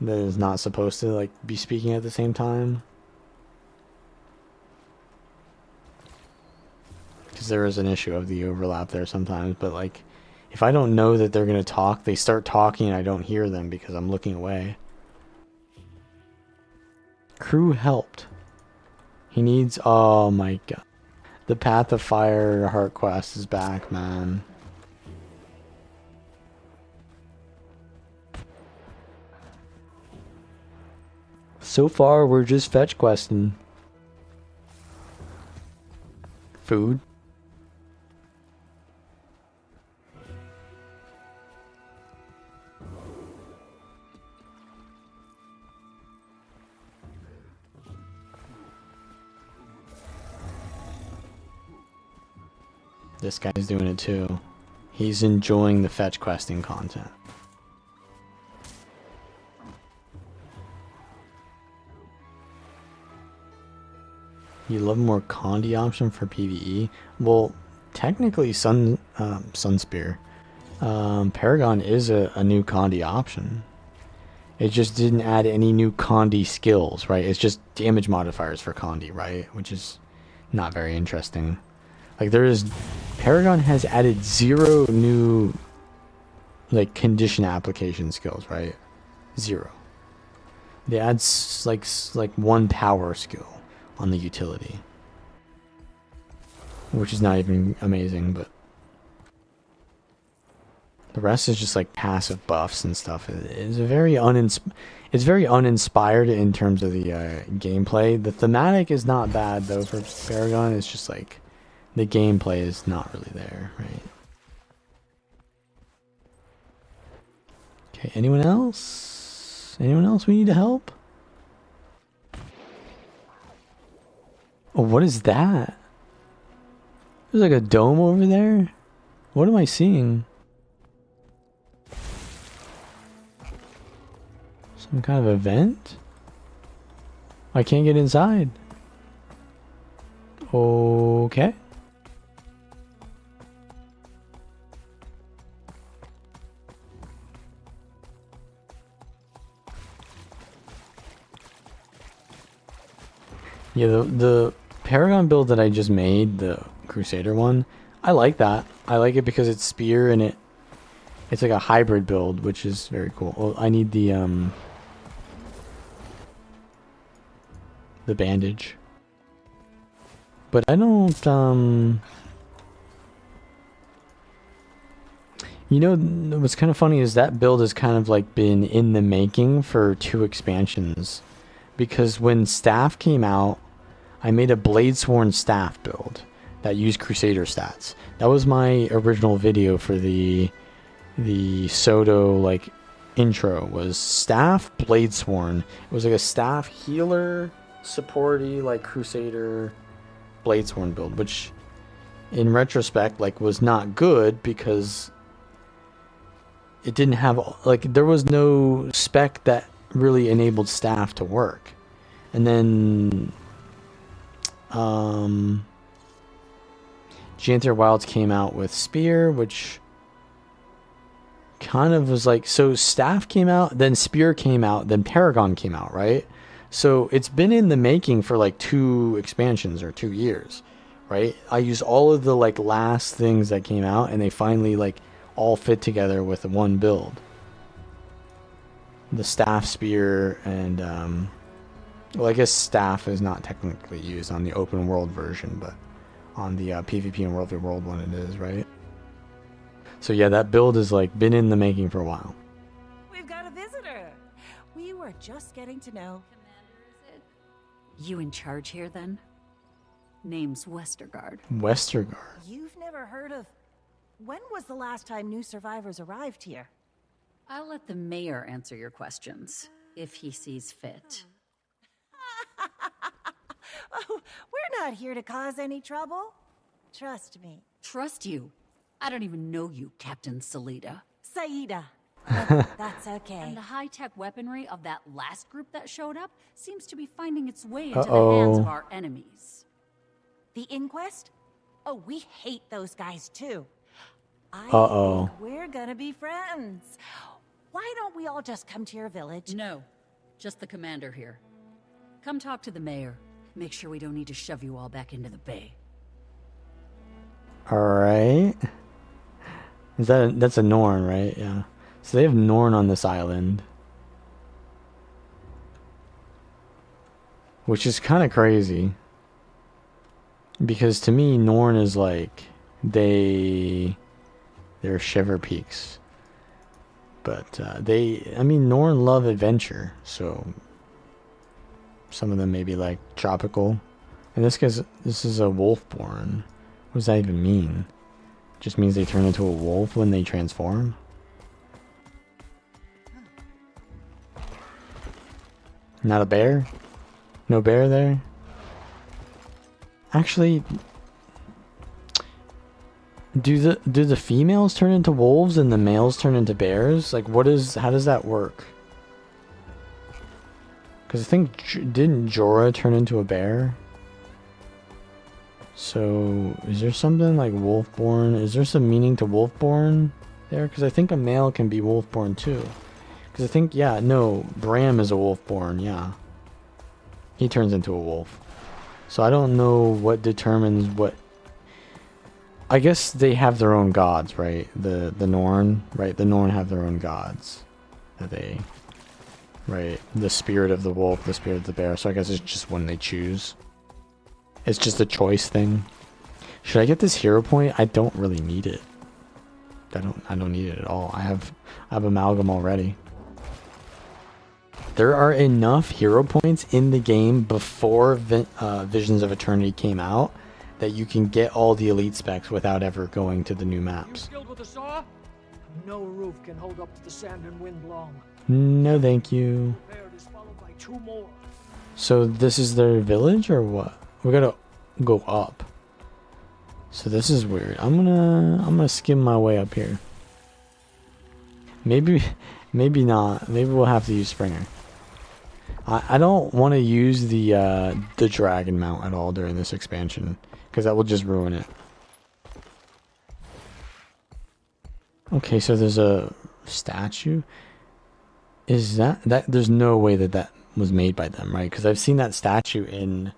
Speaker 1: that is not supposed to like be speaking at the same time. Because there is an issue of the overlap there sometimes, but like if I don't know that they're going to talk, they start talking and I don't hear them because I'm looking away. Crew helped. He needs, oh my god. The Path of Fire Heart quest is back, man. So far, we're just fetch questing. Food. This guy's doing it too. He's enjoying the fetch questing content. You love more Condi option for PvE? Well, technically Sunspear. Paragon is a new Condi option. It just didn't add any new Condi skills, right? It's just damage modifiers for Condi, right? Which is not very interesting. Like Paragon has added 0 new like condition application skills, right? 0. They add like 1 power skill on the utility, which is not even amazing, but the rest is just like passive buffs and stuff. It's very uninspired in terms of the gameplay. The thematic is not bad though for Paragon. It's just like the gameplay is not really there, right? Okay, anyone else? Anyone else we need to help? Oh, what is that? There's like a dome over there. What am I seeing? Some kind of event? I can't get inside. Okay. Yeah, the Paragon build that I just made, the Crusader one, I like that. I like it because it's spear and it's like a hybrid build, which is very cool. Oh, I need the bandage. But I don't you know, what's kind of funny is that build has kind of like been in the making for 2 expansions. Because when Staff came out, I made a Bladesworn Staff build that used Crusader stats. That was my original video for the Soto like intro, was Staff Bladesworn. It was like a Staff healer, supporty, like Crusader Bladesworn build, which in retrospect like was not good because it didn't have, like, there was no spec that really enabled Staff to work. And then Gianthir Wilds came out with Spear, which kind of was like, so Staff came out, then Spear came out, then Paragon came out, right? So it's been in the making for like 2 expansions or 2 years, right? I used all of the like last things that came out and they finally like all fit together with one build. The Staff, Spear, and well, I guess Staff is not technically used on the open world version, but on the PvP and World v World one it is, right? So yeah, that build has like been in the making for a while.
Speaker 8: We've got a visitor. We were just getting to know.
Speaker 18: You in charge here, then? Name's Westergaard.
Speaker 1: Westergaard.
Speaker 8: You've never heard of... When was the last time new survivors arrived here?
Speaker 18: I'll let the mayor answer your questions, if he sees fit.
Speaker 8: Oh, we're not here to cause any trouble. Trust me.
Speaker 18: Trust you? I don't even know you, Captain Salida.
Speaker 8: Saida. That's okay.
Speaker 18: And the high-tech weaponry of that last group that showed up seems to be finding its way into the hands of our enemies.
Speaker 8: The Inquest? Oh, we hate those guys too. I think we're gonna be friends. Why don't we all just come to your village?
Speaker 18: No, just the commander here. Come talk to the mayor. Make sure we don't need to shove you all back into the bay.
Speaker 1: Alright. That's a Norn, right? Yeah. So they have Norn on this island. Which is kind of crazy. Because to me, Norn is like, they're Shiver Peaks. But I mean, Norn love adventure, so some of them may be like tropical. And this is a Wolfborn. What does that even mean? It just means they turn into a wolf when they transform? Not a bear? No bear there? Actually, do the females turn into wolves and the males turn into bears? Like, how does that work? Because I think, didn't Jorah turn into a bear? So, is there something like Wolfborn? Is there some meaning to Wolfborn there? Because I think a male can be Wolfborn too. Because I think, yeah, no, Bram is a Wolfborn, yeah. He turns into a wolf. So I don't know what determines what... I guess they have their own gods, right? The Norn, right? The Norn have their own gods. That they... Right? The spirit of the wolf, the spirit of the bear. So I guess it's just when they choose. It's just a choice thing. Should I get this hero point? I don't really need it. I don't need it at all. I have Amalgam already. There are enough hero points in the game before Visions of Eternity came out that you can get all the elite specs without ever going to the new maps.
Speaker 19: Skilled with a saw? No roof can hold up to the sand and wind long.
Speaker 1: No, thank you.
Speaker 19: Prepared is followed by 2 more.
Speaker 1: So this is their village or what? We gotta go up. So this is weird. I'm gonna skim my way up here. Maybe not. Maybe we'll have to use Springer. I don't want to use the dragon mount at all during this expansion, because that will just ruin it. Okay, so there's a statue. Is that there's no way that was made by them, right? Because I've seen that statue in,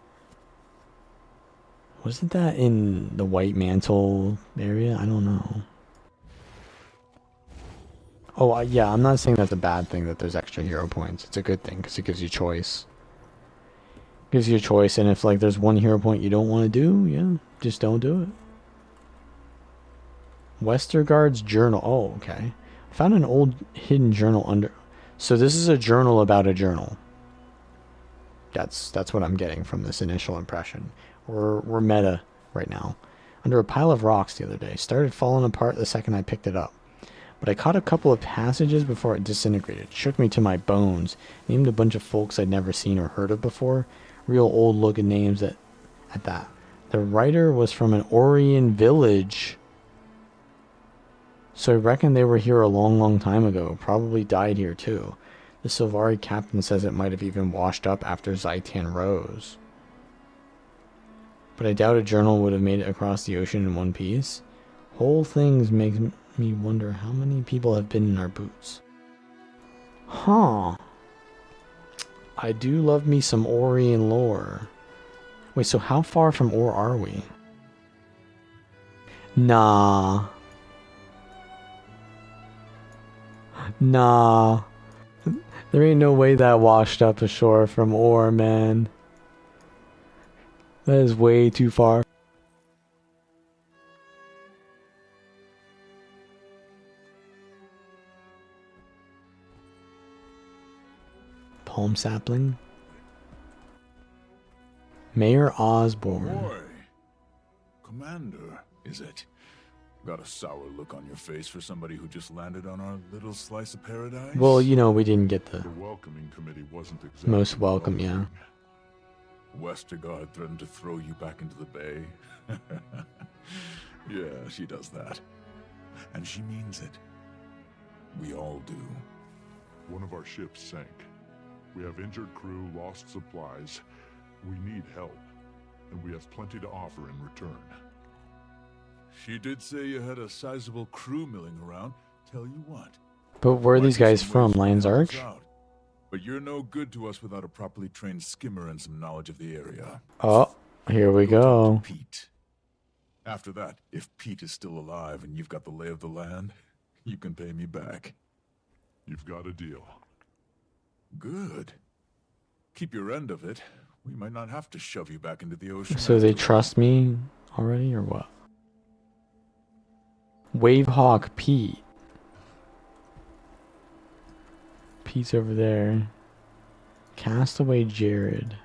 Speaker 1: wasn't that in the White Mantle area? I don't know. Oh, yeah, I'm not saying that's a bad thing that there's extra hero points. It's a good thing because it gives you choice. Gives you a choice, and if like there's one hero point you don't want to do, yeah, just don't do it. Westergaard's journal. Oh, okay. I found an old hidden journal under. So this is a journal about a journal. That's what I'm getting from this initial impression. We're meta right now. Under a pile of rocks the other day. Started falling apart the second I picked it up. But I caught a couple of passages before it disintegrated. Shook me to my bones. Named a bunch of folks I'd never seen or heard of before. Real old looking names at that. The writer was from an Orion village. So I reckon they were here a long time ago. Probably died here too. The Sylvari captain says it might have even washed up after Zaitan rose. But I doubt a journal would have made it across the ocean in one piece. Whole things make me wonder how many people have been in our boots. Huh. I do love me some Orion lore. Wait, so how far from Ore are we? Nah. Nah. There ain't no way that washed up ashore from Ore, man. That is way too far. Palm sapling. Mayor Osborne.
Speaker 20: Boy, Commander, is it? Got a sour look on your face for somebody who just landed on our little slice of paradise?
Speaker 1: Well, you know, we didn't get the
Speaker 3: welcoming committee wasn't exactly
Speaker 1: most welcome, yeah.
Speaker 20: Westergaard threatened to throw you back into the bay. Yeah, she does that. And she means it. We all do.
Speaker 3: One of our ships sank. We have injured crew, lost supplies. We need help, and we have plenty to offer in return.
Speaker 20: She did say you had a sizable crew milling around. Tell you what.
Speaker 1: But where are these guys from? Lion's Arch?
Speaker 20: But you're no good to us without a properly trained skimmer and some knowledge of the area.
Speaker 1: Oh, here we go.
Speaker 20: Pete. After that, if Pete is still alive and you've got the lay of the land, you can pay me back.
Speaker 3: You've got a deal.
Speaker 20: Good. Keep your end of it. We might not have to shove you back into the ocean.
Speaker 1: So they trust me already, or what? Wavehawk Pete. Pete's over there. Castaway Jared.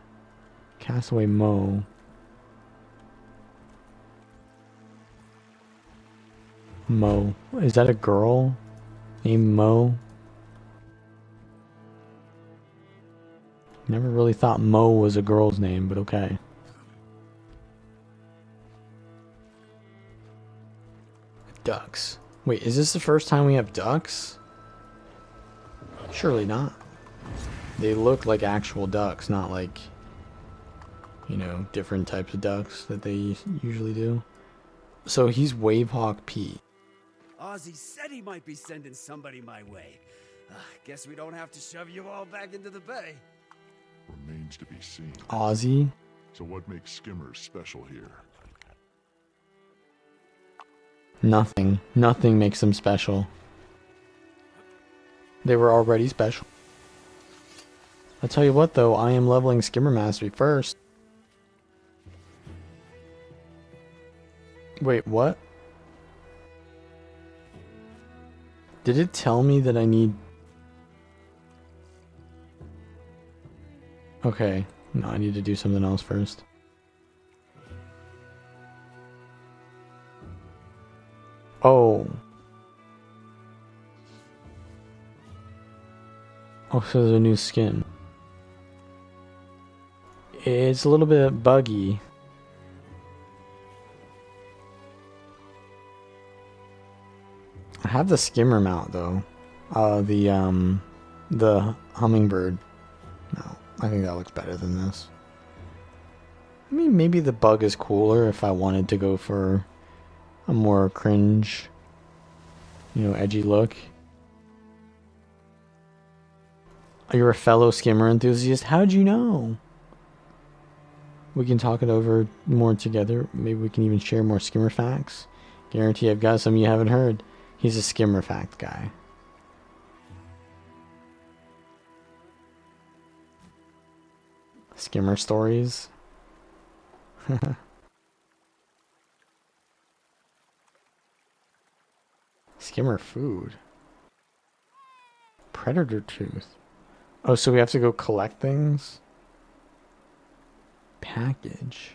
Speaker 1: Castaway Mo. Mo. Is that a girl named Mo? Never really thought Mo was a girl's name, but okay. Ducks. Wait, is this the first time we have ducks? Surely not. They look like actual ducks, not like, you know, different types of ducks that they usually do. So he's Wavehawk Pete.
Speaker 6: Ozzy said he might be sending somebody my way. Guess we don't have to shove you all back into the bay.
Speaker 3: Remains to be seen.
Speaker 1: Ozzy?
Speaker 3: So what makes skimmers special here?
Speaker 1: Nothing. Nothing makes them special. They were already special. I'll tell you what though, I am leveling Skimmer Mastery first. Wait, what? Did it tell me that I need... Okay, no, I need to do something else first. Oh. Oh, so there's a new skin. It's a little bit buggy. have the skimmer mount though. The hummingbird. No, I think that looks better than this. I mean, maybe the bug is cooler if I wanted to go for a more cringe, you know, edgy look. You're a fellow skimmer enthusiast? How'd you know? We can talk it over more together. Maybe we can even share more skimmer facts. Guarantee I've got some you haven't heard. He's a skimmer fact guy. Skimmer stories. Skimmer food. Predator tooth. Oh, so we have to go collect things? Package.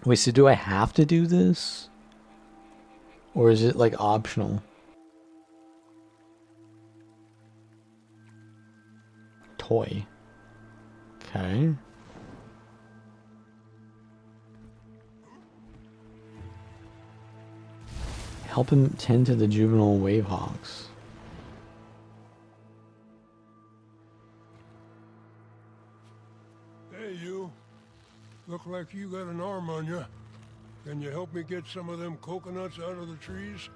Speaker 1: Wait, so do I have to do this? Or is it like optional? Toy. Okay. Help him tend to the juvenile wavehawks.
Speaker 21: Hey, you. Look like you got an arm on you. Can you help me get some of them coconuts out of the trees?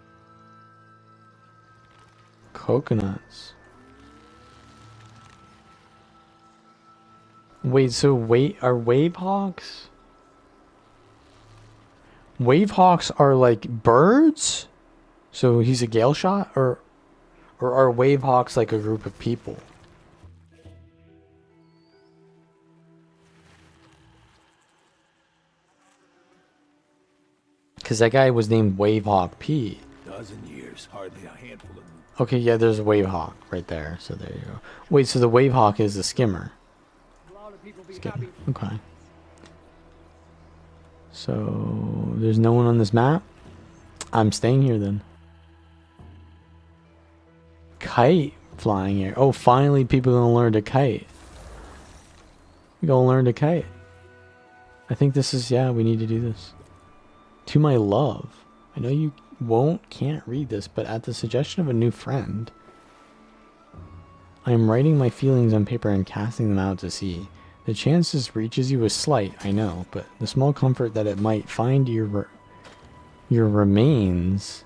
Speaker 1: Coconuts. Wait, so are wavehawks? Wavehawks are like birds? So he's a gale shot? Or are wavehawks like a group of people? Because that guy was named Wavehawk P.
Speaker 20: Dozen years, hardly a handful of them.
Speaker 1: Okay, yeah, there's a Wavehawk right there. So there you go. Wait, so the Wavehawk is the skimmer. Skimmer. Okay. So there's no one on this map. I'm staying here then. Kite flying here. Oh, finally people are gonna learn to kite. We gonna learn to kite. I think this is, yeah, we need to do this. To my love. I know you can't read this, but at the suggestion of a new friend, I am writing my feelings on paper and casting them out to sea. The chance this reaches you is slight, I know, but the small comfort that it might find your remains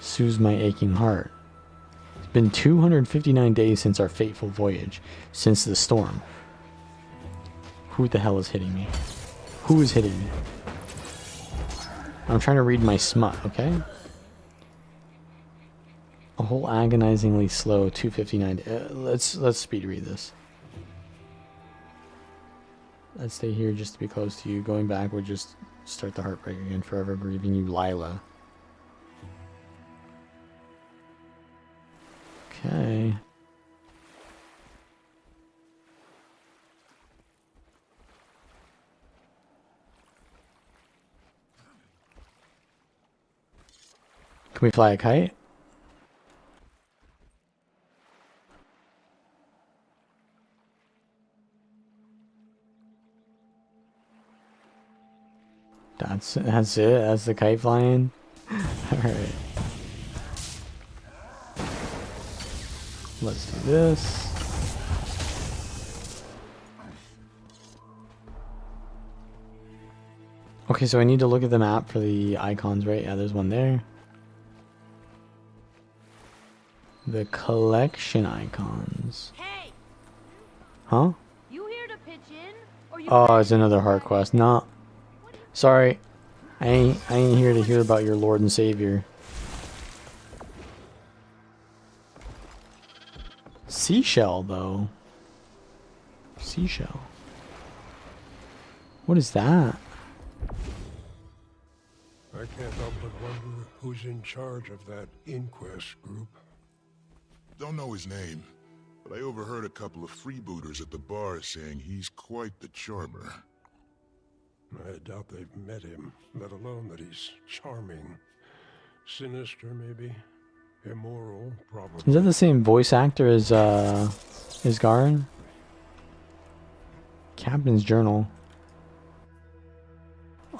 Speaker 1: soothes my aching heart. It's been 259 days since our fateful voyage, since the storm. Who the hell is hitting me? Who is hitting me? I'm trying to read my smut, okay? A whole agonizingly slow 259. Let's speed read this. Let's stay here just to be close to you. Going back would just start the heartbreak again. Forever grieving you, Lila. Okay. Can we fly a kite? That's it. That's the kite flying. All right. Let's do this. Okay, so I need to look at the map for the icons, right? Yeah, there's one there. The collection icons.
Speaker 12: Hey!
Speaker 1: Huh?
Speaker 12: You here to pitch in? Or you
Speaker 1: Oh, it's another heart quest. No. Sorry. I ain't here to hear about your Lord and Savior. Seashell, though. Seashell. What is that?
Speaker 21: I can't help but wonder who's in charge of that inquest group.
Speaker 3: Don't know his name, but I overheard a couple of freebooters at the bar saying he's quite the charmer.
Speaker 21: I doubt they've met him, let alone that he's charming. Sinister, maybe. Immoral, probably.
Speaker 1: Is that the same voice actor as Garen? Captain's Journal.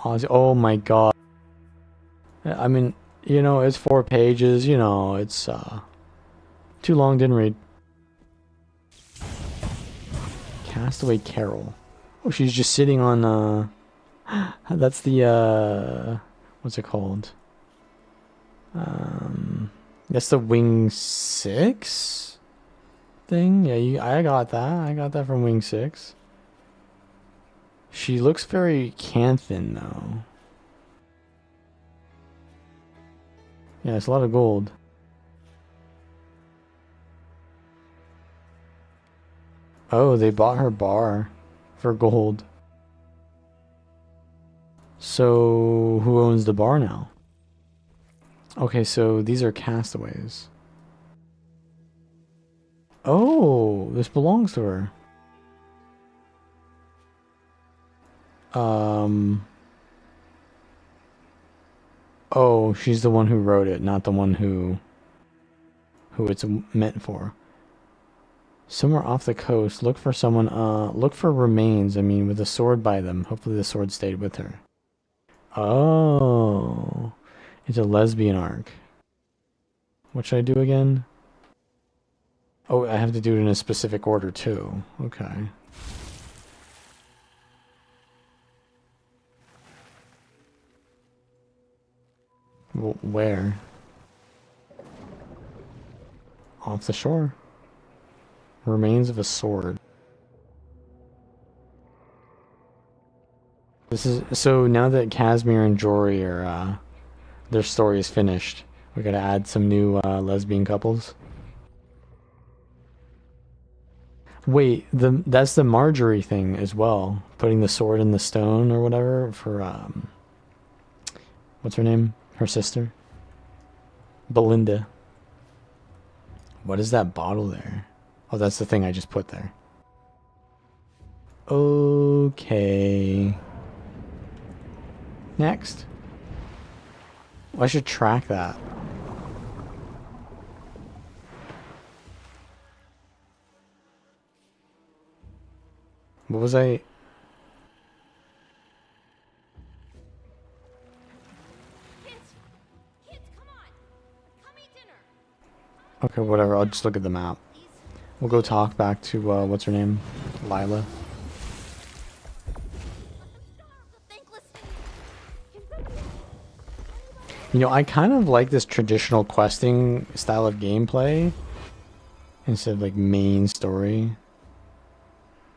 Speaker 1: Oh my god. I mean, you know, it's 4 pages, you know, it's too long, didn't read. Castaway Carol. Oh, she's just sitting on that's the what's it called? That's the Wing 6 thing. Yeah, I got that. I got that from Wing 6. She looks very Canthan though. Yeah, it's a lot of gold. Oh, they bought her bar for gold. So, who owns the bar now? Okay, so these are castaways. Oh, this belongs to her. Oh, she's the one who wrote it, not the one who it's meant for. Somewhere off the coast, look for someone, look for remains, I mean, with a sword by them. Hopefully the sword stayed with her. Oh, it's a lesbian arc. What should I do again? Oh, I have to do it in a specific order too. Okay. Where? Off the shore. Remains of a sword. This is so now that Casimir and Jory are their story is finished. We gotta add some new lesbian couples. Wait, that's the Marjorie thing as well. Putting the sword in the stone or whatever for what's her name? Her sister? Belinda. What is that bottle there? Oh, that's the thing I just put there. Okay. Next. Well, I should track that. What was I... Okay, whatever. I'll just look at the map. We'll go talk back to, what's her name? Lila. You know, I kind of like this traditional questing style of gameplay instead of, like, main story.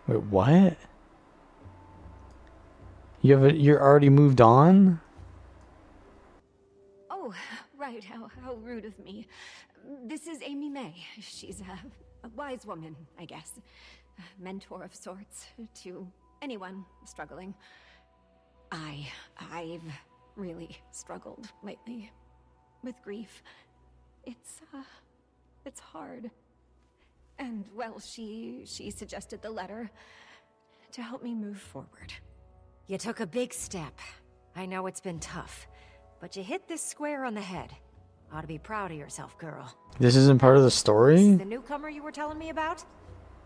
Speaker 1: Wait, what? You're already moved on?
Speaker 12: Oh, right. How rude of me. This is Amy May. She's a wise woman, I guess. A mentor of sorts to anyone struggling. I've really struggled lately with grief. It's hard. And, well, she suggested the letter to help me move forward.
Speaker 17: You took a big step. I know it's been tough, but you hit this square on the head. Ought to be proud of yourself, girl.
Speaker 1: This isn't part of the story?
Speaker 17: The newcomer you were telling me about?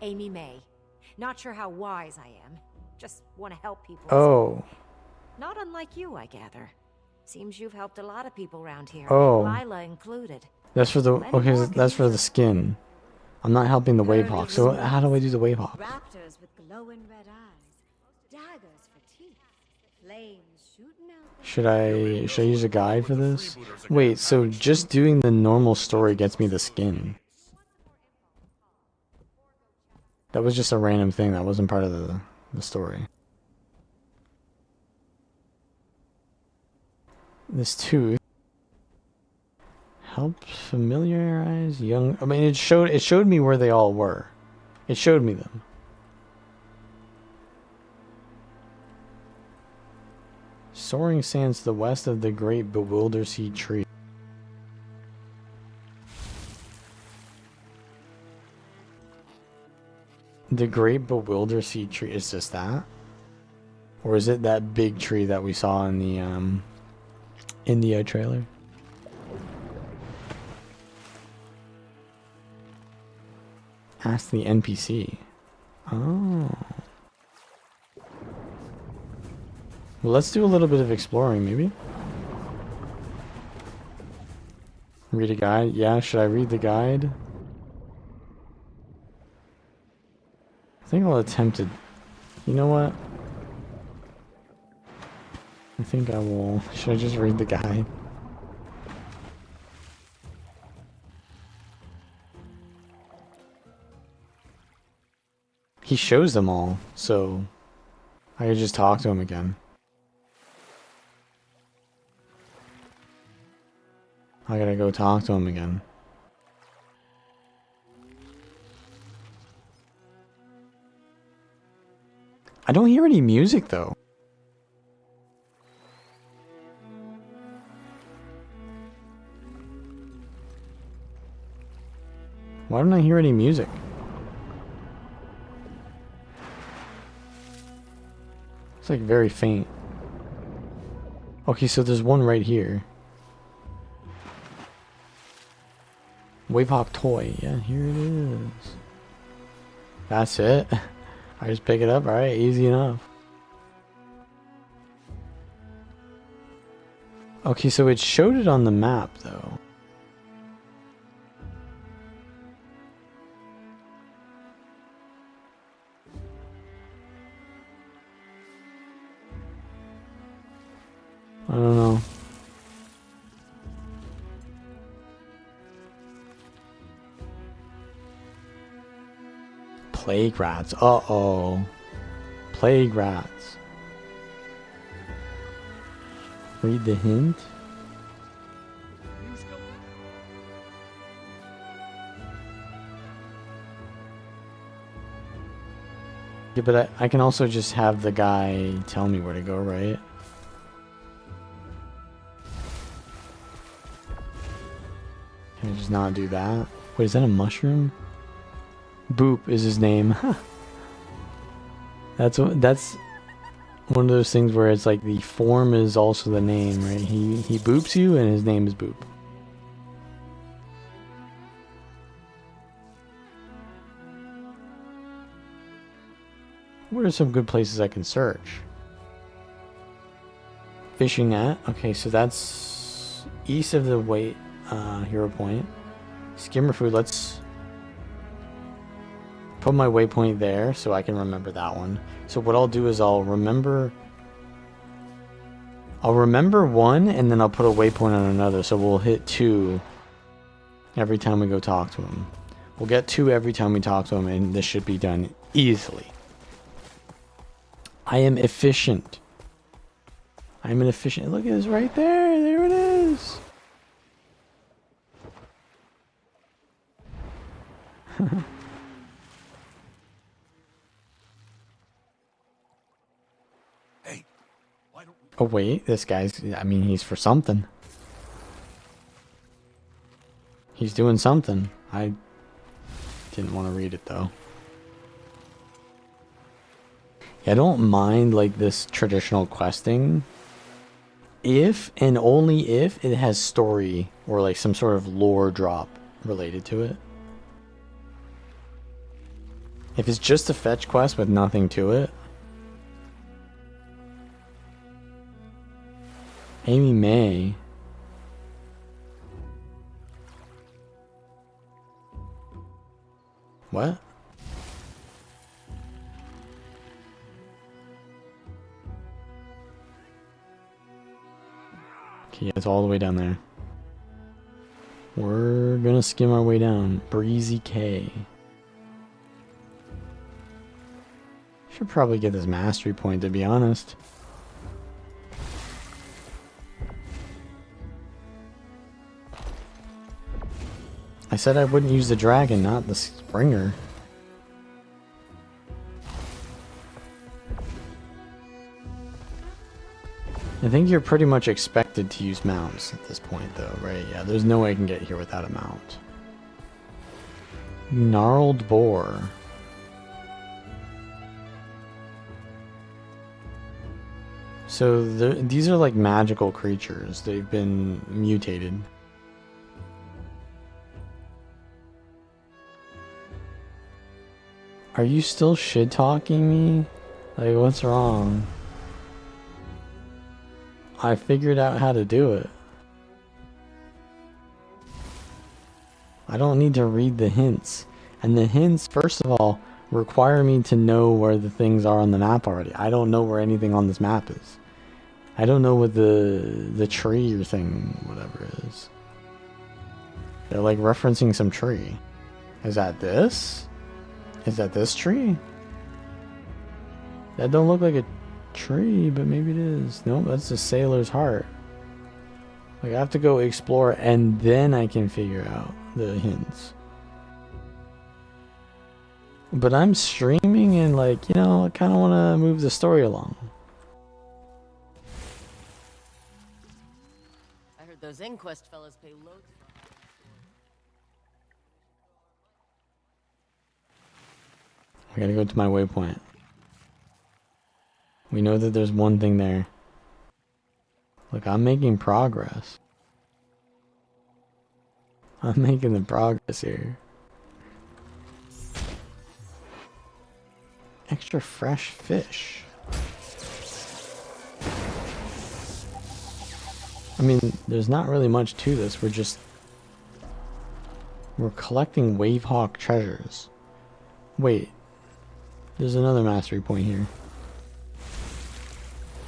Speaker 17: Amy May. Not sure how wise I am. Just want to help people.
Speaker 1: Oh.
Speaker 17: Not unlike you, I gather. Seems you've helped a lot of people around here.
Speaker 1: Oh.
Speaker 17: Lila included.
Speaker 1: That's for the... Okay, that's for the skin. I'm not helping the wave hawk. So how do I do the wave hawk?
Speaker 12: Raptors with glowing red eyes, daggers for teeth, flames shooting out.
Speaker 1: Should I use a guide for this? Wait, so just doing the normal story gets me the skin. That was just a random thing. That wasn't part of the story. This tooth. Help familiarize young... I mean, it showed me where they all were. It showed me them. Soaring sands to the west of the Great Bewilder Sea Tree. The Great Bewilder Sea Tree, is just that? Or is it that big tree that we saw in the India trailer? Ask the NPC. Oh. Well, let's do a little bit of exploring, maybe. Read a guide? Yeah, should I read the guide? I think I'll attempt it. You know what? I think I will. Should I just read the guide? He shows them all, so I could just talk to him again. I gotta go talk to him again. I don't hear any music though. Why don't I hear any music? It's like very faint. Okay, so there's one right here. Wavehawk toy. Yeah, here it is. That's it. I just pick it up. Alright, easy enough. Okay, so it showed it on the map though. I don't know. Plague rats. Uh-oh. Plague rats. Read the hint. Yeah, but I can also just have the guy tell me where to go, right? Can I just not do that? Wait, is that a mushroom? Boop is his name. That's one of those things where it's like the form is also the name, right? He boops you and his name is Boop. What are some good places I can search? Fishing net. Okay, so that's east of the hero point. Skimmer food. Let's put my waypoint there so I can remember that one. So what I'll do is I'll remember one and then I'll put a waypoint on another. So we'll hit 2 every time we go talk to him. We'll get 2 every time we talk to him and this should be done easily. I am efficient. I'm an efficient. Look at this right there. There it is.
Speaker 20: Hey, why don't we...
Speaker 1: Oh wait, this guy's, I mean, he's for something. He's doing something. I didn't want to read it though. Yeah, I don't mind like this traditional questing if and only if it has story or like some sort of lore drop related to it. If it's just a fetch quest with nothing to it. Amy May. What? Okay, it's all the way down there. We're gonna skim our way down. Breezy K. Should probably get this mastery point, to be honest. I said I wouldn't use the dragon, not the Springer. I think you're pretty much expected to use mounts at this point, though, right? Yeah, there's no way I can get here without a mount. Gnarled boar. So these are like magical creatures. They've been mutated. Are you still shit-talking me? Like, what's wrong? I figured out how to do it. I don't need to read the hints. And the hints, first of all, require me to know where the things are on the map already. I don't know where anything on this map is. I don't know what the tree or thing, whatever it is. They're like referencing some tree. Is that this? Is that this tree? That don't look like a tree, but maybe it is. Nope, that's the sailor's heart. Like, I have to go explore and then I can figure out the hints. But I'm streaming and, like, you know, I kind of want to move the story along.
Speaker 5: I heard those inquest fellas pay loads.
Speaker 1: I gotta go to my waypoint. We know that there's one thing there. Look, I'm making progress. I'm making the progress here. Extra fresh fish. I mean, there's not really much to this. We're collecting Wavehawk treasures. Wait. There's another mastery point here.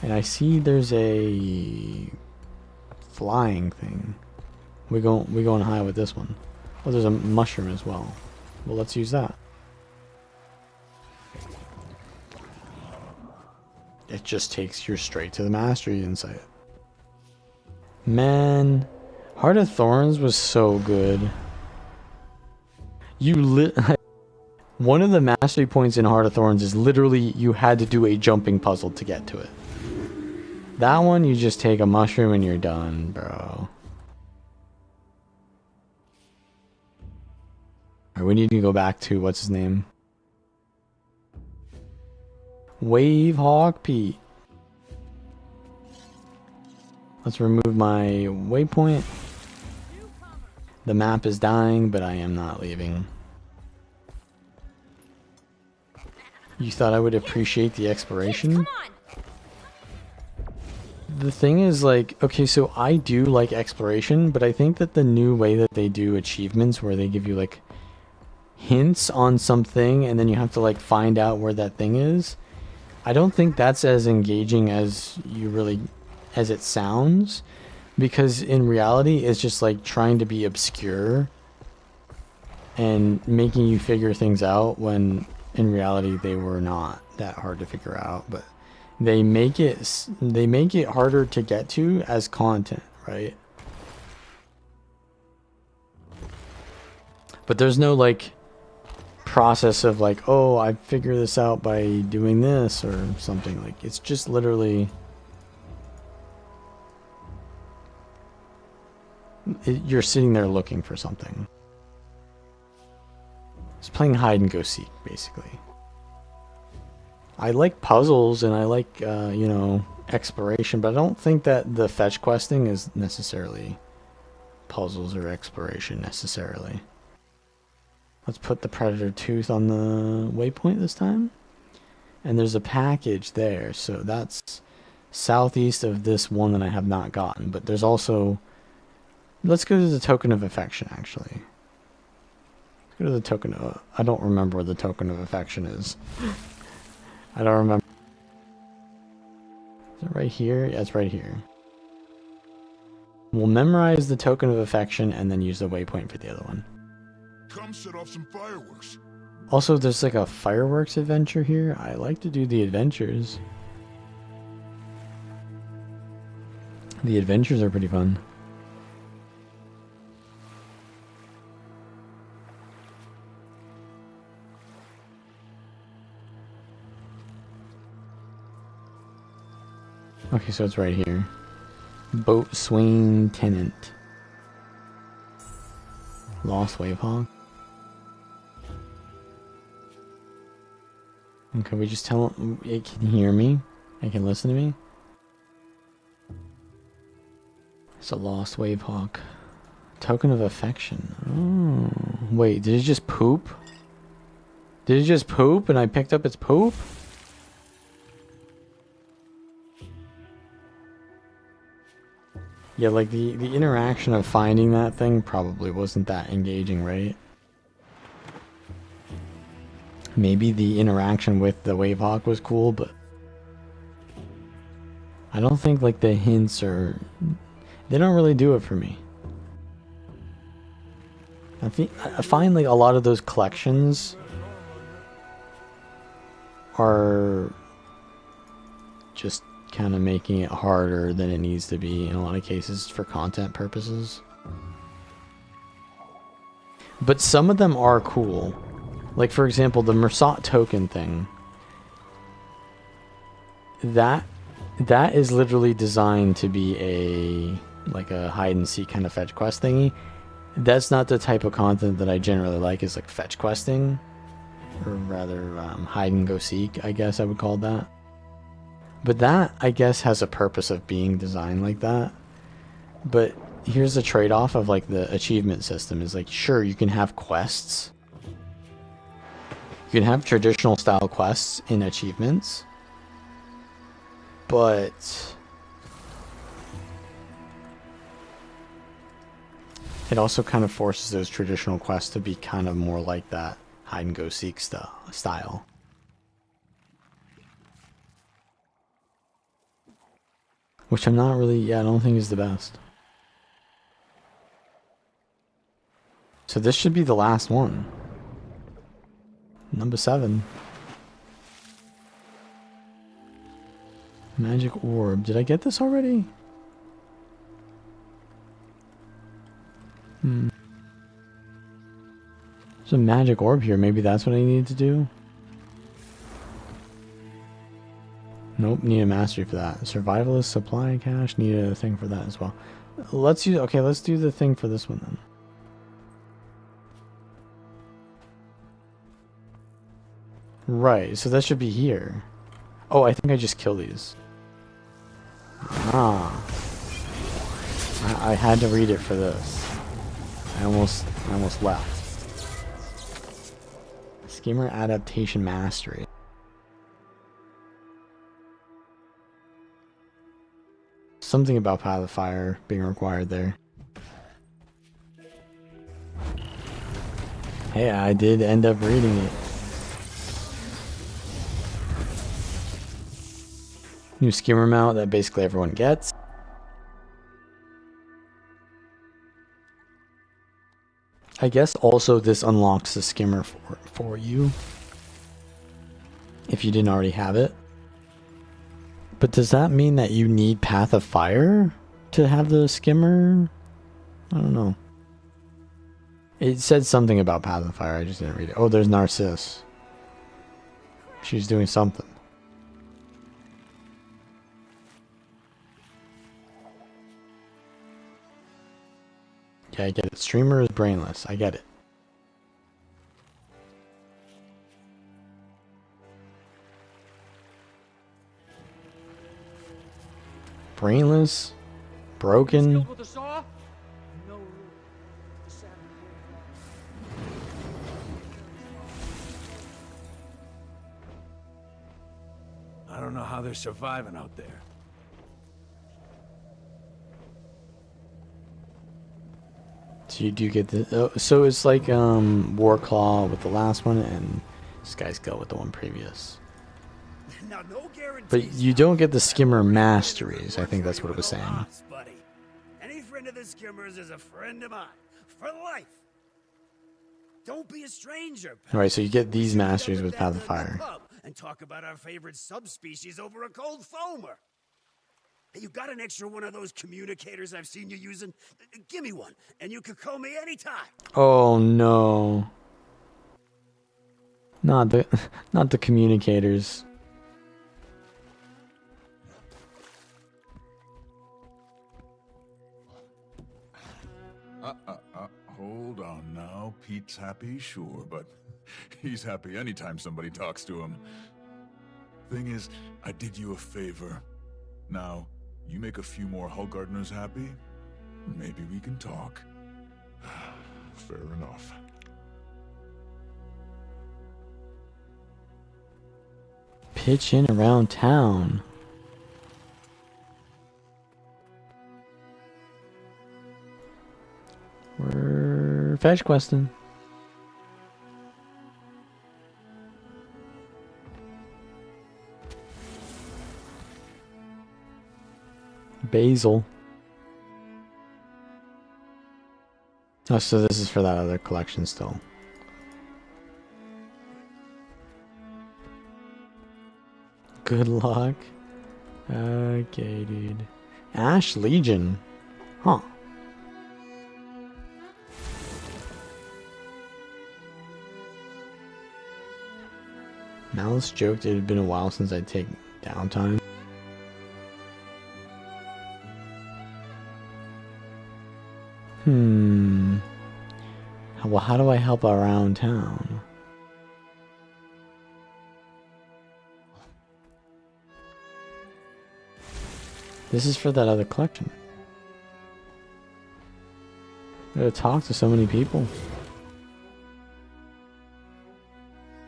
Speaker 1: And I see there's a flying thing. We going high with this one. Oh, there's a mushroom as well. Well, let's use that. It just takes you straight to the mastery insight. Man, Heart of Thorns was so good. One of the mastery points in Heart of Thorns is literally you had to do a jumping puzzle to get to it. That one, you just take a mushroom and you're done, bro. Alright, we need to go back to, what's his name? Wavehawk Pete. Let's remove my waypoint. The map is dying, but I am not leaving. You thought I would appreciate the exploration? The thing is, like, okay, so I do like exploration, but I think that the new way that they do achievements, where they give you, like, hints on something, and then you have to, like, find out where that thing is, I don't think that's as engaging as as it sounds, because in reality, it's just, like, trying to be obscure and making you figure things out when in reality they were not that hard to figure out. But they make it harder to get to as content, right? But there's no, like, process of, like, oh, I figure this out by doing this or something. Like, it's just literally you're sitting there looking for something. It's playing hide and go seek, basically. I like puzzles and I like, you know, exploration, but I don't think that the fetch questing is necessarily puzzles or exploration necessarily. Let's put the predator tooth on the waypoint this time. And there's a package there, so that's southeast of this one that I have not gotten. But there's also... Let's go to the token of affection, actually. Let's go to the token of... I don't remember where the token of affection is. I don't remember. Is it right here? Yeah, it's right here. We'll memorize the token of affection and then use the waypoint for the other one.
Speaker 16: Come set off some fireworks.
Speaker 1: Also, there's like a fireworks adventure here. I like to do the adventures. The adventures are pretty fun. Okay, so it's right here. Boatswain Tenant. Lost Wavehawk. Okay, we just tell him it can hear me. It can listen to me. It's a lost Wavehawk. Token of affection. Oh, wait, did it just poop? Did it just poop and I picked up its poop? Yeah, like the interaction of finding that thing probably wasn't that engaging, right? Maybe the interaction with the Wavehawk was cool, but I don't think like the hints are... They don't really do it for me. I find like a lot of those collections are just kind of making it harder than it needs to be in a lot of cases for content purposes. But some of them are cool. Like for example, the Mersat token thing. That is literally designed to be a hide and seek kind of fetch quest thingy. That's not the type of content that I generally like, is like fetch questing, or rather hide and go seek, I guess I would call that. But that, I guess, has a purpose of being designed like that. But here's the trade-off of like the achievement system is like, sure, you can have quests. You can have traditional style quests in achievements. But it also kind of forces those traditional quests to be kind of more like that hide and go seek style. Which I'm not really, I don't think is the best. So this should be the last one. Number 7. Magic orb. Did I get this already? There's a magic orb here. Maybe that's what I needed to do. Nope, need a mastery for that. Survivalist supply cache, need a thing for that as well. Let's do the thing for this one then. Right, so that should be here. Oh, I think I just killed these. Ah. I had to read it for this. I almost left. Skimmer adaptation mastery. Something about Path of Fire being required there. Hey, I did end up reading it. New skimmer mount that basically everyone gets. I guess also this unlocks the skimmer for you. If you didn't already have it. But does that mean that you need Path of Fire to have the skimmer? I don't know. It said something about Path of Fire, I just didn't read it. Oh, there's Narcissus. She's doing something. Yeah, I get it. Streamer is brainless. I get it. Brainless, broken.
Speaker 9: I don't know how they're surviving out there.
Speaker 1: So you do get the so it's like Warclaw with the last one and Skyskill with the one previous.
Speaker 6: Now, no
Speaker 1: But you don't get the skimmer masteries. I think that's what it was saying.
Speaker 6: buddy. Any friend of the Skimmers is a friend of mine. For life. Don't be a stranger, pal.
Speaker 1: Alright, so you get these masteries with Path of Fire.
Speaker 6: And talk about our favorite subspecies over a cold foamer. Hey, you got an extra one of those communicators I've seen you using? Give me one, and you can call me anytime.
Speaker 1: Oh no. Not the communicators.
Speaker 20: Hold on now. Pete's happy, sure, but he's happy anytime somebody talks to him. Thing is, I did you a favor. Now, you make a few more Hull Gardeners happy, maybe we can talk.
Speaker 3: Fair enough.
Speaker 1: Pitch in around town. fetch questing. Basil. Oh, so this is for that other collection still. Good luck. Okay, dude. Ash Legion. Huh. Malice joked it had been a while since I'd take downtime. Well, how do I help around town? This is for that other collection. I gotta talk to so many people.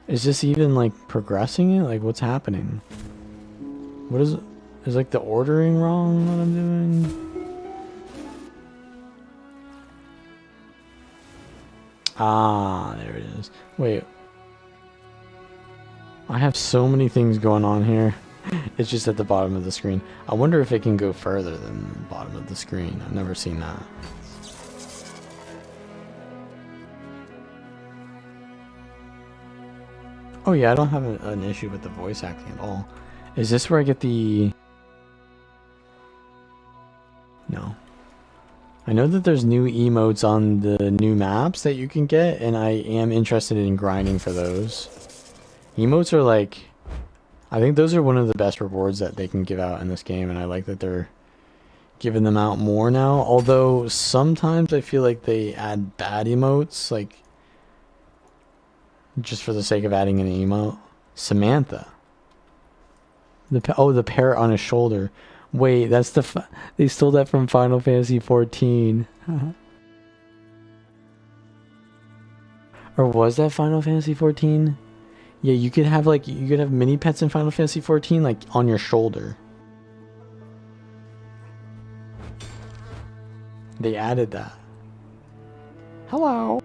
Speaker 1: Is this even like progressing it? Like what's happening? What is like the ordering wrong what I'm doing? Ah, there it is. Wait. I have so many things going on here. It's just at the bottom of the screen. I wonder if it can go further than the bottom of the screen. I've never seen that. Oh yeah, I don't have an issue with the voice acting at all. Is this where I get the... No. I know that there's new emotes on the new maps that you can get, and I am interested in grinding for those. Emotes are like... I think those are one of the best rewards that they can give out in this game, and I like that they're giving them out more now. Although, sometimes I feel like they add bad emotes, like... just for the sake of adding an emote. Samantha. The parrot on his shoulder. Wait, that's they stole that from Final Fantasy 14. Or was that Final Fantasy 14? Yeah, you could have mini pets in Final Fantasy 14 like on your shoulder. They added that. Hello.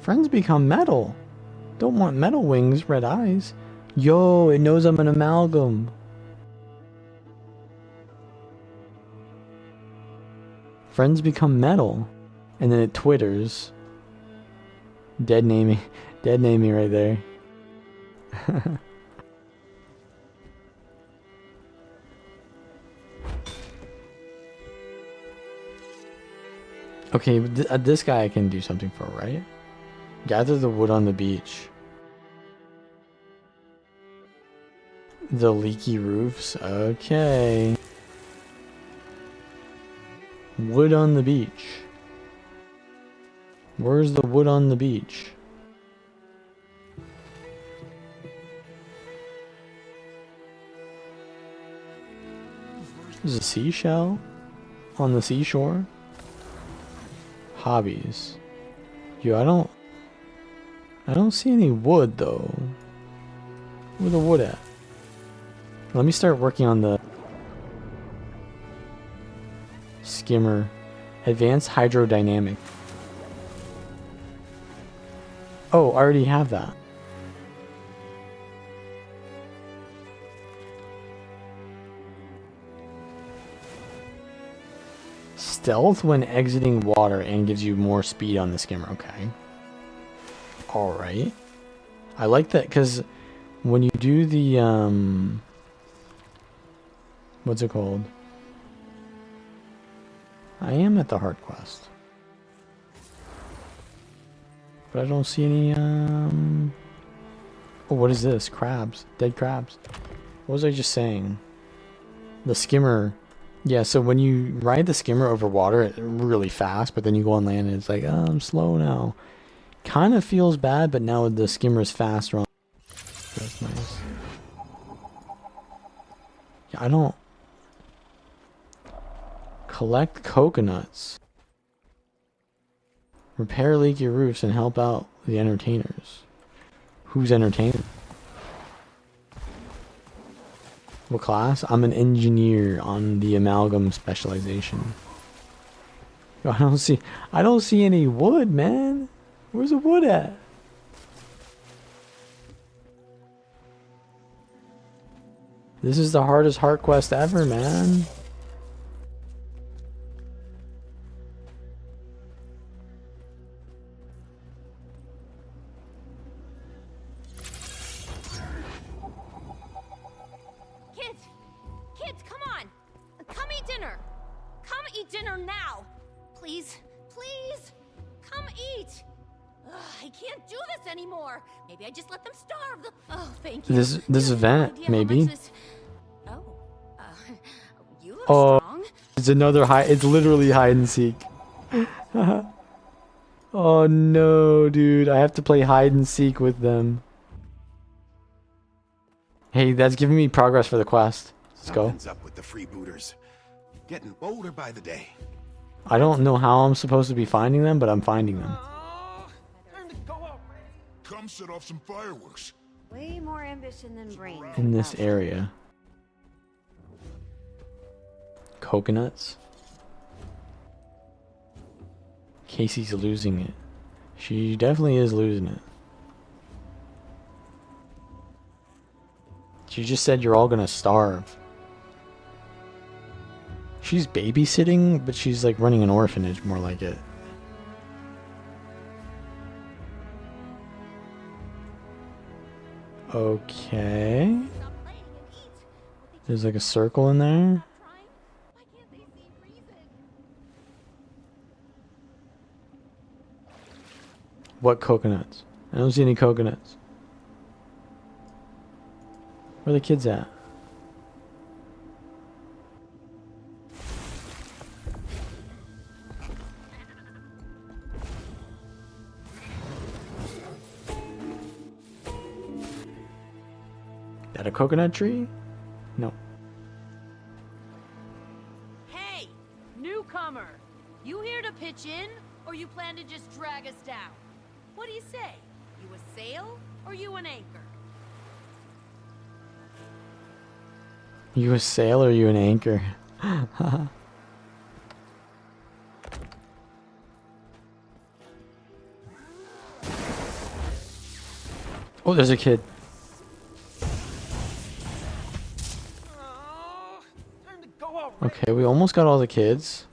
Speaker 1: Friends become metal. Don't want metal wings, red eyes. Yo, it knows I'm an amalgam. Friends become metal. And then it twitters. Dead naming right there. Okay, this guy I can do something for, right? Gather the wood on the beach. The leaky roofs. Okay. Wood on the beach. Where's the wood on the beach? There's a seashell on the seashore. Hobbies. Yo, I don't see any wood though. Where's the wood at? Let me start working on the skimmer. Advanced hydrodynamic. Oh, I already have that. Stealth when exiting water and gives you more speed on the skimmer. Okay. Alright. I like that because when you do the, what's it called? I am at the heart quest. But I don't see any, oh, what is this? Crabs. Dead crabs. What was I just saying? The skimmer. Yeah, so when you ride the skimmer over water, it's really fast, but then you go on land and it's like, oh, I'm slow now. Kind of feels bad, but now the skimmer is faster on. That's nice. Yeah, I don't... Collect coconuts. Repair leaky roofs and help out the entertainers. Who's entertainer? What class? I'm an engineer on the amalgam specialization. I don't see any wood, man. Where's the wood at? This is the hardest heart quest ever, man.
Speaker 4: Kids, come on! Come eat dinner! Come eat dinner now! Please, please! Come eat! Ugh, I can't do this anymore! Maybe I just let them starve. Oh, thank you.
Speaker 1: This event, maybe.
Speaker 4: Oh, you look
Speaker 1: Oh,
Speaker 4: strong.
Speaker 1: it's another it's literally hide and seek. Oh no, dude. I have to play hide and seek with them. Hey, that's giving me progress for the quest. Let's go.
Speaker 10: Something's up with the freebooters. Getting bolder by the day.
Speaker 1: I don't know how I'm supposed to be finding them, but I'm finding them.
Speaker 3: Come set off some fireworks.
Speaker 22: Way more ambition than brains.
Speaker 1: In this area. Coconuts. Casey's losing it. She definitely is losing it. She just said you're all gonna starve. She's babysitting, but she's like running an orphanage, more like it. Okay. There's like a circle in there. What coconuts? I don't see any coconuts. Where are the kids at? That a coconut tree? No.
Speaker 18: Hey, newcomer! You here to pitch in, or you plan to just drag us down? What do you say? You a sail, or you an anchor?
Speaker 1: You a sail or you an anchor? Oh, there's a kid. Okay, we almost got all the kids.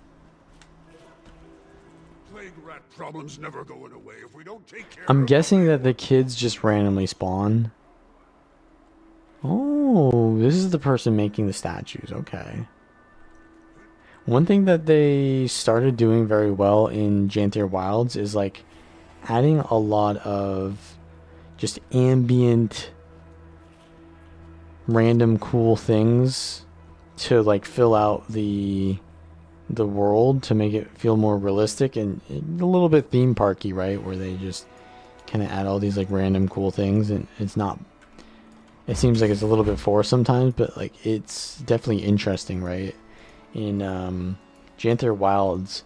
Speaker 3: Plague rat problems never going away if we don't take care
Speaker 1: I'm
Speaker 3: of
Speaker 1: guessing that the kids just randomly spawn. Oh, this is the person making the statues. Okay. One thing that they started doing very well in Jantier Wilds is like adding a lot of just ambient random cool things to like fill out the world to make it feel more realistic and a little bit theme parky, right? Where they just kind of add all these like random cool things, and it's not. It seems like it's a little bit forced sometimes, but like it's definitely interesting, right? In Jantier Wilds,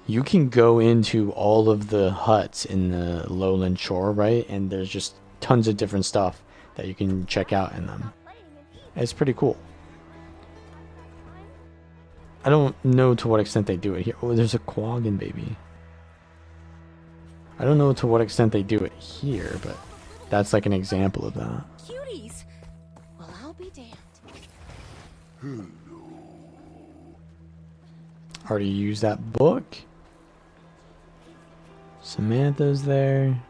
Speaker 1: you can go into all of the huts in the lowland shore, right? And there's just tons of different stuff that you can check out in them. It's pretty cool. I don't know to what extent they do it here. Oh, there's a Quaggan baby. I don't know to what extent they do it here, but that's like an example of that.
Speaker 4: Cuties! Well, I'll be damned.
Speaker 1: Already used that book. Samantha's there.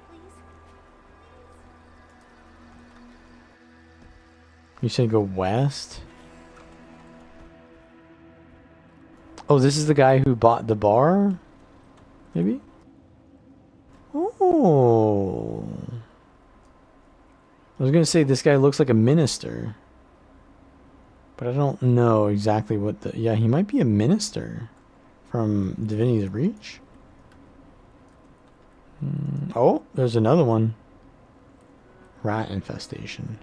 Speaker 1: You said go west? Oh, this is the guy who bought the bar? Maybe? Oh. I was gonna say this guy looks like a minister. But I don't know exactly what the... Yeah, he might be a minister from Divinity's Reach. Oh, there's another one. Rat infestation.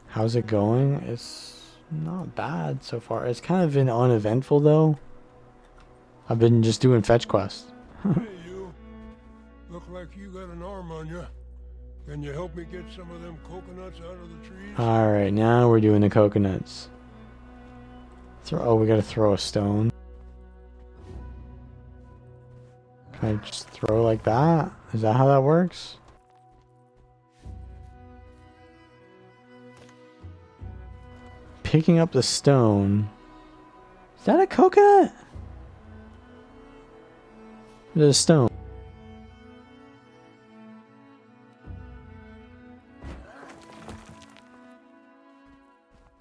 Speaker 1: How's it going? It's not bad so far. It's kind of been uneventful though. I've been just doing fetch quests.
Speaker 21: Hey, you. Look like you got an arm on you. Can you help me get some of them coconuts out of the trees?
Speaker 1: Alright, now we're doing the coconuts. Oh, we gotta throw a stone. Can I just throw like that? Is that how that works? Picking up the stone. Is that a coconut? There's a stone.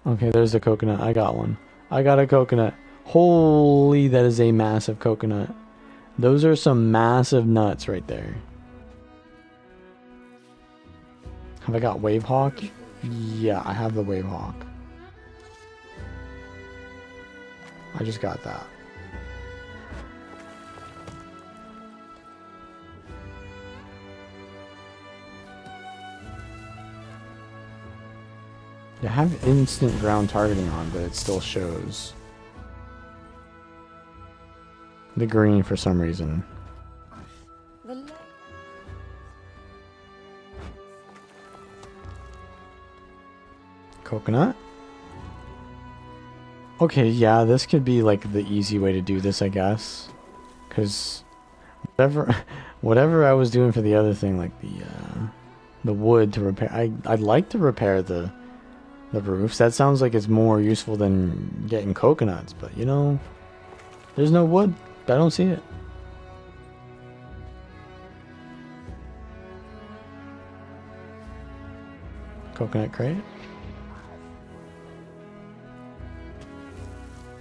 Speaker 1: Okay, there's a coconut. I got one. I got a coconut. Holy, that is a massive coconut. Those are some massive nuts right there. Have I got Wave Hawk? Yeah, I have the Wave Hawk. I just got that. I have instant ground targeting on, but it still shows the green for some reason. Coconut? Okay, yeah, this could be like the easy way to do this, I guess. Cause whatever I was doing for the other thing, like the wood to repair, I'd like to repair the roofs. That sounds like it's more useful than getting coconuts, but you know, there's no wood. I don't see it. Coconut crate.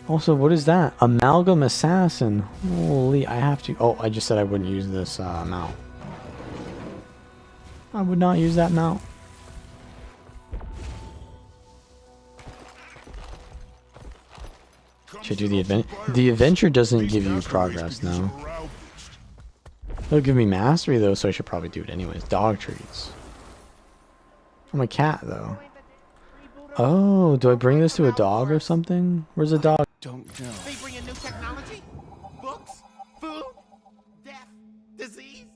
Speaker 1: Also, what is that? Amalgam Assassin. Holy, I have to... Oh, I just said I wouldn't use this mount. I would not use that mount. Should do the adventure. The adventure doesn't give you progress, no. It'll give me mastery, though, so I should probably do it anyways. Dog treats. I'm a cat, though. Oh, do I bring this to a dog or something? Where's the dog?
Speaker 10: Don't know. They bring in new technology, books, food, death, disease.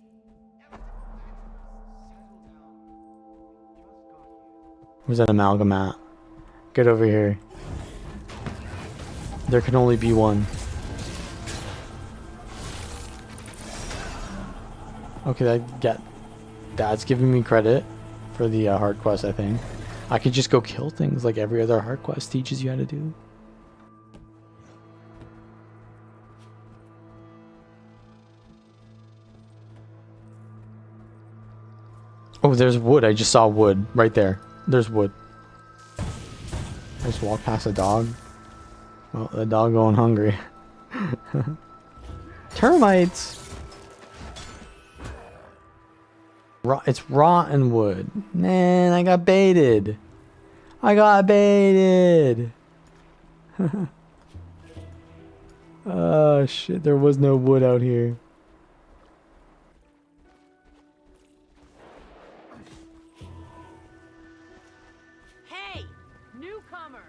Speaker 1: Where's that amalgam at? Get over here. There can only be one. Okay, that's giving me credit for the hard quest, I think. I could just go kill things like every other hard quest teaches you how to do. Oh, there's wood. I just saw wood right there. There's wood. I just walked past a dog. Well, the dog going hungry. Termites! It's rotten wood. Man, I got baited. I got baited. Oh shit, there was no wood out here.
Speaker 18: Hey, newcomer.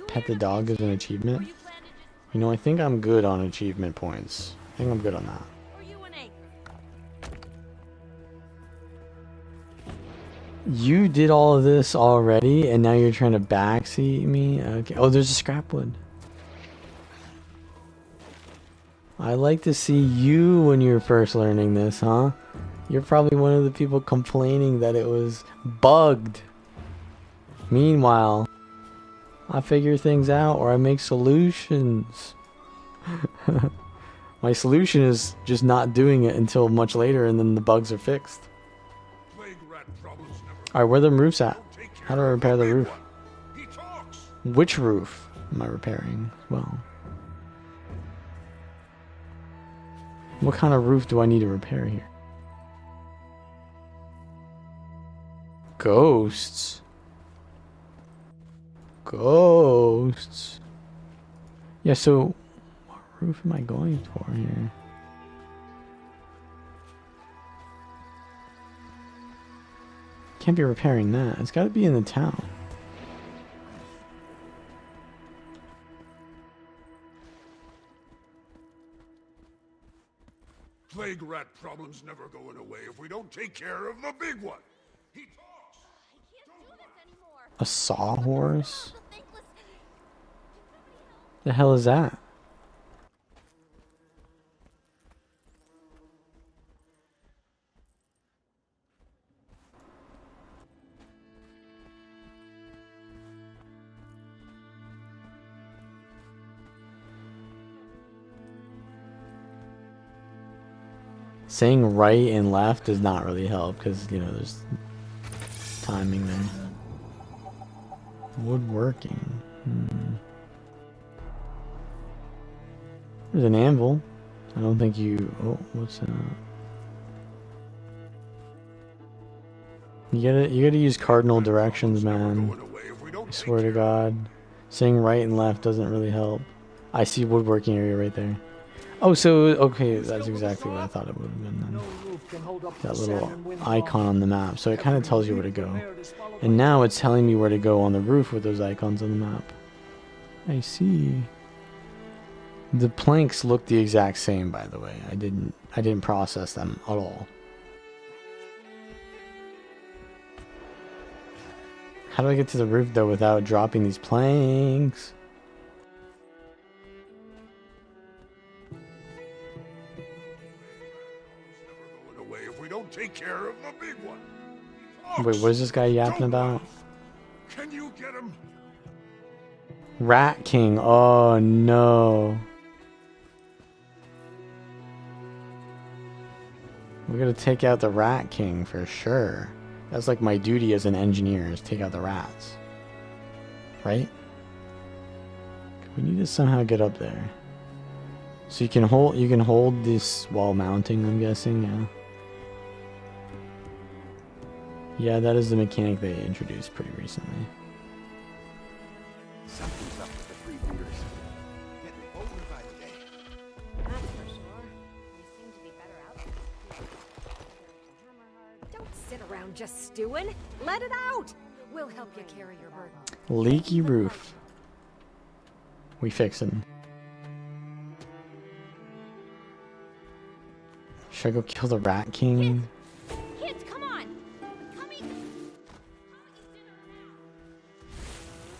Speaker 1: Pet the dog is an achievement? You know, I think I'm good on achievement points. I think I'm good on that. You did all of this already, and now you're trying to backseat me? Okay. Oh, there's a scrap wood. I like to see you when you're first learning this, huh? You're probably one of the people complaining that it was bugged. Meanwhile, I figure things out, or I make solutions. My solution is just not doing it until much later, and then the bugs are fixed. Alright, where are the roofs at? How do I repair the roof? Which roof am I repairing as well? What kind of roof do I need to repair here? Ghosts. Ghosts. Yeah, so what roof am I going for here? Can't be repairing that. It's got to be in the town.
Speaker 16: Plague rat problem's never going away if we don't take care of the big one.
Speaker 1: A sawhorse? The hell is that? Saying right and left does not really help because, you know, there's timing there. Woodworking. There's an anvil. I don't think you... Oh, what's that? You gotta use cardinal directions, man. I swear to God. Saying right and left doesn't really help. I see woodworking area right there. Oh, so, okay, that's exactly what I thought it would have been then. That little icon on the map. So it kind of tells you where to go. And now it's telling me where to go on the roof with those icons on the map. I see. The planks look the exact same, by the way. I didn't process them at all. How do I get to the roof, though, without dropping these planks?
Speaker 16: Take care of the big one.
Speaker 1: Wait, what is this guy yapping about?
Speaker 16: Can you get him?
Speaker 1: Rat King. Oh no. We gotta take out the Rat King for sure. That's like my duty as an engineer, is take out the rats. Right? We need to somehow get up there. So you can hold this while mounting, I'm guessing, yeah. Yeah, that is the mechanic they introduced pretty recently.
Speaker 10: Something's up with the freebooters. Getting older by the day.
Speaker 22: That's for sure. They seem to be better out.
Speaker 17: Don't sit around just stewing. Let it out. We'll help you carry your burden.
Speaker 1: Leaky roof. We fixin'. Should I go kill the Rat King?
Speaker 22: Kids, come on!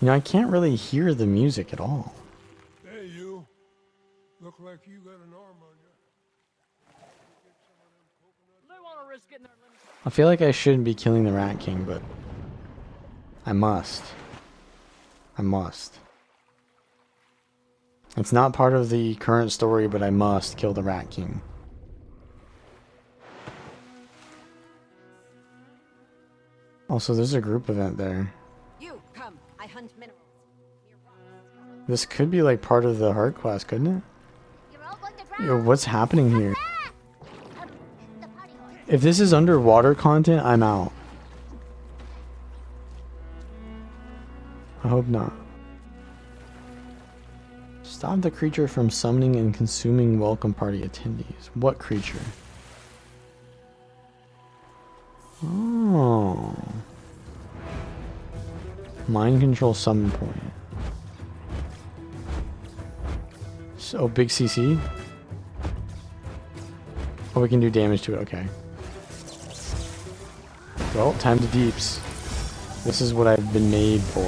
Speaker 1: You know, I can't really hear the music at all.
Speaker 21: Hey, you. Look like you got an arm on you.
Speaker 19: They want to risk getting their limbs.
Speaker 1: I feel like I shouldn't be killing the Rat King, but I must. I must. It's not part of the current story, but I must kill the Rat King. Also, there's a group event there.
Speaker 17: You come. I hunt minerals.
Speaker 1: This could be like part of the heart quest, couldn't it? Yo, what's happening here? If this is underwater content, I'm out. I hope not. Stop the creature from summoning and consuming welcome party attendees. What creature? Oh. Mind control summon point. So, big CC? Oh, we can do damage to it, okay. Well, time to deeps. This is what I've been made for.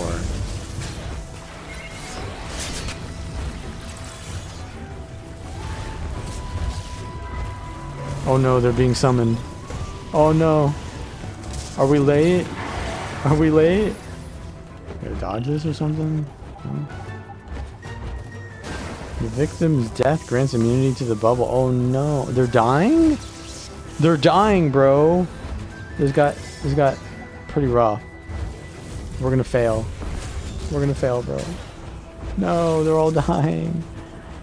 Speaker 1: Oh no, they're being summoned. Oh no. Are we late? Are we late? Gotta dodge this or something? No? The victim's death grants immunity to the bubble. Oh no. They're dying? They're dying, bro. This got pretty rough. We're gonna fail. We're gonna fail, bro. No, they're all dying.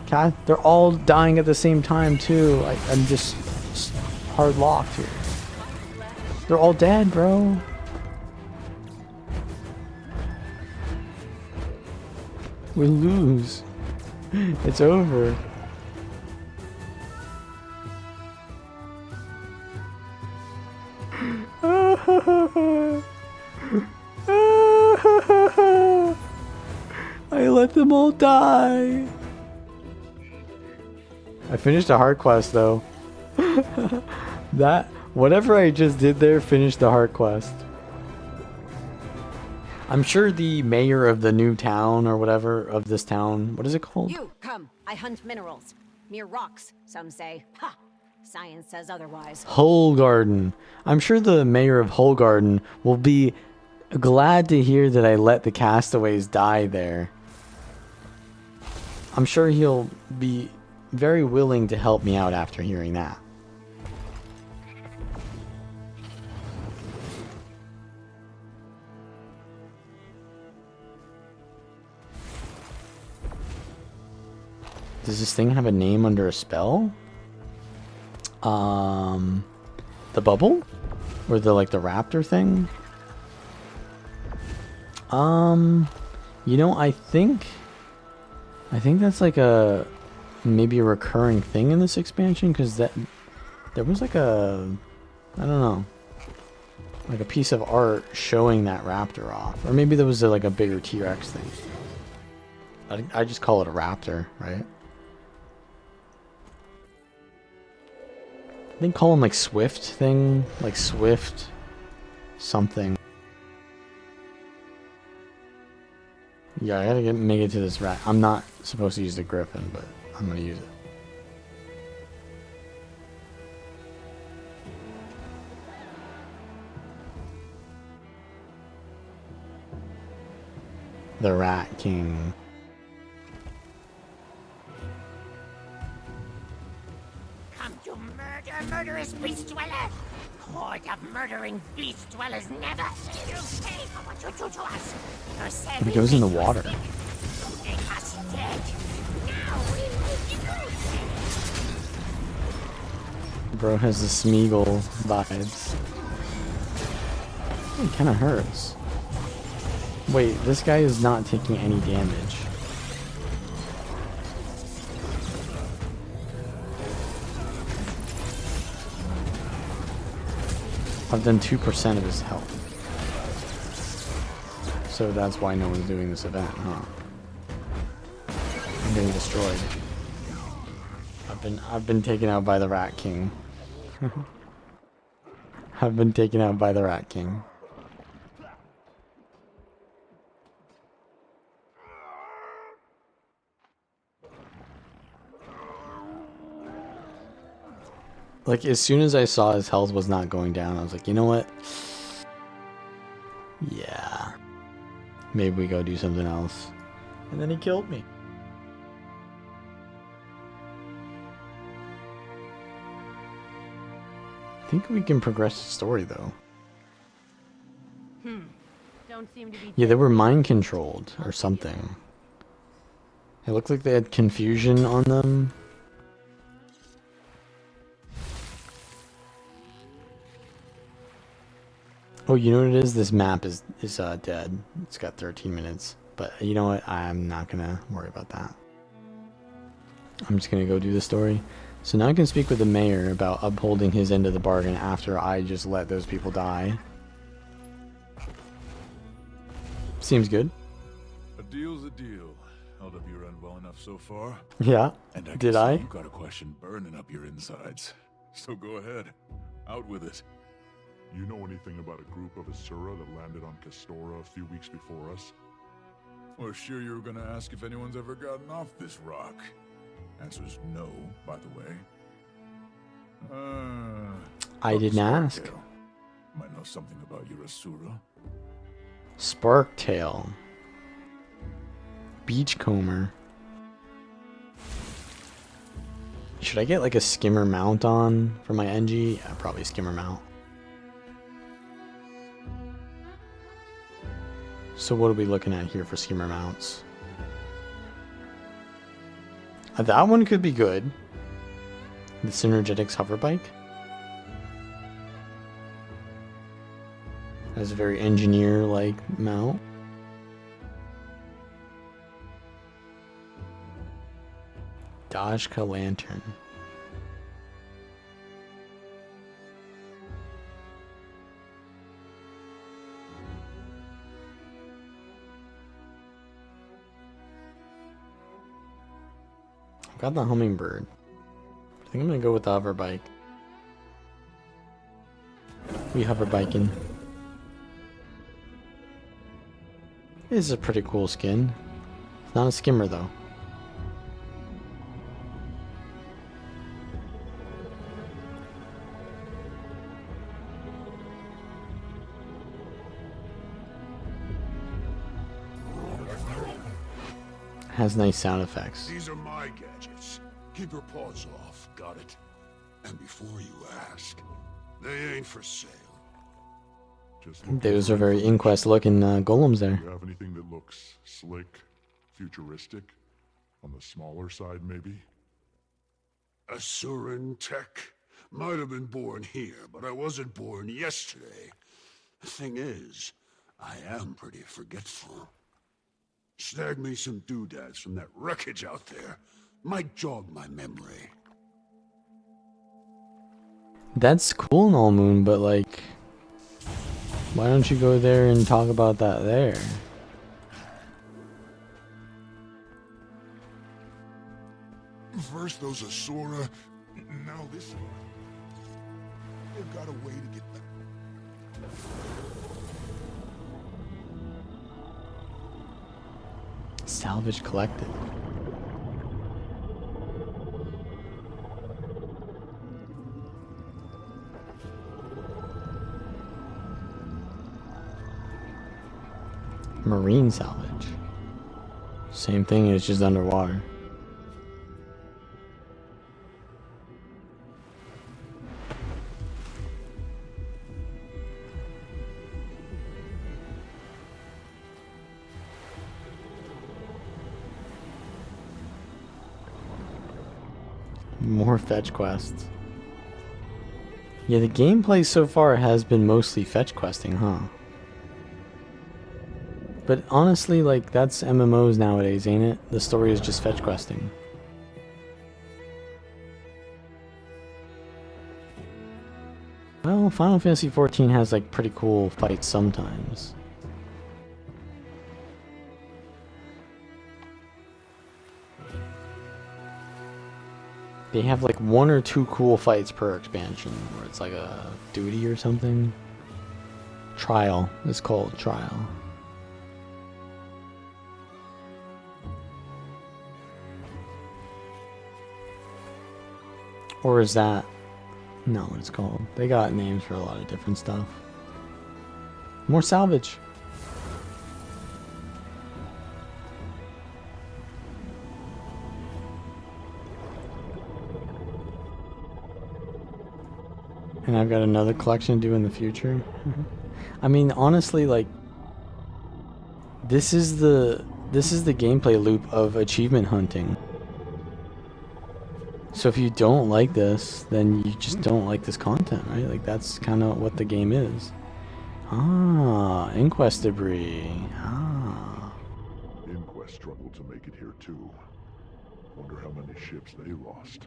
Speaker 1: God, they're all dying at the same time too. I'm just hard locked here. They're all dead, bro. We lose. It's over. I let them all die. I finished a hard quest though. That whatever I just did there finished the hard quest. I'm sure the mayor of the new town or whatever of this town, what is it called?
Speaker 22: You, come. I hunt minerals. Mere rocks, some say. Ha! Science says otherwise.
Speaker 1: Hull Garden. I'm sure the mayor of Hull Garden will be glad to hear that I let the castaways die there. I'm sure he'll be very willing to help me out after hearing that. Does this thing have a name under a spell? The bubble? Or the like the raptor thing? You know, I think that's like a maybe a recurring thing in this expansion, because that there was like a, I don't know, like a piece of art showing that raptor off, or maybe there was like a bigger T-Rex thing. I just call it a raptor, right? I think call him like Swift thing, like Swift something. Yeah, I gotta make it to this rat. I'm not supposed to use the griffin, but I'm gonna use it. The Rat King.
Speaker 10: Come to murder, murderous beast dweller! Horde of murdering beast dwellers never! You pay for what you do to us! Your savage
Speaker 1: It goes in the water.
Speaker 10: make us dead! Now we will do!
Speaker 1: Bro has the Smeagol vibes. It kinda hurts. Wait, this guy is not taking any damage. I've done 2% of his health. So that's why no one's doing this event, huh? I'm getting destroyed. I've been taken out by the Rat King. I've been taken out by the Rat King. Like, as soon as I saw his health was not going down, I was like, you know what? Yeah. Maybe we go do something else. And then he killed me. I think we can progress the story, though.
Speaker 18: Don't seem to be.
Speaker 1: Yeah, they were mind controlled or something. It looked like they had confusion on them. Oh, you know what it is? This map is dead. It's got 13 minutes. But you know what? I'm not gonna worry about that. I'm just gonna go do the story. So now I can speak with the mayor about upholding his end of the bargain after I just let those people die. Seems good.
Speaker 20: A deal's a deal. Held up your end well enough so far.
Speaker 1: Yeah.
Speaker 20: And I
Speaker 1: Did
Speaker 20: can see
Speaker 1: I?
Speaker 20: You got a question burning up your insides. So go ahead. Out with it.
Speaker 3: You know anything about a group of Asura that landed on Castora a few weeks before us?
Speaker 20: Well, sure you were gonna ask if anyone's ever gotten off this rock. Answer's no, by the way.
Speaker 1: I didn't ask.
Speaker 20: Sparktail. Might know something about your Asura.
Speaker 1: Sparktail. Beachcomber. Should I get like a skimmer mount on for my NG? Yeah, probably skimmer mount. So what are we looking at here for skimmer mounts? That one could be good. The Synergetics hover bike. Has a very engineer-like mount. Dajka Lantern. Got the hummingbird. I think I'm gonna go with the hover bike. We hover biking. This is a pretty cool skin. It's not a skimmer though. Has nice sound effects.
Speaker 16: These are my gadgets. Keep your paws off, got it? And before you ask, they ain't for sale.
Speaker 1: Those are very Inquest looking golems there.
Speaker 3: Do you have anything that looks slick, futuristic, on the smaller side maybe?
Speaker 16: Asuran tech? Might have been born here, but I wasn't born yesterday. The thing is, I am pretty forgetful. Snag me some doodads from that wreckage out there. Might jog my memory.
Speaker 1: That's cool and all, Moon, but like, why don't you go there and talk about that there?
Speaker 16: First those Asura, now this one. They've got a way to get back.
Speaker 1: Salvage collected. Marine salvage. Same thing, it's just underwater. More fetch quests. Yeah, the gameplay so far has been mostly fetch questing, huh? But honestly, like, that's MMOs nowadays, ain't it? The story is just fetch questing. Well, Final Fantasy XIV has, like, pretty cool fights sometimes. They have like 1 or 2 cool fights per expansion, where it's like a duty or something. Trial. It's called Trial. Or is that... No, what it's called. They got names for a lot of different stuff. More salvage. And I've got another collection to do in the future. I mean, honestly, like, this is the gameplay loop of achievement hunting. So if you don't like this, then you just don't like this content, right? Like, that's kind of what the game is. Ah, Inquest debris. Ah.
Speaker 3: Inquest struggled to make it here too. Wonder how many ships they lost.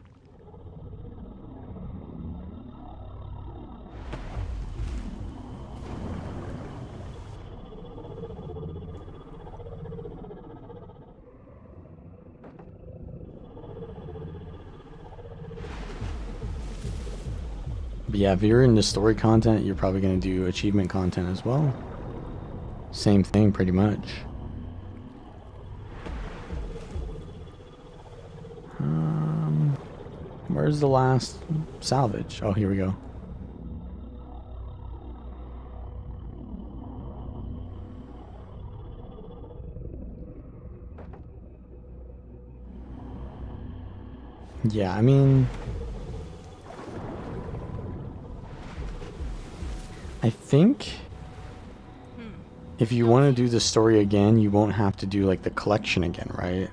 Speaker 1: But yeah, if you're into story content, you're probably going to do achievement content as well. Same thing, pretty much. Where's the last salvage? Oh, here we go. Yeah, I mean... I think if you want to do the story again, you won't have to do like the collection again, right?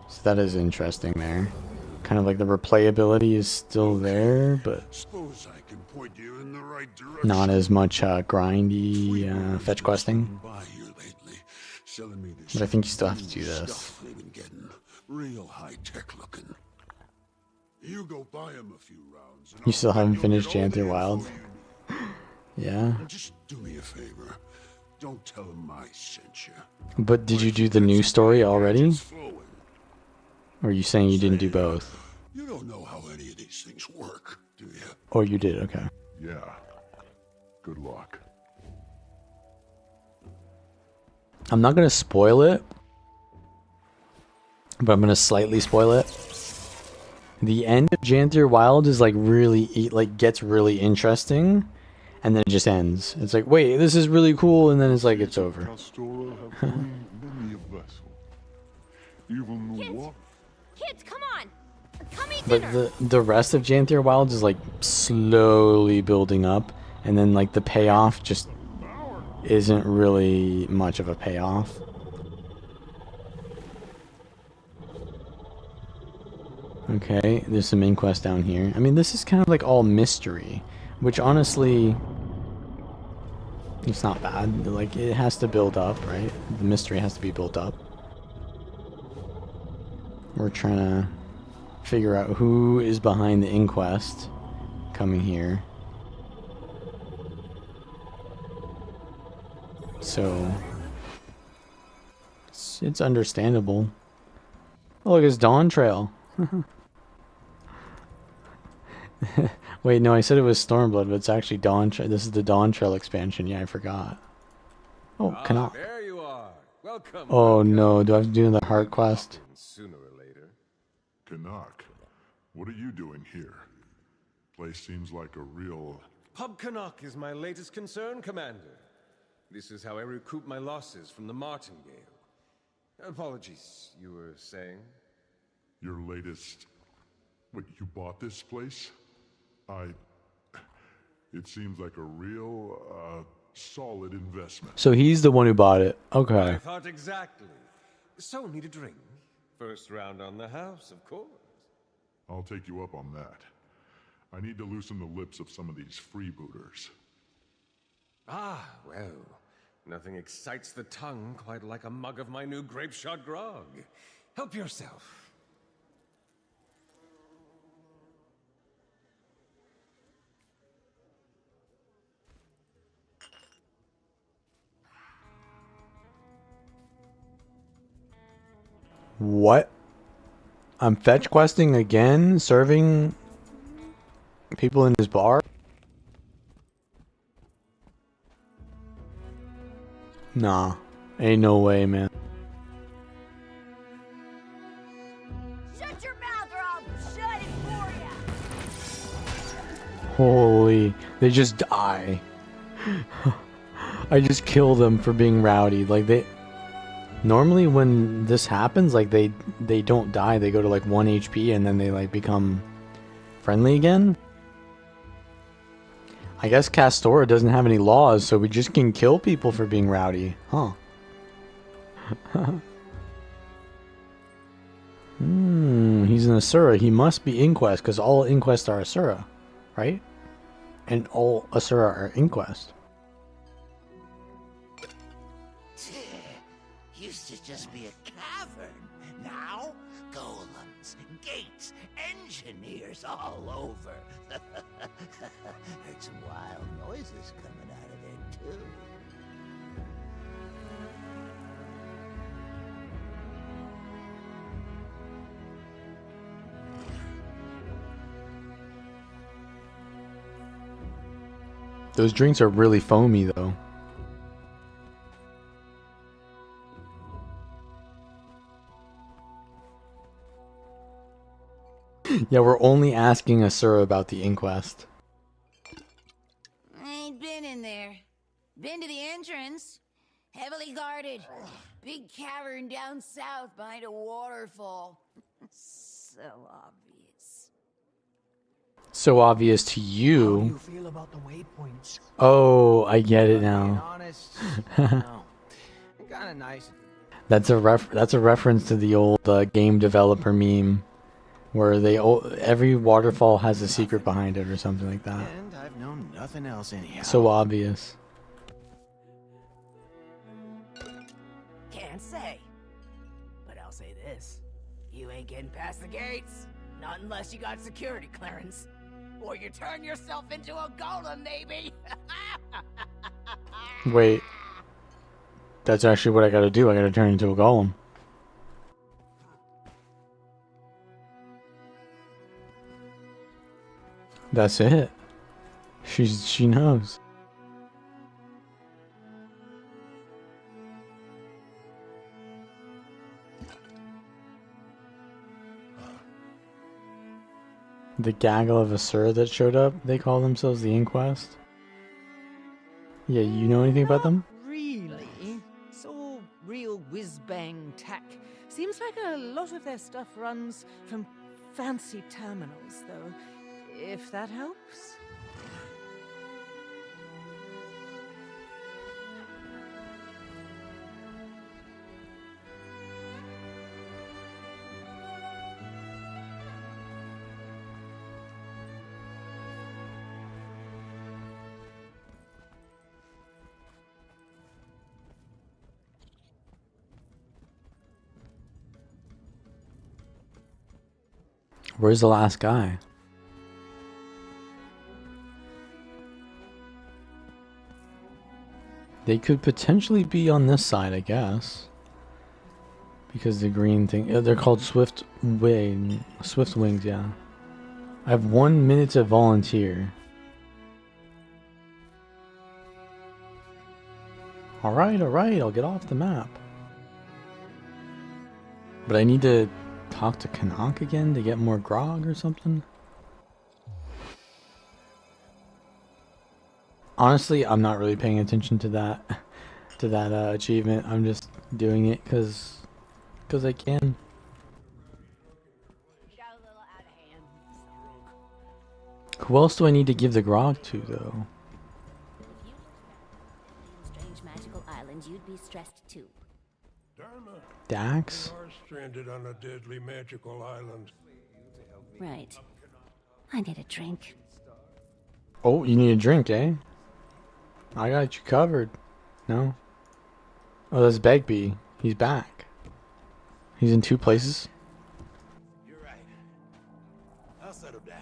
Speaker 1: So that is interesting there. Kind of like the replayability is still there, but
Speaker 16: Suppose I can point you in the right direction.
Speaker 1: not as much grindy fetch questing. But I think you still have to do this.
Speaker 16: They've been getting real high tech looking. You go buy him a few rounds.
Speaker 1: You still haven't finished Janther Wilds? Yeah.
Speaker 16: Just do me a favor. Don't tell him I sent you.
Speaker 1: But did you do the new story already? Or are you saying you didn't do both?
Speaker 16: You don't know how any of these things work, do you?
Speaker 1: Oh, you did, okay.
Speaker 3: Yeah. Good luck.
Speaker 1: I'm not gonna spoil it, but I'm gonna slightly spoil it. The end of Janthier Wild is like really gets really interesting, and then it just ends. It's like, wait, this is really cool, and then it's like it's over.
Speaker 18: Kids, come on! Come eat
Speaker 1: But
Speaker 18: dinner!
Speaker 1: the rest of Janthier Wilds is like slowly building up, and then like the payoff just isn't really much of a payoff. Okay, there's some inquest down here. I mean, this is kind of like all mystery, which honestly, it's not bad. Like, it has to build up, right? The mystery has to be built up. We're trying to figure out who is behind the inquest coming here. So, it's understandable. Oh, look, it's Dawn Trail. Wait, no, I said it was Stormblood, but it's actually Dawn Trail. This is the Dawn Trail expansion. Yeah, I forgot. Oh, Canuck.
Speaker 9: There you are. Welcome.
Speaker 1: Oh no, do I have to do the heart quest?
Speaker 9: Sooner or later.
Speaker 3: Canuck, what are you doing here? Place seems like a real...
Speaker 9: Pub Canuck is my latest concern, Commander. This is how I recoup my losses from the Martingale. Apologies, you were saying?
Speaker 3: Your latest... Wait, you bought this place? It seems like a real, solid investment.
Speaker 1: So he's the one who bought it. Okay.
Speaker 9: I thought exactly. So, need a drink? First round on the house, of course.
Speaker 3: I'll take you up on that. I need to loosen the lips of some of these freebooters.
Speaker 9: Ah, well, nothing excites the tongue quite like a mug of my new grape shot grog. Help yourself.
Speaker 1: What? I'm fetch questing again? Serving people in his bar? Nah. Ain't no way, man.
Speaker 18: Shut your mouth or I'll shut it for you!
Speaker 1: Holy. They just die. I just kill them for being rowdy. Like, they... Normally when this happens, like, they don't die. They go to, like, 1 HP and then they, like, become friendly again. I guess Castora doesn't have any laws, so we just can kill people for being rowdy. Huh. He's an Asura. He must be Inquest, because all Inquest are Asura, right? And all Asura are Inquest.
Speaker 10: Used to just be a cavern. Now, golems, gates, engineers all over. Heard some wild noises coming out of there, too.
Speaker 1: Those drinks are really foamy, though. Yeah, we're only asking Asura about the inquest.
Speaker 2: I ain't been in there. Been to the entrance. Heavily guarded. Big cavern down south behind a waterfall. So obvious.
Speaker 1: So obvious to you.
Speaker 19: How do you feel about the waypoints?
Speaker 1: Oh, I get it now.
Speaker 15: Honest, no. Kinda nice.
Speaker 1: That's a reference to the old game developer meme, where every waterfall has a secret behind it or something like that.
Speaker 15: And I've known nothing else anyhow.
Speaker 1: So obvious.
Speaker 7: Can't say. But I'll say this. You ain't getting past the gates. Not unless you got security clearance. Or you turn yourself into a golem, maybe.
Speaker 1: Wait. That's actually what I gotta do. I gotta turn into a golem. That's it. She knows. The gaggle of Asura that showed up, they call themselves the Inquest. Yeah, you know anything about them?
Speaker 13: Really? It's all real whiz-bang tech. Seems like a lot of their stuff runs from fancy terminals, though, if that helps.
Speaker 1: Where's the last guy? They could potentially be on this side, I guess. Because the green thing, they're called Swift Wings, yeah. I have 1 minute to volunteer. Alright, I'll get off the map. But I need to talk to Canuck again to get more grog or something? Honestly, I'm not really paying attention to that achievement. I'm just doing it because I can. Who else do I need to give the grog to, though?
Speaker 14: Strange magical island, you'd be stressed too.
Speaker 1: Dax?
Speaker 21: We are stranded on a deadly magical island.
Speaker 14: Right. I need a drink.
Speaker 1: Oh, you need a drink, eh? I got you covered. No? Oh, that's Begbie. He's back. He's in 2 places.
Speaker 10: You're right. I'll settle down.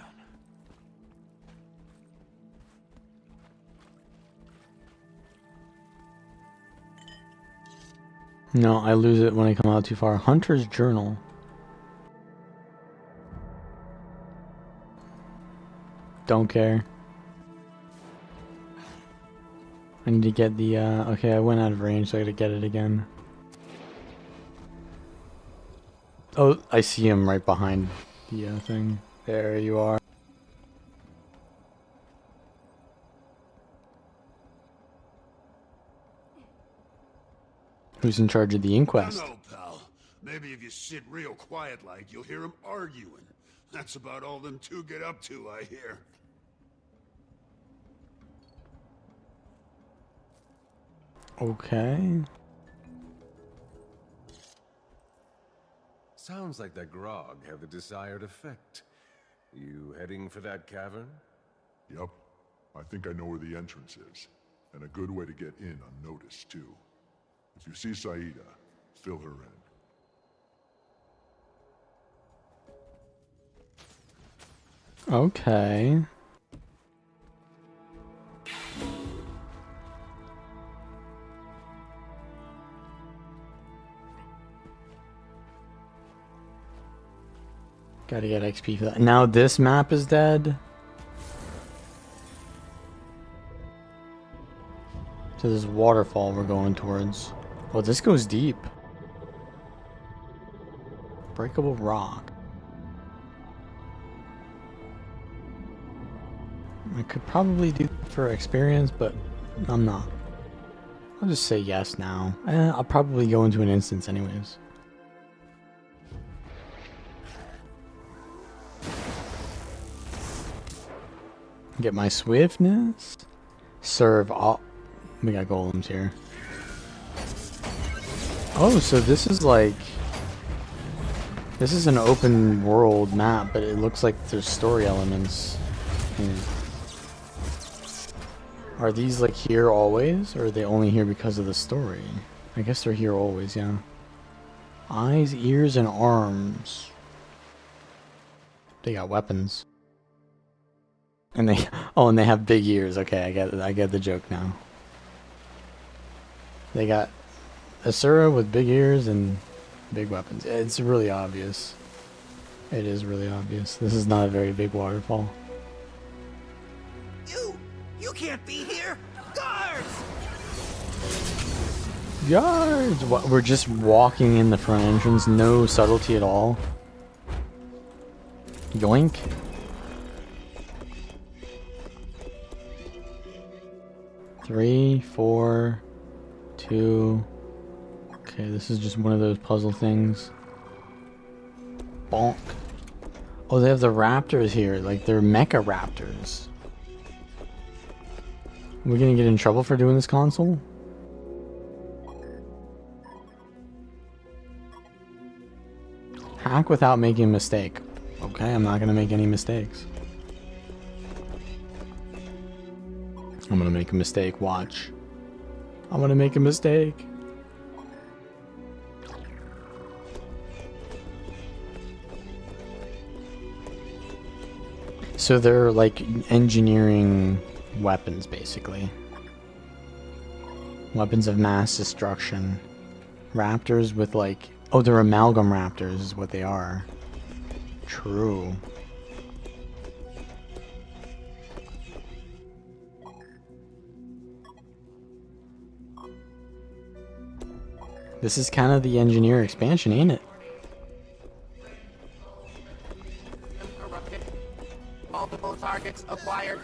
Speaker 1: No, I lose it when I come out too far. Hunter's Journal. Don't care. I need to get the, okay, I went out of range, so I gotta get it again. Oh, I see him right behind the thing. There you are. Who's in charge of the inquest?
Speaker 6: I know, pal. Maybe if you sit real quiet like, you'll hear them arguing. That's about all them two get up to, I hear.
Speaker 1: Okay.
Speaker 9: Sounds like that grog had the desired effect. You heading for that cavern?
Speaker 3: Yep. I think I know where the entrance is. And a good way to get in unnoticed, too. If you see Saida, fill her in.
Speaker 1: Okay. Gotta get XP for that. Now this map is dead. So this waterfall we're going towards. Oh, this goes deep. Breakable rock. I could probably do that for experience, but I'm not. I'll just say yes now. I'll probably go into an instance anyways. Get my swiftness. Serve all. We got golems here. Oh, so this is like... This is an open world map, but it looks like there's story elements. Are these like here always, or are they only here because of the story? I guess they're here always, yeah. Eyes, ears, and arms. They got weapons. And they, oh, and they have big ears. Okay, I get the joke now. They got Asura with big ears and big weapons. It's really obvious. It is really obvious. This is not a very big waterfall.
Speaker 10: You can't be here! Guards!
Speaker 1: Guards! What, we're just walking in the front entrance, no subtlety at all. Yoink. 3, 4, 2. Okay, this is just one of those puzzle things. Bonk. Oh, they have the raptors here. Like, they're mecha raptors. We're gonna get in trouble for doing this console? Hack without making a mistake. Okay, I'm not gonna make any mistakes. I'm gonna make a mistake, watch. I'm gonna make a mistake. So they're like engineering weapons, basically. Weapons of mass destruction. Raptors with like... Oh, they're amalgam raptors is what they are. True. This is kind of the engineer expansion, ain't it?
Speaker 8: Multiple targets acquired.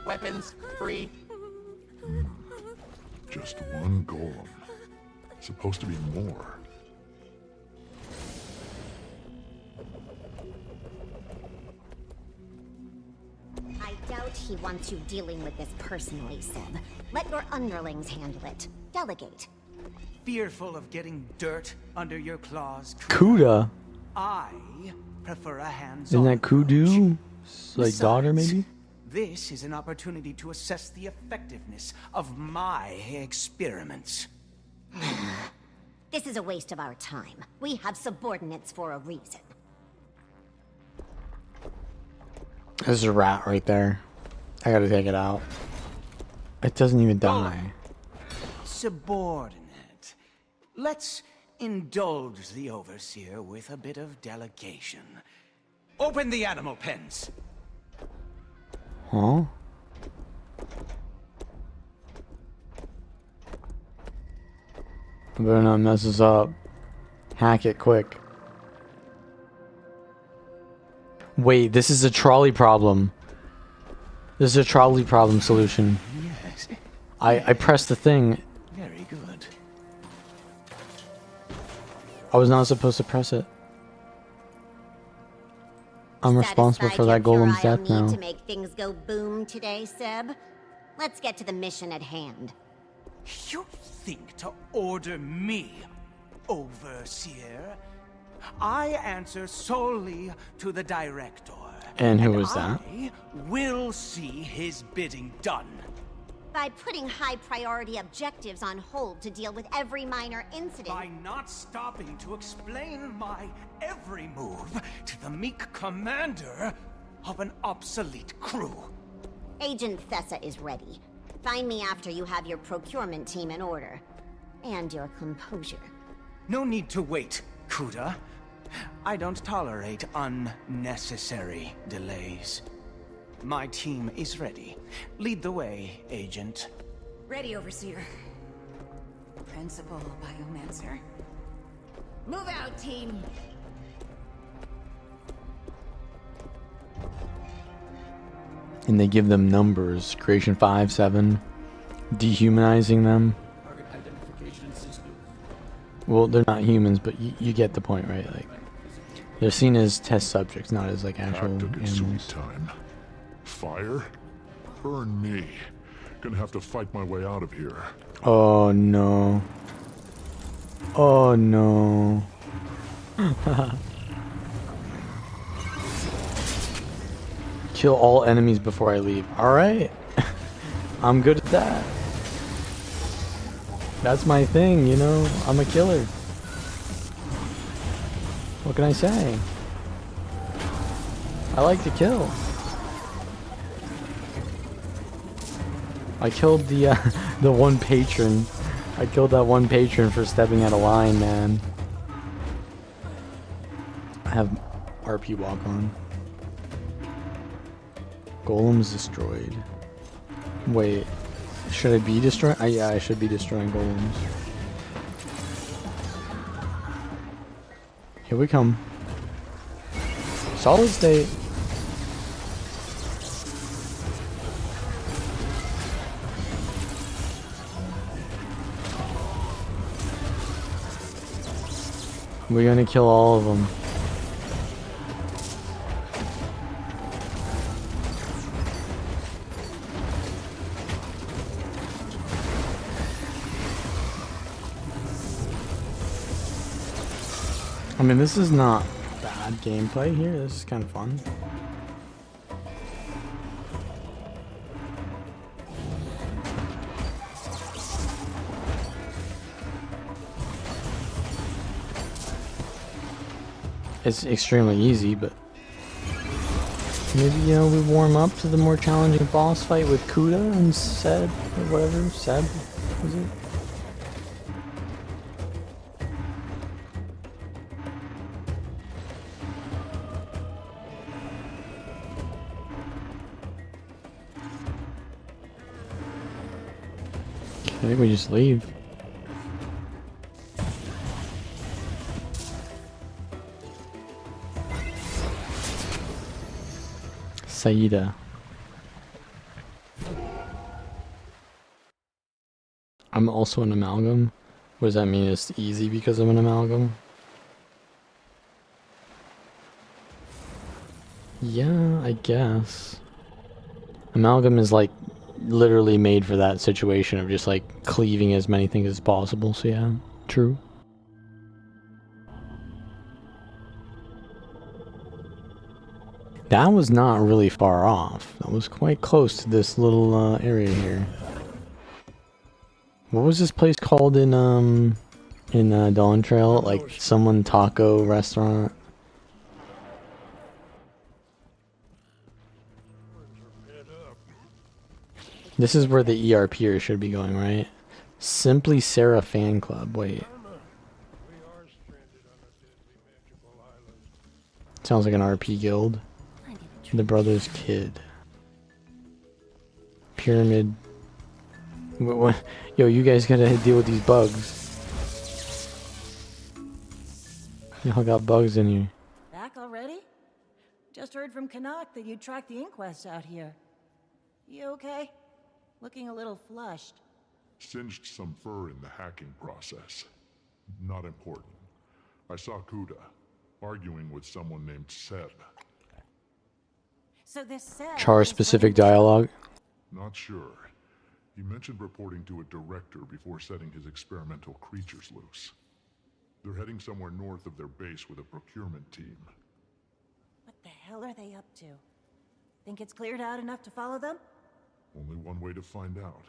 Speaker 8: Weapons free.
Speaker 3: Just one golem. Supposed to be more.
Speaker 22: I doubt he wants you dealing with this personally, Seb. Let your underlings handle it. Delegate.
Speaker 8: Fearful of getting dirt under your claws,
Speaker 1: Kuda.
Speaker 8: I prefer a hands-on.
Speaker 1: Isn't that Kudu? Like daughter, maybe?
Speaker 8: This is an opportunity to assess the effectiveness of my experiments.
Speaker 22: This is a waste of our time. We have subordinates for a reason.
Speaker 1: There's a rat right there. I gotta take it out. It doesn't even die.
Speaker 8: Subordinate. Let's indulge the overseer with a bit of delegation. Open the animal pens.
Speaker 1: Huh? I better not mess this up. Hack it quick. Wait, this is a trolley problem. This is a trolley problem solution.
Speaker 8: Yes.
Speaker 1: I pressed the thing.
Speaker 8: Very good.
Speaker 1: I was not supposed to press it. I'm responsible for that golem's death now.
Speaker 22: To make things go boom today, Seb. Let's get to the mission at hand.
Speaker 8: You think to order me, overseer? I answer solely to the director.
Speaker 1: And who was that?
Speaker 8: I will see his bidding done.
Speaker 22: By putting high priority objectives on hold to deal with every minor incident.
Speaker 8: By not stopping to explain my every move to the meek commander of an obsolete crew.
Speaker 22: Agent Thessa is ready. Find me after you have your procurement team in order. And your composure.
Speaker 8: No need to wait, Kuda. I don't tolerate unnecessary delays. My team is ready. Lead the way, Agent.
Speaker 2: Ready, Overseer. Principal Biomancer. Move out, team!
Speaker 1: And they give them numbers. Creation 5, 7. Dehumanizing them. Well, they're not humans, but you get the point, right? Like, they're seen as test subjects, not as like actual animals.
Speaker 3: Time. Fire? Burn me. Gonna have to fight my way out of here.
Speaker 1: Oh no. Oh no. Kill all enemies before I leave. Alright. I'm good at that. That's my thing, you know? I'm a killer. What can I say? I like to kill. I killed the one patron. I killed that one patron for stepping out of line, man. I have RP walk on. Golems destroyed. Wait, should I be destroying? Yeah, I should be destroying golems. Here we come. Solid state. We're gonna kill all of them. I mean, this is not bad gameplay here. This is kind of fun. It's extremely easy, but maybe, you know, we warm up to the more challenging boss fight with Kuda and Seb, or whatever. Seb, was it? I think we just leave. Saida. I'm also an amalgam. What does that mean? It's easy because I'm an amalgam? Yeah, I guess. Amalgam is like literally made for that situation of just like cleaving as many things as possible, so yeah, true. That was not really far off. That was quite close to this little area here. What was this place called in Dawn Trail? Like someone taco restaurant? This is where the ERPers should be going, right? Simply Sarah Fan Club. Wait. Sounds like an RP guild. The Brother's Kid. Pyramid. What? Yo, you guys gotta deal with these bugs. Y'all got bugs in here.
Speaker 11: Back already? Just heard from Canuck that you tracked the inquest out here. You okay? Looking a little flushed.
Speaker 3: Singed some fur in the hacking process. Not important. I saw Kuda arguing with someone named Seb.
Speaker 11: So this Seb
Speaker 1: Char specific dialogue.
Speaker 3: Not sure. He mentioned reporting to a director before setting his experimental creatures loose. They're heading somewhere north of their base with a procurement team.
Speaker 11: What the hell are they up to? Think it's cleared out enough to follow them?
Speaker 3: Only one way to find out.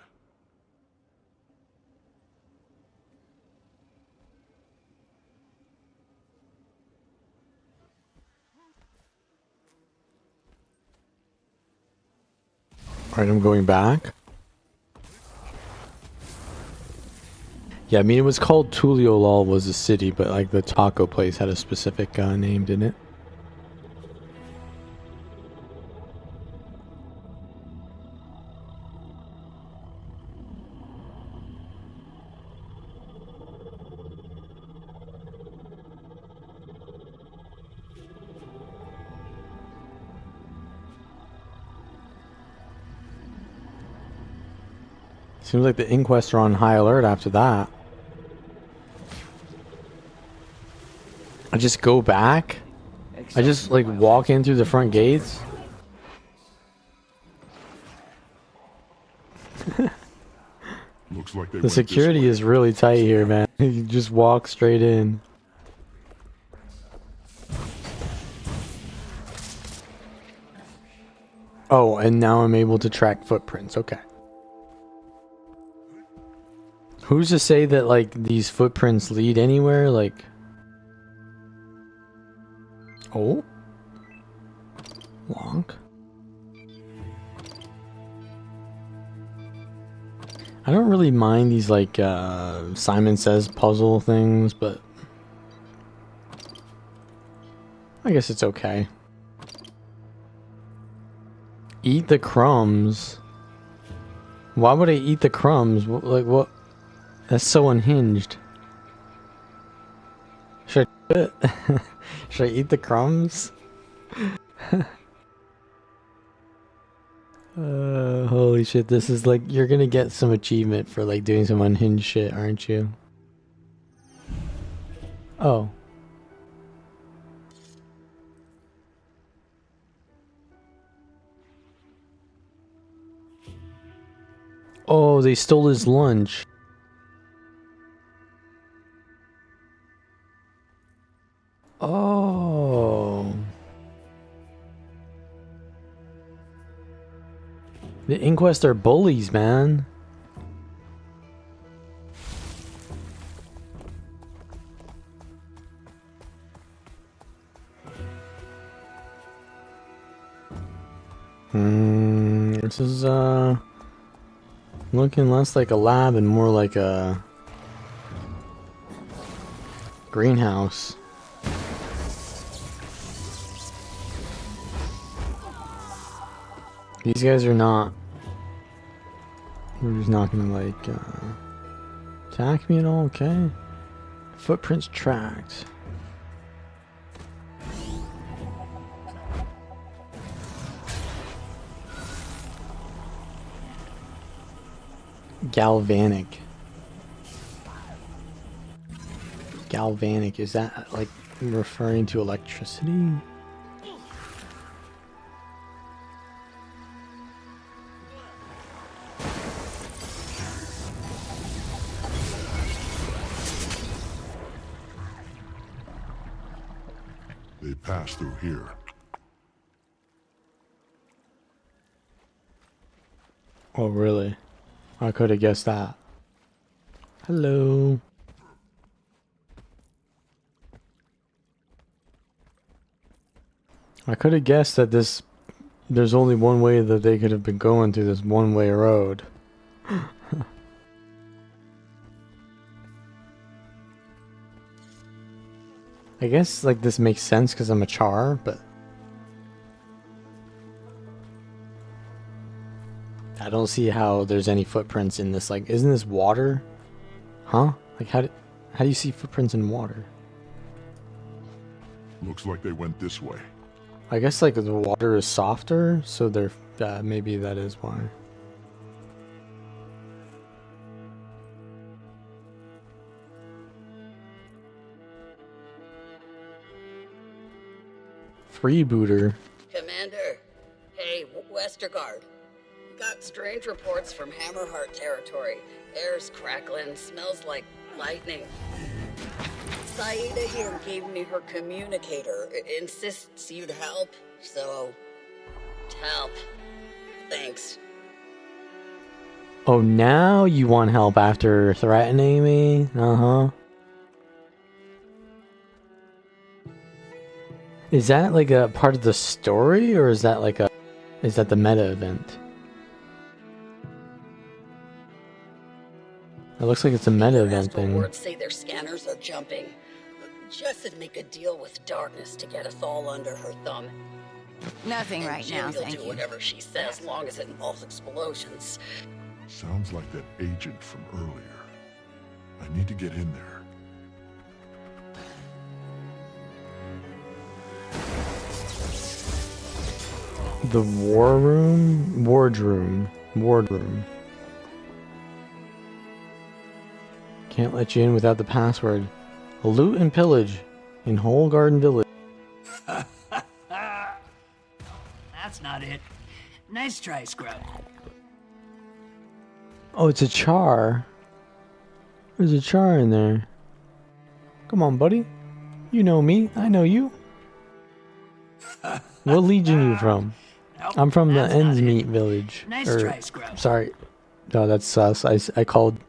Speaker 1: Alright, I'm going back. Yeah, I mean, it was called Tuliolol was a city, but like the taco place had a specific name, didn't it? Seems like the inquests are on high alert after that. I just go back? I just like walk in through the front gates?
Speaker 3: Looks like they
Speaker 1: The security is really tight here, man. You just walk straight in. Oh, and now I'm able to track footprints. Okay. Who's to say that, like, these footprints lead anywhere? Like... Oh? Wonk. I don't really mind these, like, Simon Says puzzle things, but... I guess it's okay. Eat the crumbs? Why would I eat the crumbs? Like, what? That's so unhinged. Should I do it? Should I eat the crumbs? Holy shit, this is like, you're gonna get some achievement for like doing some unhinged shit, aren't you? Oh. Oh, they stole his lunch. Oh. The Inquest are bullies, man. This is looking less like a lab and more like a greenhouse. These guys are not. We're just not gonna like attack me at all. Okay. Footprints tracked. Galvanic. Galvanic, is that like referring to electricity?
Speaker 3: They pass through here.
Speaker 1: Oh, really? I could have guessed that. Hello. I could have guessed that there's only one way that they could have been going through this one-way road. I guess like this makes sense because I'm a char, but I don't see how there's any footprints in this. Like, isn't this water? Huh? Like, how do you see footprints in water?
Speaker 3: Looks like they went this way.
Speaker 1: I guess like the water is softer, so they're maybe that is why. Freebooter.
Speaker 5: Commander, hey, Westergaard. Got strange reports from Hammerheart territory. Air's crackling, smells like lightning. Saida here gave me her communicator. Insists you'd help, so help. Thanks.
Speaker 1: Oh, now you want help after threatening me? Uh-huh. Is that like a part of the story, or is that like is that the meta event? It looks like it's a meta event thing.
Speaker 5: Words say their scanners are jumping. Jess would make a deal with darkness to get us all under her thumb.
Speaker 2: Nothing right now,
Speaker 5: Jill will
Speaker 2: thank
Speaker 5: do
Speaker 2: you.
Speaker 5: whatever she says, long as it involves explosions.
Speaker 3: Sounds like that agent from earlier. I need to get in there.
Speaker 1: The war room? Wardroom. Wardroom. Can't let you in without the password. Loot and pillage in Whole Garden Village.
Speaker 7: That's not it. Nice try, Scrub.
Speaker 1: Oh, it's a char. There's a char in there. Come on, buddy. You know me. I know you. What legion you from?
Speaker 7: Nope,
Speaker 1: I'm from the
Speaker 7: that's not
Speaker 1: Ends
Speaker 7: it.
Speaker 1: Meet village.
Speaker 7: Nice try, Scrub.
Speaker 1: Sorry. No, that's sus. I called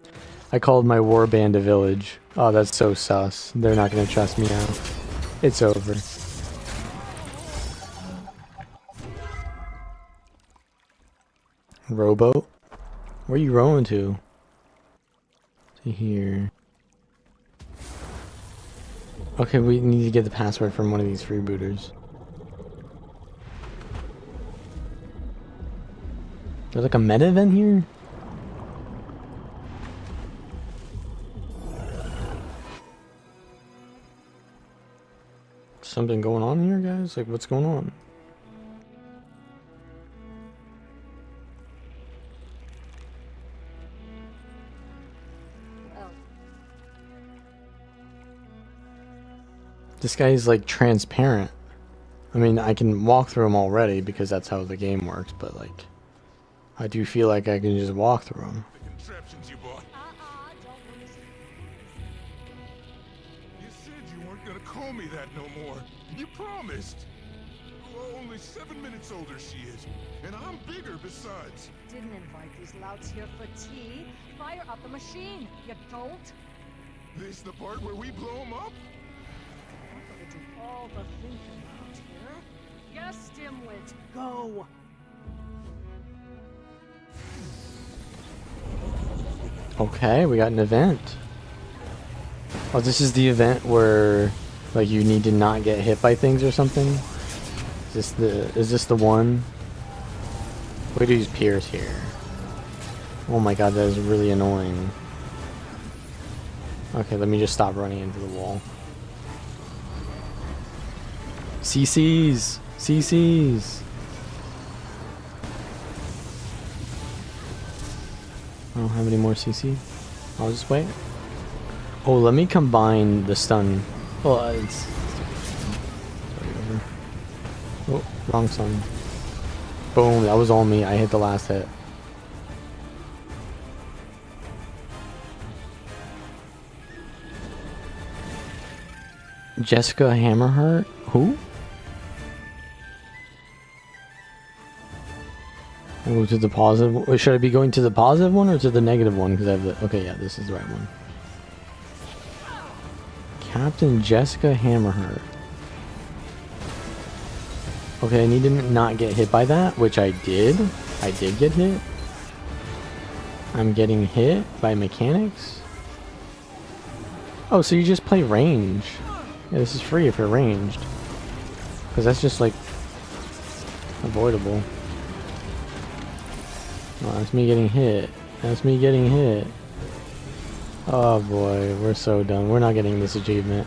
Speaker 1: my war band a village. Oh, that's so sus. They're not gonna trust me now. It's over. Rowboat? Where are you rowing to? To here. Okay, we need to get the password from one of these freebooters. There's like a meta event here? Something going on here, guys? Like, what's going on? This guy's like transparent. I mean, I can walk through him already because that's how the game works, but like, I do feel like I can just walk through them.
Speaker 20: The contraptions you bought. You said you weren't gonna call me that no more. You promised. Only 7 minutes older she is, and I'm bigger besides.
Speaker 4: Didn't invite these louts here for tea. Fire up the machine, you dolt.
Speaker 20: This the part where we blow them up?
Speaker 4: I'm gonna do all the thinking out here. Yes, Dimwit, go.
Speaker 1: Okay, we got an event. Oh, this is the event where, like, you need to not get hit by things or something. Is this the one? Look at these piers here. Oh my god, that is really annoying. Okay, let me just stop running into the wall. CCs! CCs! I don't have any more CC. I'll just wait. Oh, let me combine the stun. Well, it's oh, wrong stun. Boom, that was all me. I hit the last hit. Jessica Hammerheart? Who? Oh, to the positive. Should I be going to the positive one or to the negative one? Because I have the. Okay, yeah, this is the right one. Captain Jessica Hammerheart. Okay, I need to not get hit by that, which I did. I did get hit. I'm getting hit by mechanics. Oh, so you just play range. Yeah, this is free if you're ranged. Because that's just like avoidable. Oh, that's me getting hit. That's me getting hit. Oh boy, we're so done. We're not getting this achievement.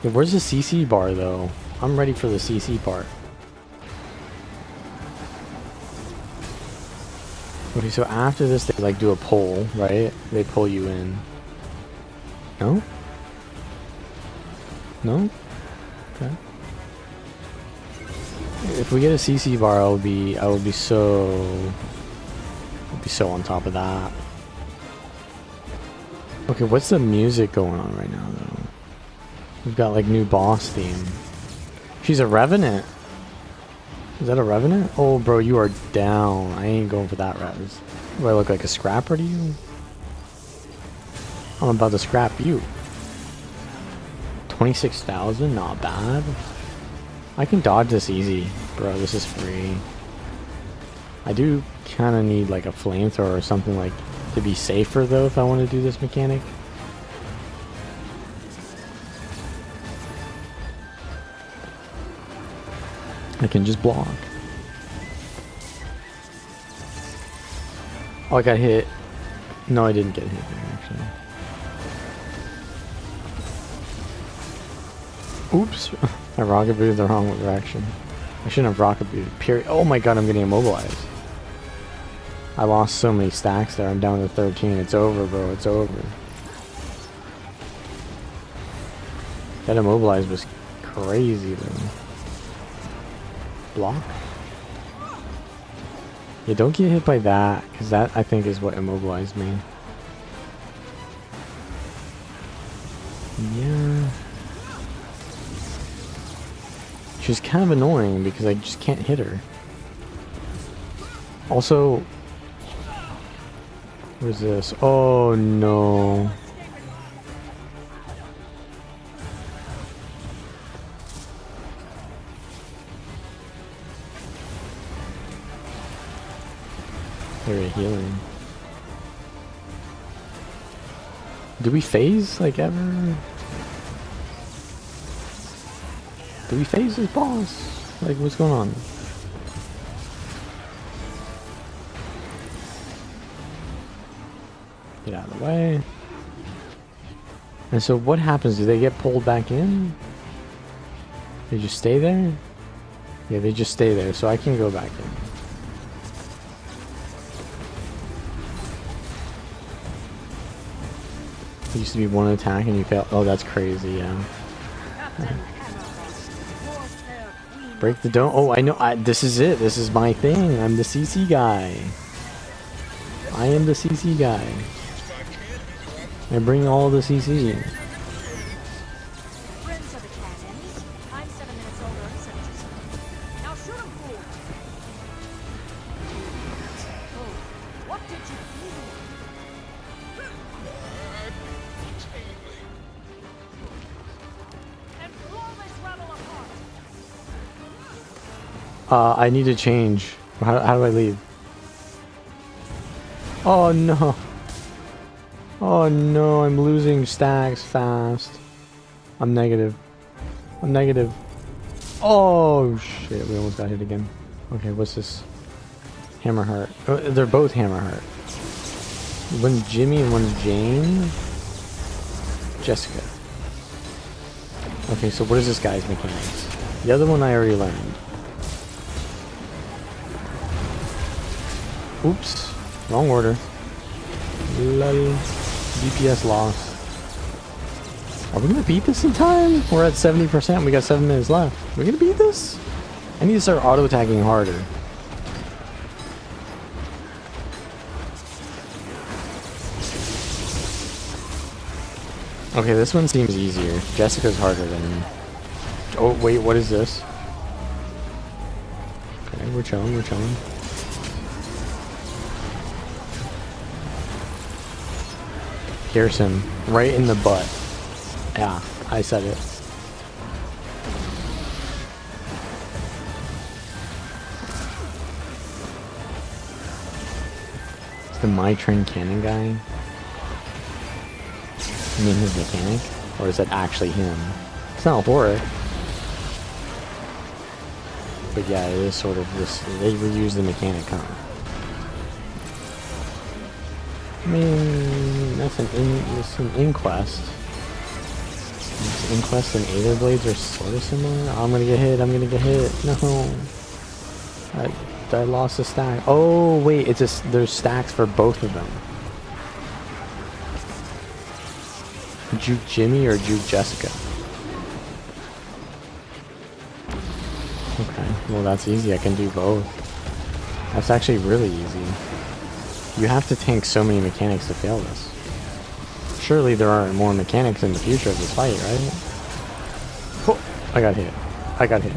Speaker 1: Yeah, where's the CC bar though? I'm ready for the CC part. Okay, so after this they like do a pull, right? They pull you in. No? No? Okay. If we get a CC bar, I will be so on top of that. Okay, what's the music going on right now though? We've got like new boss theme. She's a revenant. Is that a revenant? Oh bro, you are down. I ain't going for that res. Do I look like a scrapper to you? I'm about to scrap you. 26,000, not bad. I can dodge this easy, bro. This is free. I do kind of need like a flamethrower or something like to be safer though if I want to do this mechanic. I can just block. Oh, I got hit. No, I didn't get hit there, actually. Oops. I rocket booted the wrong direction. I shouldn't have rocket booted. Period. Oh my god, I'm getting immobilized. I lost so many stacks there. I'm down to 13. It's over, bro. It's over. That immobilized was crazy, though. Block? Yeah, don't get hit by that, because that, I think, is what immobilized me. Yeah. She's kind of annoying, because I just can't hit her. Also... Where's this? Oh, no. They're healing. Do we phase, like, ever? Do we phase this boss? Like, what's going on? Get out of the way. And so what happens? Do they get pulled back in? They just stay there? Yeah, they just stay there, so I can go back in. It used to be one attack and you fail. Oh, that's crazy, yeah. Break the dome. Oh, I know. This is it. This is my thing. I'm the CC guy. I am the CC guy. I bring all the CC.
Speaker 4: Friends of the cannons. I'm 7 minutes older, so now shoot 'em, fool. Oh, what did you do? And blow this rebel apart.
Speaker 1: I need to change. How do I leave? Oh no. Oh no, I'm losing stacks fast. I'm negative. I'm negative. Oh shit, we almost got hit again. Okay, what's this? Hammerheart. Oh, they're both Hammerheart. One's Jimmy and one's Jane. Jessica. Okay, so what is this guy's mechanics? The other one I already learned. Oops. Wrong order. Lol. DPS loss. Are we gonna beat this in time? We're at 70%. We got 7 minutes left. Are we gonna beat this? I need to start auto-attacking harder. Okay, this one seems easier. Jessica's harder than... Oh, wait, what is this? Okay, we're chilling, we're chilling. Pierce him right in the butt. Yeah, I said it. It's the My Train Cannon guy. You mean his mechanic? Or is that actually him? It's not horror. But yeah, it is sort of this. They reuse the mechanic, huh? I mean, that's an inquest. Inquest and Aether Blades are sort of similar. Oh, I'm gonna get hit. I'm gonna get hit. No. I lost a stack. Oh wait, it's just there's stacks for both of them. Juke Jimmy or Juke Jessica? Okay, well that's easy. I can do both. That's actually really easy. You have to tank so many mechanics to fail this. Surely there aren't more mechanics in the future of this fight, right? Oh, I got hit. I got hit.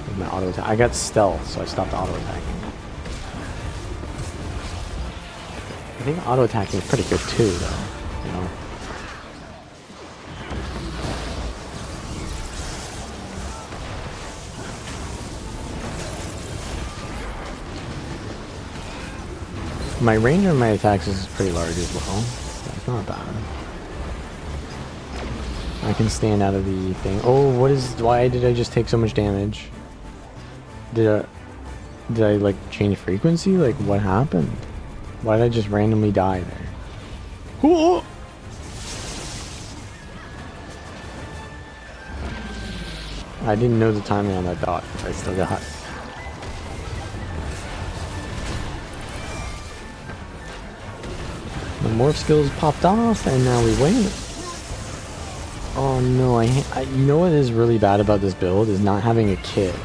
Speaker 1: With my auto attack. I got stealth, so I stopped auto attacking. I think auto attacking is pretty good too, though. You know. My range on my attacks is pretty large as well. That's not bad. I can stand out of the thing. Oh, what is? Why did I just take so much damage? Did I like change frequency? Like what happened? Why did I just randomly die there? Whoa! I didn't know the timing on that dot. I still got. The morph skills popped off, and now we win. Oh no! You know what is really bad about this build is not having a kit.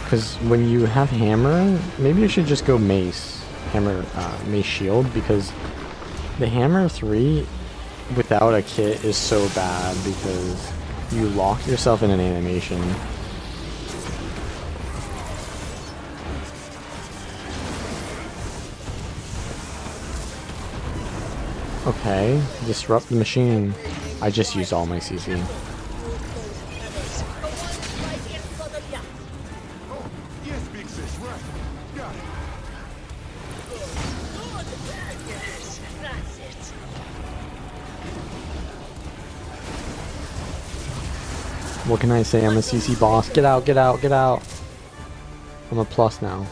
Speaker 1: Because when you have hammer, maybe I should just go mace, hammer, mace shield, because the hammer 3 without a kit is so bad because you lock yourself in an animation. Okay, disrupt the machine. I just used all my CC. What can I say? I'm a CC boss. Get out, get out, get out. I'm a plus now.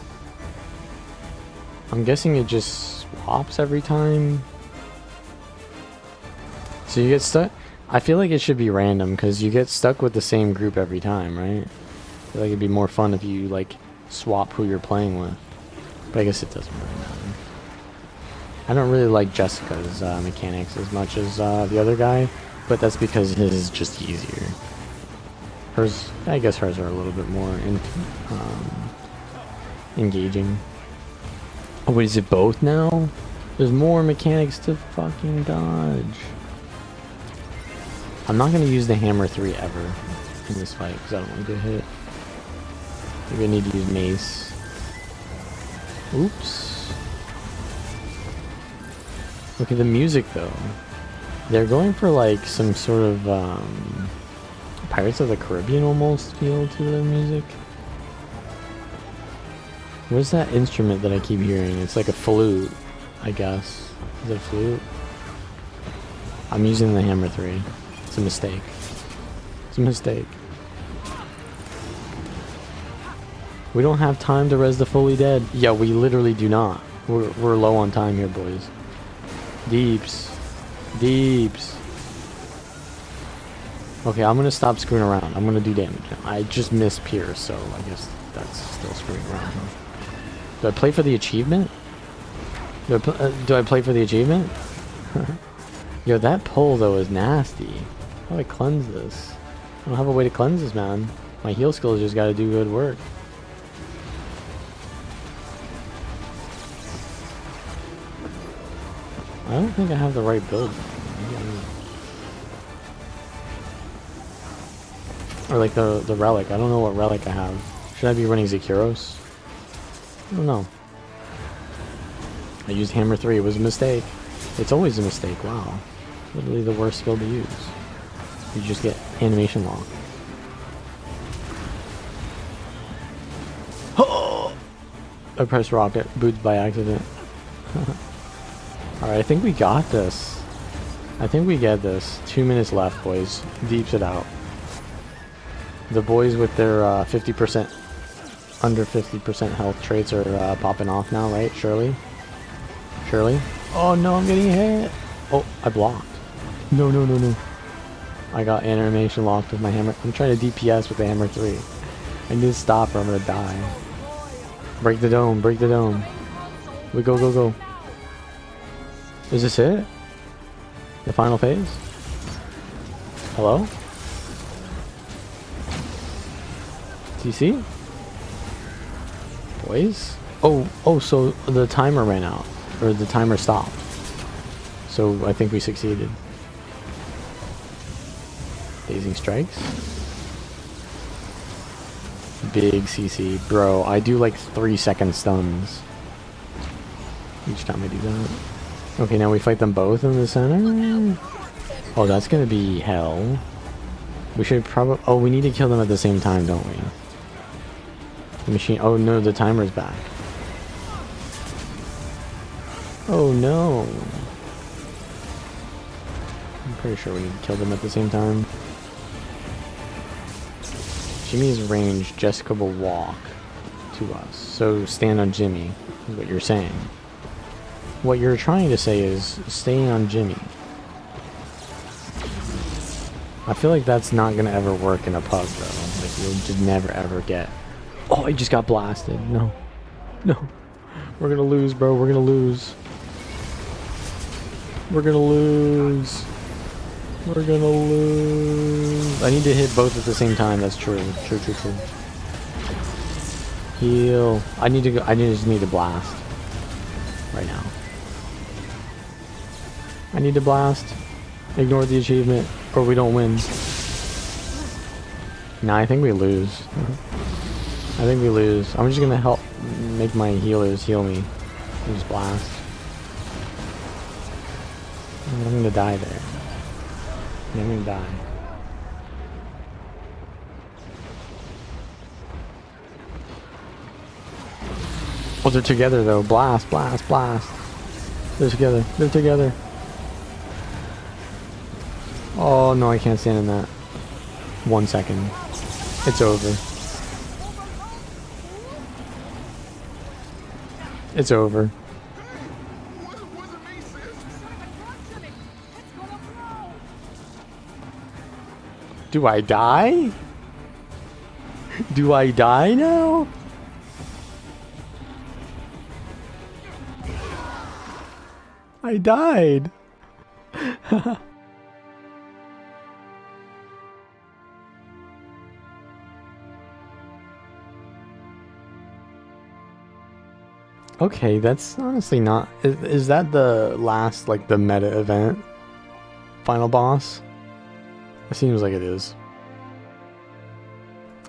Speaker 1: I'm guessing it just swaps every time. So you get stuck? I feel like it should be random because you get stuck with the same group every time, right? I feel like it'd be more fun if you like swap who you're playing with. But I guess it doesn't really matter. I don't really like Jessica's mechanics as much as the other guy, but that's because his is just easier. Hers, I guess hers are a little bit more engaging. Oh, wait, is it both now? There's more mechanics to fucking dodge. I'm not gonna use the hammer 3 ever in this fight because I don't want to get hit. Maybe I need to use mace. Oops. Look at the music though. They're going for like some sort of Pirates of the Caribbean almost feel to the music. Where's that instrument that I keep hearing? It's like a flute, I guess. Is it a flute? I'm using the hammer 3. It's a mistake. It's a mistake. We don't have time to res the fully dead. Yeah, we literally do not. We're low on time here, boys. Deeps. Deeps. Okay, I'm gonna stop screwing around. I'm gonna do damage now. I just missed Pierce, so I guess that's still screwing around. Do I play for the achievement? Do I play for the achievement? Yo, that pull though is nasty. How do I cleanse this? I don't have a way to cleanse this, man. My heal skills just gotta do good work. I don't think I have the right build. Or like the relic. I don't know what relic I have. Should I be running Zekiros? I don't know. I used hammer 3. It was a mistake. It's always a mistake. Wow. Literally the worst skill to use. You just get animation lock. Oh! I pressed rocket. Boots by accident. Alright, I think we got this. I think we get this. 2 minutes left, boys. Deeps it out. The boys with their 50%, under 50% health traits are popping off now, right? Shirley? Shirley? Oh no, I'm getting hit! Oh, I blocked. No, no, no, no. I got animation locked with my hammer. I'm trying to DPS with the hammer 3. I need to stop or I'm gonna die. Break the dome, break the dome. We go, go, go. Is this it? The final phase? Hello? TC? Boys? Oh, so the timer ran out. Or the timer stopped. So I think we succeeded. Blazing strikes. Big CC. Bro, I do like 3-second stuns each time I do that. Okay, now we fight them both in the center. Oh, that's gonna be hell. We should probably... Oh, we need to kill them at the same time, don't we? The machine... Oh no, the timer's back. Oh no. I'm pretty sure we need to kill them at the same time. Jimmy's range, Jessica will walk to us. So stand on Jimmy, is what you're saying. What you're trying to say is stay on Jimmy. I feel like that's not gonna ever work in a pub though. Like you'll just never ever get... Oh, I just got blasted. No. No. We're gonna lose, bro. We're gonna lose. We're gonna lose. We're gonna lose. I need to hit both at the same time. That's true. True, true, true. Heal. I need to go. I just need to blast. Right now. I need to blast. Ignore the achievement, or we don't win. Nah, I think we lose. I think we lose. I'm just gonna help make my healers heal me. And just blast. I'm gonna die there. I'm gonna die. Oh, they're together though. Blast, blast, blast. They're together. They're together. Oh no, I can't stand in that. 1 second. It's over. It's over. Do I die? Do I die now? I died. Okay, that's honestly not... Is that the last, like, the meta event? Final boss? It seems like it is.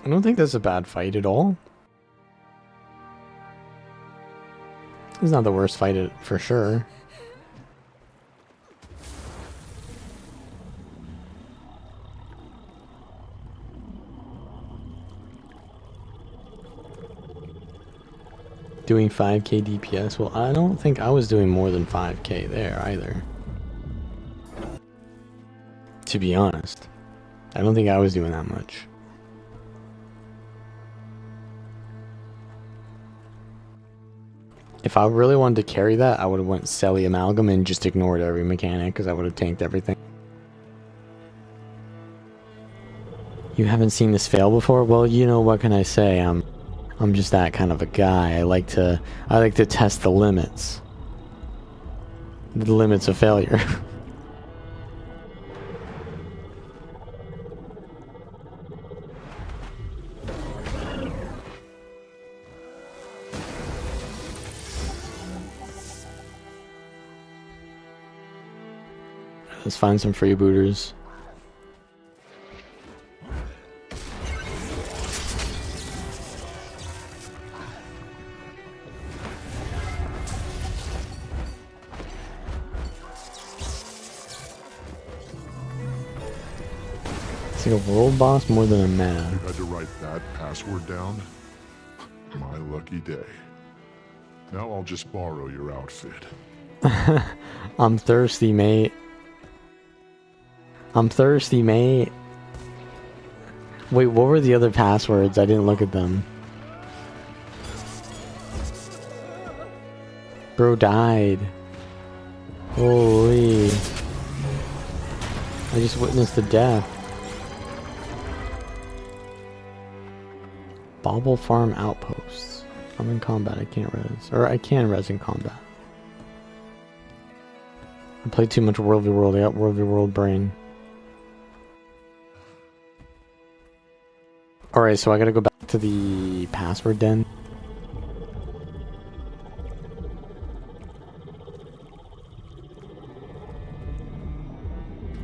Speaker 1: I don't think that's a bad fight at all. It's not the worst fight for sure. Doing 5k DPS? Well, I don't think I was doing more than 5k there either. To be honest. I don't think I was doing that much. If I really wanted to carry that, I would have went Selly Amalgam and just ignored every mechanic because I would have tanked everything. You haven't seen this fail before? Well, you know, what can I say? I'm just that kind of a guy. I like to test the limits. The limits of failure. Let's find some freebooters. It's like a world boss more than a man.
Speaker 3: You had to write that password down? My lucky day. Now I'll just borrow your outfit.
Speaker 1: I'm thirsty, mate. I'm thirsty, mate. Wait, what were the other passwords? I didn't look at them. Bro died. Holy. I just witnessed the death. Bobble Farm Outposts. I'm in combat, I can't res. Or I can res in combat. I played too much World v World, I got World v World brain. Alright, so I gotta go back to the password den.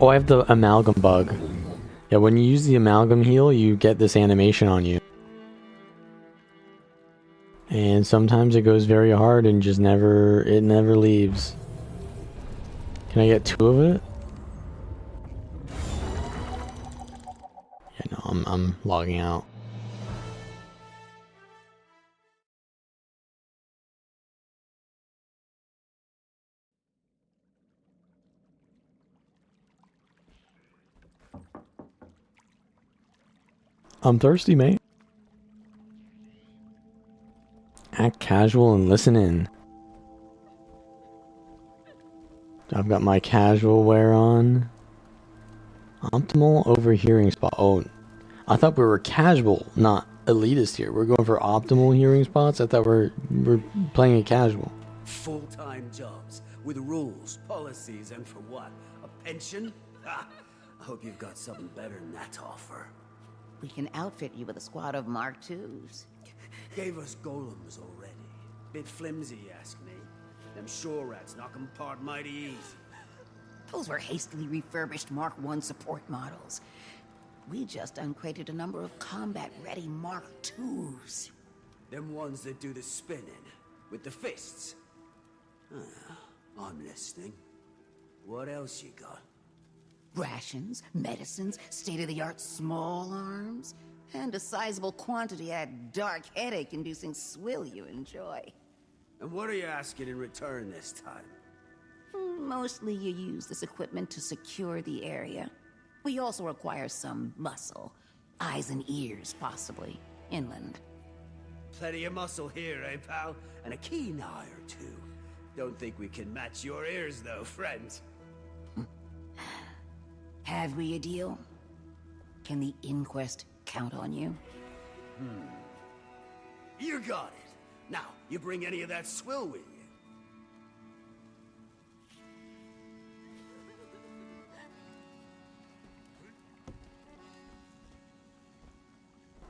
Speaker 1: Oh, I have the amalgam bug. Yeah, when you use the amalgam heal, you get this animation on you. And sometimes it goes very hard and just never leaves. Can I get 2 of it? Yeah, no, I'm logging out. I'm thirsty, mate. Act casual and listen in. I've got my casual wear on. Optimal overhearing spot. Oh, I thought we were casual, not elitist here. We're going for optimal hearing spots. I thought we're playing it casual.
Speaker 6: Full-time jobs with rules, policies, and for what? A pension? Ha! I hope you've got something better than that to offer.
Speaker 2: We can outfit you with a squad of Mark IIs.
Speaker 6: Gave us golems already. Bit flimsy, you ask me. Them shore rats knock 'em apart mighty easy.
Speaker 2: Those were hastily refurbished Mark I support models. We just uncrated a number of combat-ready Mark IIs.
Speaker 6: Them ones that do the spinning, with the fists. I'm listening. What else you got?
Speaker 2: Rations, medicines, state-of-the-art small arms, and a sizable quantity of that dark headache-inducing swill you enjoy.
Speaker 6: And what are you asking in return this time?
Speaker 2: Mostly you use this equipment to secure the area. We also require some muscle. Eyes and ears, possibly. Inland.
Speaker 6: Plenty of muscle here, eh, pal? And a keen eye or two. Don't think we can match your ears, though, friend.
Speaker 2: Have we a deal? Can the inquest count on you?
Speaker 6: You got it. Now, you bring any of that swill with you?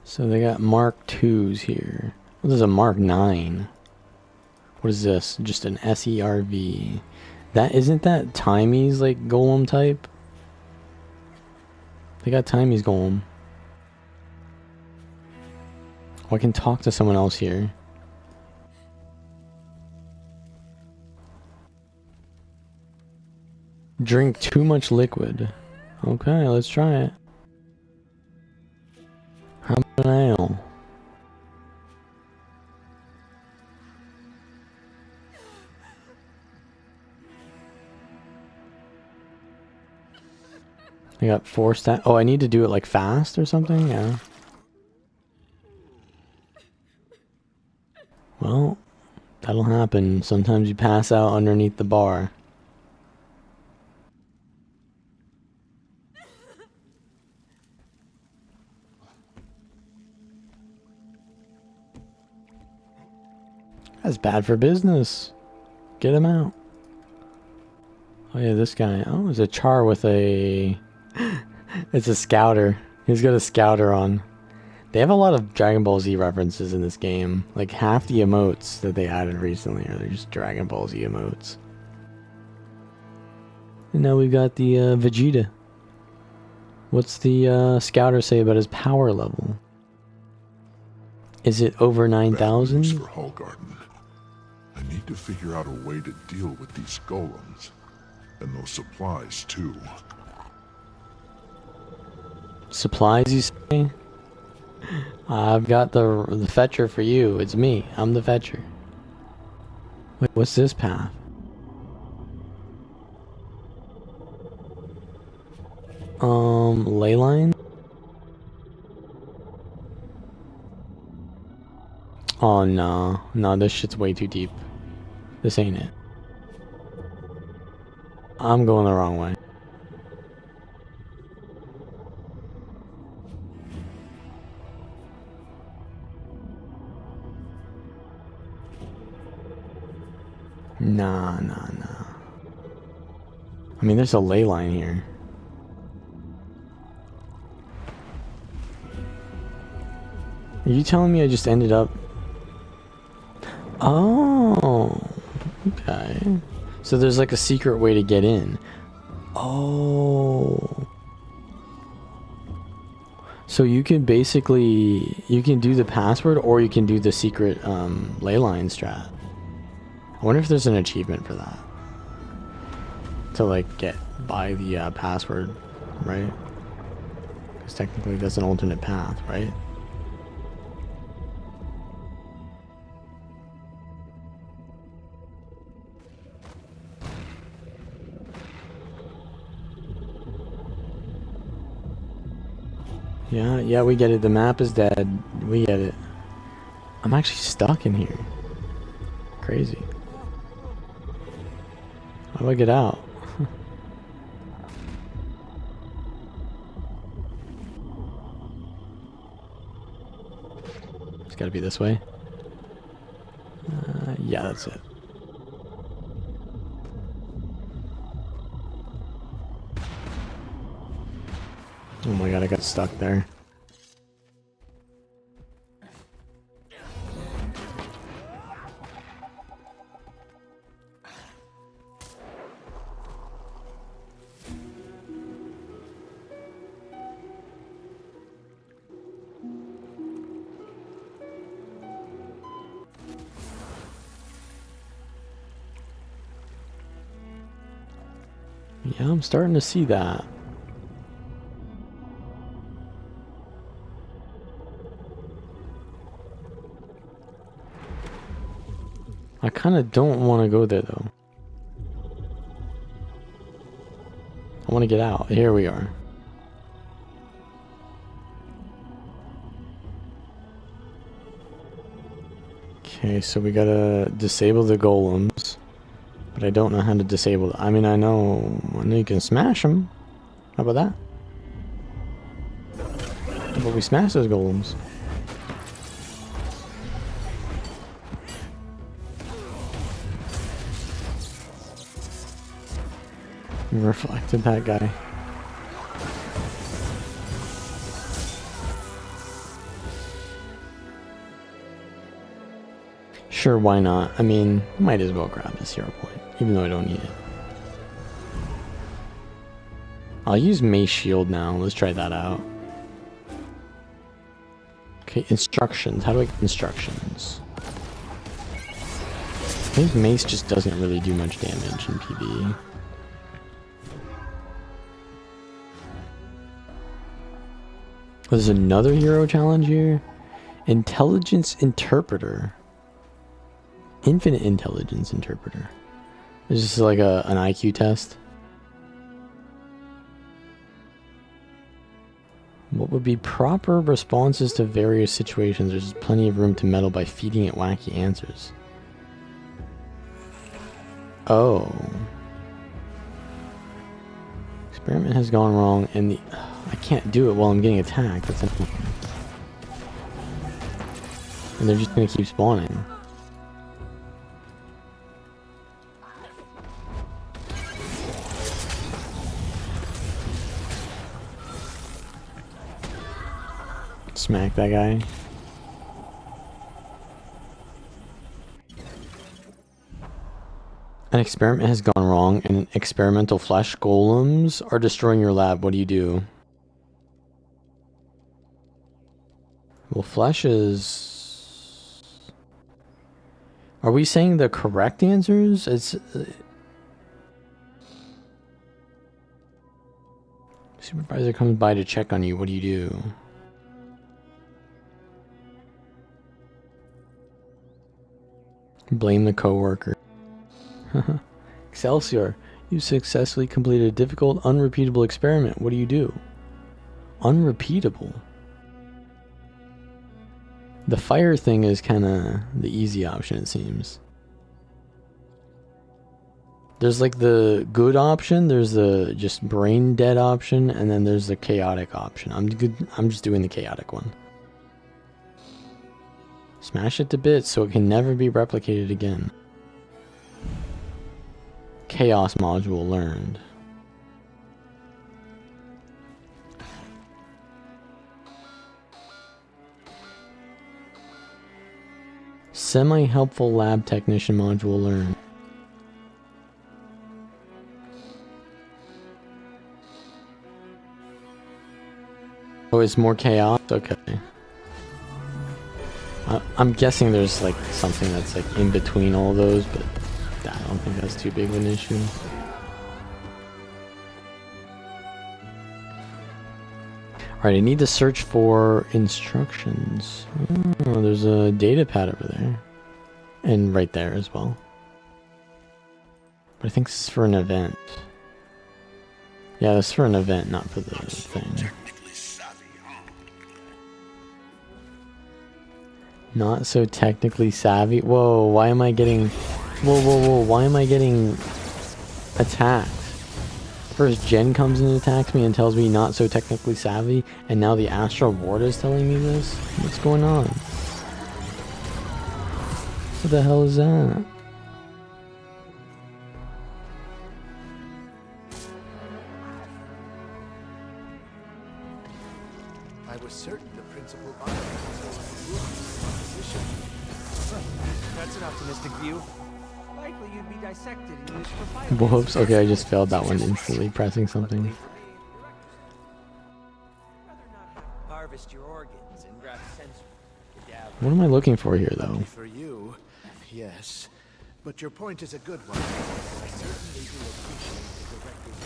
Speaker 1: So they got Mark IIs here. Well, there's a Mark 9. What is this? Just an SERV. That isn't that Timey's like golem type? They got Timey's golem. Oh, I can talk to someone else here. Drink too much liquid. Okay, let's try it. How about an ale? I got 4 stat. Oh, I need to do it like fast or something? Yeah. Well, that'll happen. Sometimes you pass out underneath the bar. That's bad for business. Get him out. Oh yeah, this guy. Oh, it's a char with a... It's a scouter. He's got a scouter on. They have a lot of Dragon Ball Z references in this game. Like half the emotes that they added recently are just Dragon Ball Z emotes. And now we've got the Vegeta. What's the scouter say about his power level? Is it over 9,000?
Speaker 3: For Hallgarden. I need to figure out a way to deal with these golems. And those supplies, too.
Speaker 1: Supplies, you say? I've got the fetcher for you. It's me. I'm the fetcher. Wait, what's this path? Ley line? Oh, no. No, this shit's way too deep. This ain't it. I'm going the wrong way. Nah. I mean, there's a ley line here. Are you telling me I just ended up... Oh, okay. So there's like a secret way to get in. Oh. So you can basically... You can do the password or you can do the secret ley line strat. I wonder if there's an achievement for that. To like buy the password, right? Because technically that's an alternate path, right? Yeah, we get it. The map is dead. We get it. I'm actually stuck in here. Crazy. How do I get out? It's gotta be this way. Yeah, that's it. Oh my god, I got stuck there. Yeah, I'm starting to see that. I kind of don't want to go there though. I want to get out. Here we are. Okay, so we gotta disable the golems. But I don't know how to disable them. I mean, I know you can smash them. How about that? But we smash those golems. We reflected that guy. Sure, why not? I mean, might as well grab this hero point, even though I don't need it. I'll use Mace Shield now. Let's try that out. Okay, instructions. How do I get instructions? I think Mace just doesn't really do much damage in PvE. There's another hero challenge here. Intelligence Interpreter. Infinite Intelligence Interpreter. Is this like an IQ test? What would be proper responses to various situations? There's plenty of room to meddle by feeding it wacky answers. Oh. Experiment has gone wrong and the... I can't do it while I'm getting attacked. That's annoying. And they're just gonna keep spawning. Smack that guy. An experiment has gone wrong and experimental flesh golems are destroying your lab. What do you do? Well, flesh is... Are we saying the correct answers? It's... Supervisor comes by to check on you. What do you do? Blame the coworker. Excelsior, you successfully completed a difficult, unrepeatable experiment. What do you do? Unrepeatable? The fire thing is kind of the easy option, it seems. There's like the good option, there's the just brain dead option, and then there's the chaotic option. I'm just doing the chaotic one. Smash it to bits so it can never be replicated again. Chaos module learned. Semi-helpful lab technician module learned. Oh, it's more chaos? Okay. I'm guessing there's like something that's like in between all those, but I don't think that's too big of an issue. Alright, I need to search for instructions. Oh, there's a data pad over there. And right there as well. But I think this is for an event. Yeah, this is for an event, not for the thing. Not so technically savvy. Whoa, why am I getting... Whoa, why am I getting attacked? First Jen comes and attacks me and tells me not so technically savvy, and now the Astral Ward is telling me this? What's going on? What the hell is that?
Speaker 10: I was certain the principal
Speaker 8: That's an optimistic view. Likely you'd be dissected and used for fire.
Speaker 1: Whoops, okay, I just failed that one instantly, pressing something.
Speaker 10: Harvest your organs and grab sensor.
Speaker 1: What am I looking for here, though?
Speaker 10: For you, yes. But your point is a good one. I certainly do appreciate the director's...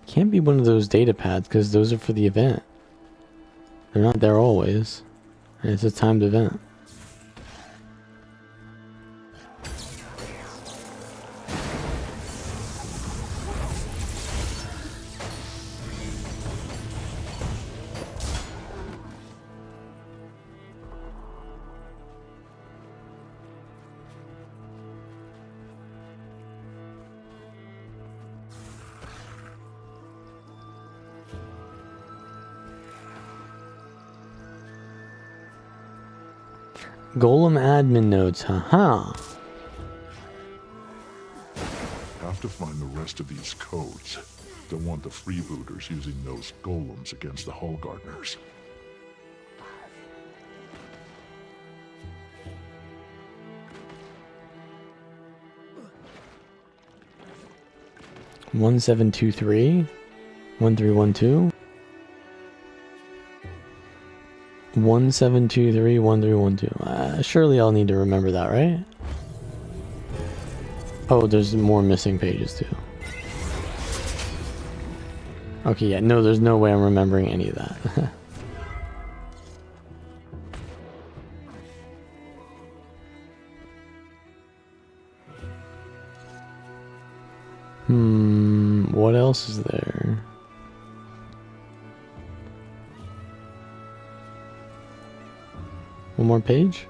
Speaker 1: Can't be one of those data pads because those are for the event. They're not there always. And it's a timed event. Golem admin notes, haha.
Speaker 3: Have to find the rest of these codes. Don't want the freebooters using those golems against the Hull Gardeners.
Speaker 1: One 723 1312 1723 1312. Surely I'll need to remember that, right? Oh, there's more missing pages too. Okay, yeah, no, there's no way I'm remembering any of that. What else is there? One more page?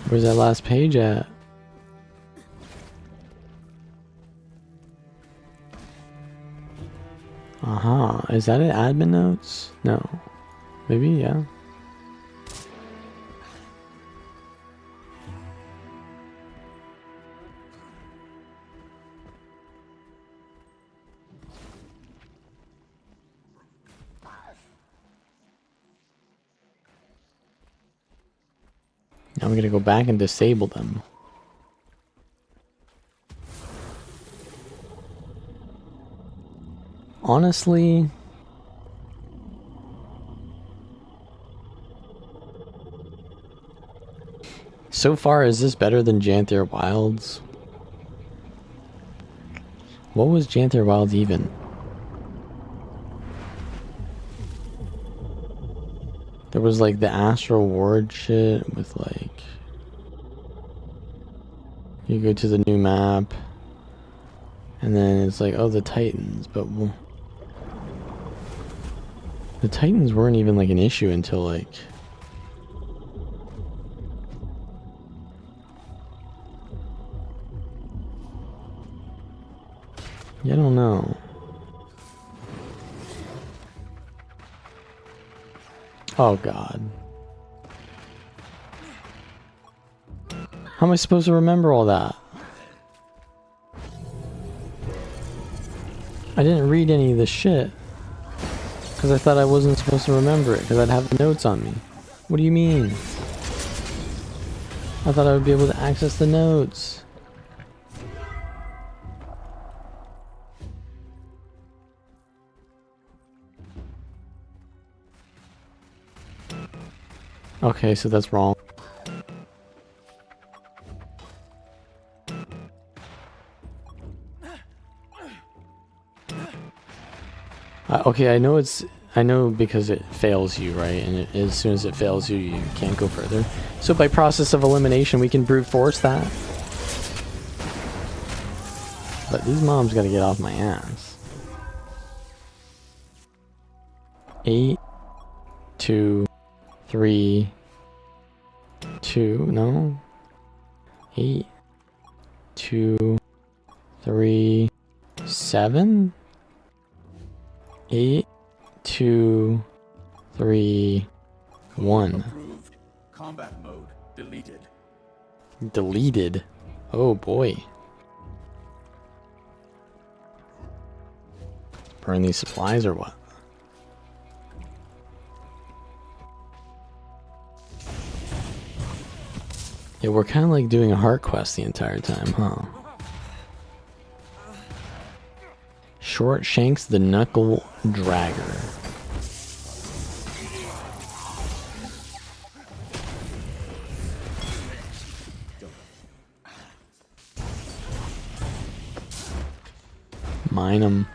Speaker 1: Where's that last page at? Aha, is that it? Admin notes? No. Maybe, yeah. Now we're gonna go back and disable them. Honestly, so far, is this better than Janther Wilds? What was Janther Wilds even? There was like the Astral Ward shit with like... You go to the new map, and then it's like, oh, the Titans, but... The Titans weren't even like an issue until like... Yeah, I don't know. Oh god. How am I supposed to remember all that? I didn't read any of this shit. Because I thought I wasn't supposed to remember it, because I'd have the notes on me. What do you mean? I thought I would be able to access the notes. Okay, so that's wrong. Okay, I know because it fails you, right? And as soon as it fails you, you can't go further. So by process of elimination, we can brute force that. But these mobs gotta get off my ass. 8, 2, 3, 2, no. 8, 2, 3, 7? 8, 2, 3, 1.
Speaker 12: Approved. Combat mode deleted.
Speaker 1: Deleted? Oh boy. Burn these supplies or what? Yeah, we're kind of like doing a heart quest the entire time, huh? Short Shanks the Knuckle Dragger. Mine 'em.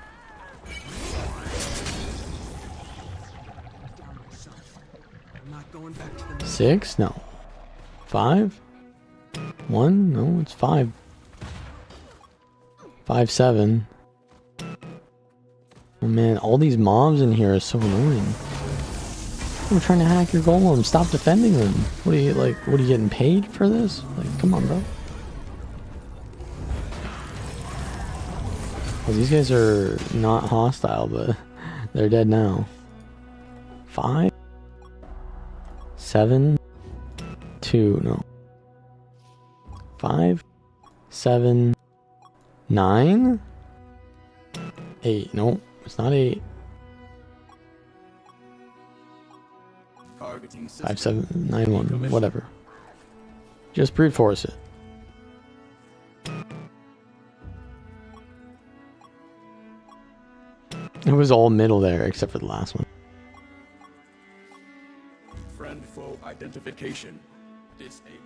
Speaker 1: Six? No. 5? 1? No, it's 5. 5-7. Oh man, all these mobs in here are so annoying. I'm trying to hack your golem. Stop defending them. What are you like? What are you getting paid for this? Like, come on, bro. Well, these guys are not hostile, but they're dead now. 5, 7, 2. No. 5, 7, 9, 8. No, it's not 8. 5, 7, 9, 1. Whatever. Just brute force it. It was all middle there, except for the last one.
Speaker 12: Friend foe identification disabled.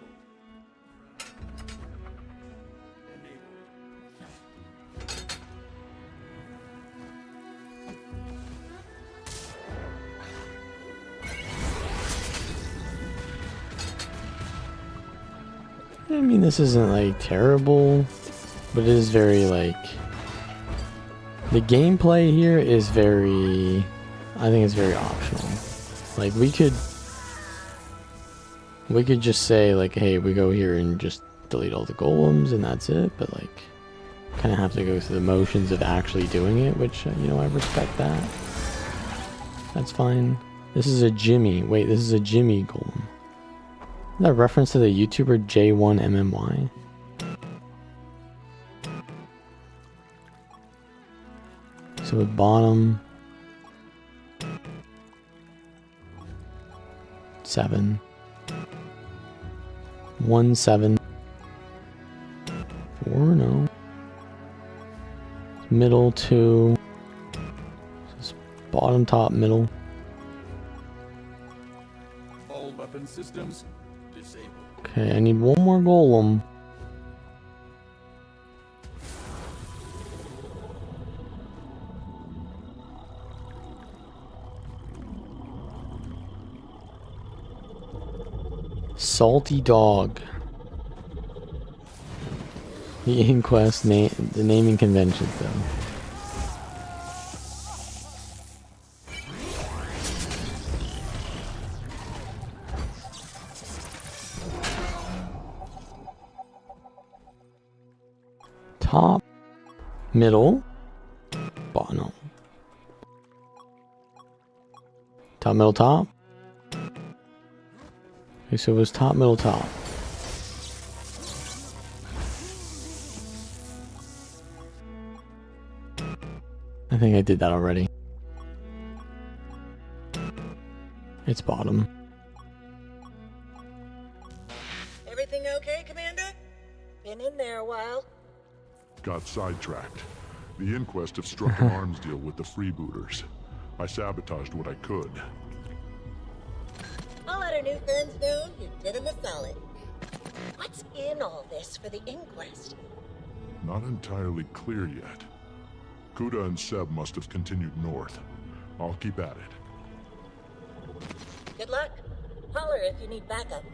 Speaker 1: I mean, this isn't like terrible, but it is very like, the gameplay here is very, I think it's very optional. Like we could just say like, hey, we go here and just delete all the golems and that's it, but like kind of have to go through the motions of actually doing it, which, you know, I respect that. That's fine. This is a Jimmy. Wait, this is a Jimmy golem. Is that a reference to the YouTuber J1MMY? So at bottom 7, 1, 7, 4, no. Middle 2. Bottom, top, middle.
Speaker 12: All weapon systems disabled.
Speaker 1: Okay, I need one more golem. Salty dog. The inquest name, the naming conventions though. Top, middle, bottom. Top, middle, top. Okay, so it was top, middle, top. I think I did that already. It's bottom.
Speaker 5: Everything okay, Commander? Been in there a while.
Speaker 3: Got sidetracked. The inquest have struck an arms deal with the freebooters. I sabotaged what I could.
Speaker 5: I'll let our new friends know you did them a solid. What's in all this for the inquest?
Speaker 3: Not entirely clear yet. Kuda and Seb must have continued north. I'll keep at it.
Speaker 5: Good luck. Holler if you need backup.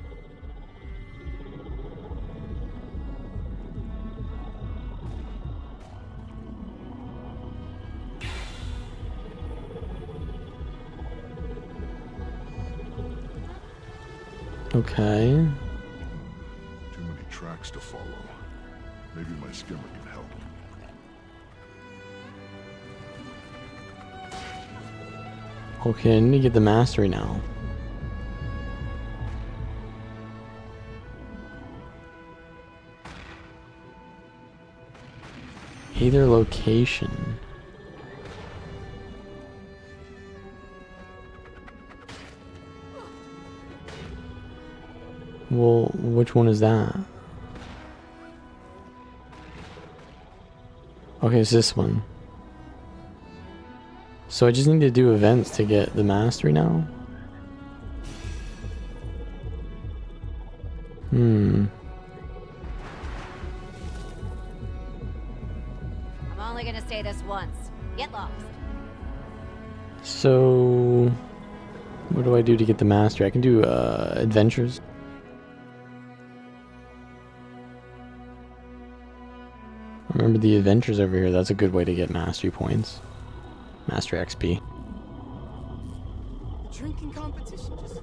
Speaker 1: Okay.
Speaker 3: Too many tracks to follow. Maybe my skimmer can help.
Speaker 1: Okay, I need to get the mastery now. Either location. Well, which one is that? Okay, it's this one. So I just need to do events to get the mastery now?
Speaker 2: I'm only gonna say this once. Get lost.
Speaker 1: So what do I do to get the mastery? I can do adventures. Remember the adventures over here. That's a good way to get mastery points. Mastery XP.
Speaker 7: Drinking competition just...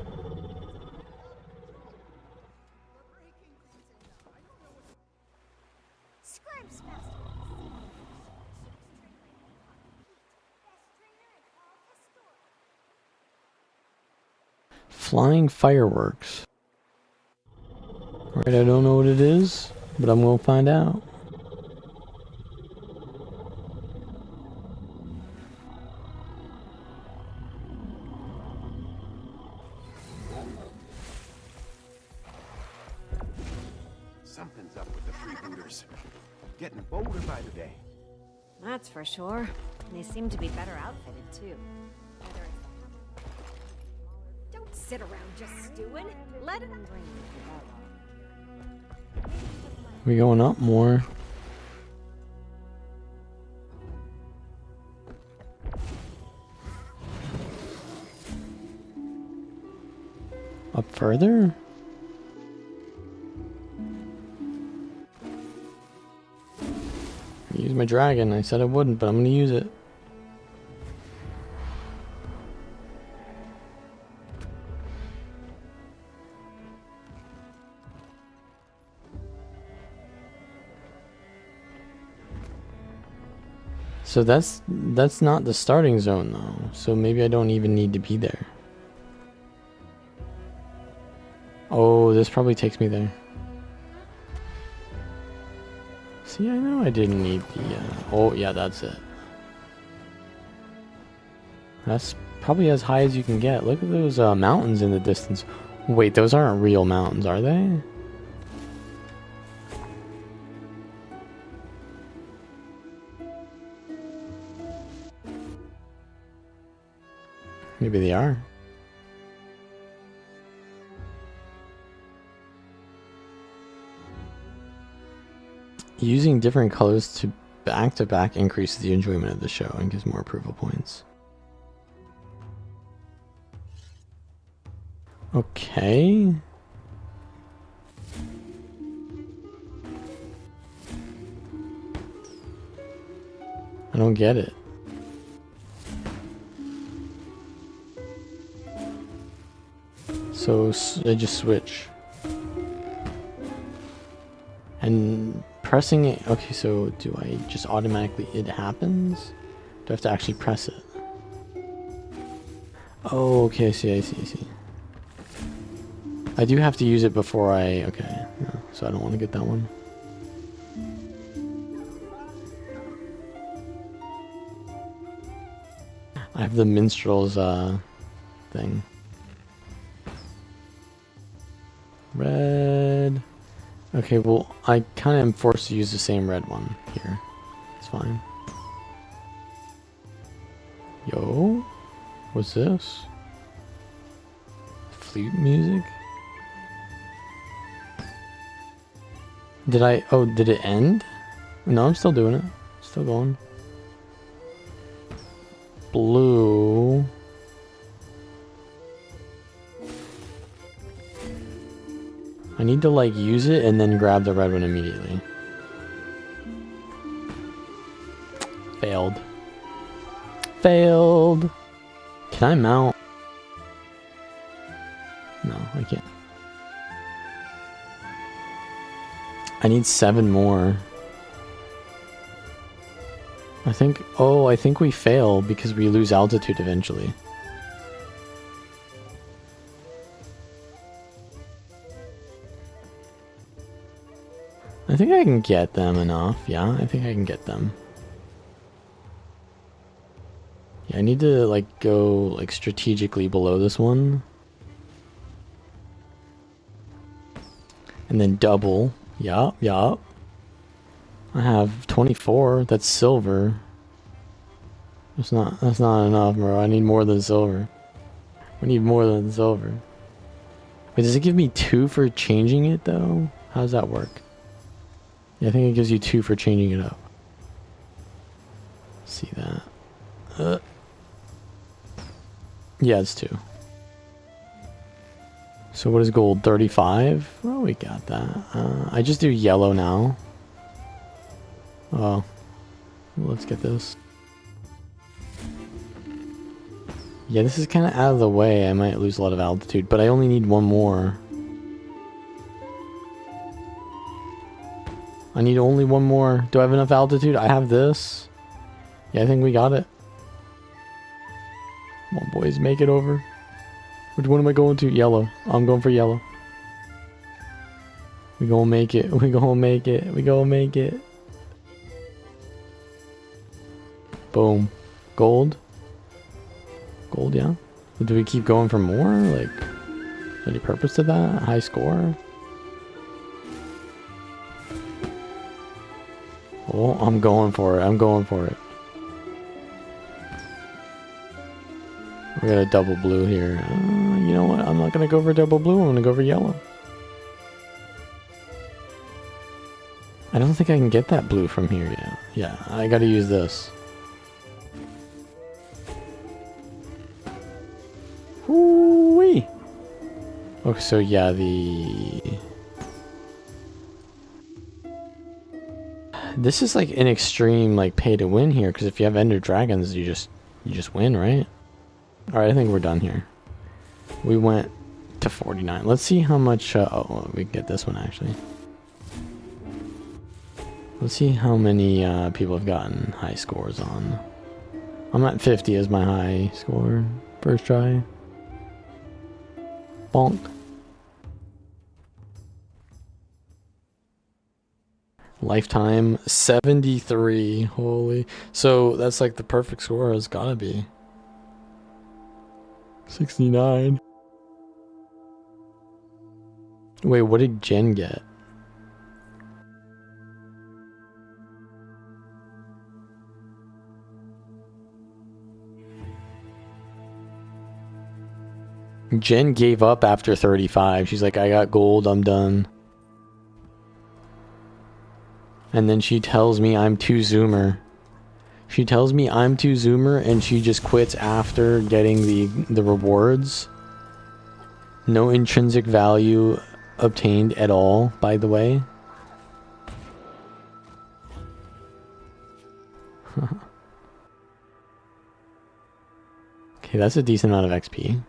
Speaker 1: Flying fireworks. Alright, I don't know what it is, but I'm gonna find out.
Speaker 15: Something's up with the freebooters. Getting bolder by the day.
Speaker 22: That's for sure. They seem to be better outfitted, too. Don't sit around just stewing. Let it bring
Speaker 1: We going up more. Up further? Use my dragon. I said I wouldn't, but I'm gonna use it. So that's not the starting zone though. So maybe I don't even need to be there. Oh, this probably takes me there. See, I know I didn't need the, oh yeah, that's it. That's probably as high as you can get. Look at those mountains in the distance. Wait, those aren't real mountains, are they? Maybe they are. Using different colors to back increases the enjoyment of the show and gives more approval points. Okay. I don't get it. So I just switch. And pressing it, okay, so do I just automatically, it happens? Do I have to actually press it? Oh, okay, I see. I do have to use it before I, okay, no, so I don't want to get that one. I have the minstrel's thing. Red. Okay, well, I kind of am forced to use the same red one here. It's fine. Yo, what's this? Flute music? Did it end? No, I'm still doing it. Still going. Blue. I need to like use it and then grab the red one immediately. Failed. Failed. Can I mount? No, I can't. I need 7 more. I think we fail because we lose altitude eventually. I think I can get them enough. Yeah, I think I can get them. Yeah, I need to like go like strategically below this one. And then double. Yup. I have 24. That's silver. That's not enough, bro. I need more than silver. I need more than silver. Wait, does it give me 2 for changing it though? How does that work? Yeah, I think it gives you 2 for changing it up. See that? Yeah, it's 2. So what is gold? 35? Well, we got that. I just do yellow now. Oh. Let's get this. Yeah, this is kind of out of the way. I might lose a lot of altitude, but I only need one more. I need only one more. Do I have enough altitude? I have this. Yeah, I think we got it. Come on, boys, make it over. Which one am I going to? Yellow. I'm going for yellow. We gonna make it. We gonna make it. We gonna make it. Boom. Gold. Gold, yeah. Do we keep going for more? Like, is there any purpose to that? High score? Oh, I'm going for it. I'm going for it. We got a double blue here. You know what? I'm not going to go for double blue. I'm going to go for yellow. I don't think I can get that blue from here yet. Yeah, I got to use this. Whoo-wee! Okay, so yeah, this is like an extreme like pay to win here, because if you have Ender Dragons, you just win, right? Alright, I think we're done here. We went to 49. Let's see how much oh, we can get this one actually. Let's see how many people have gotten high scores on. I'm at 50 as my high score. First try. Bonk. Lifetime 73. Holy. So that's like the perfect score. It's gotta be 69. Wait, what did Jen get? Jen gave up after 35. She's like, I got gold, I'm done. And then she tells me I'm too zoomer. She tells me I'm too zoomer and she just quits after getting the rewards. No intrinsic value obtained at all, by the way. Okay, that's a decent amount of XP.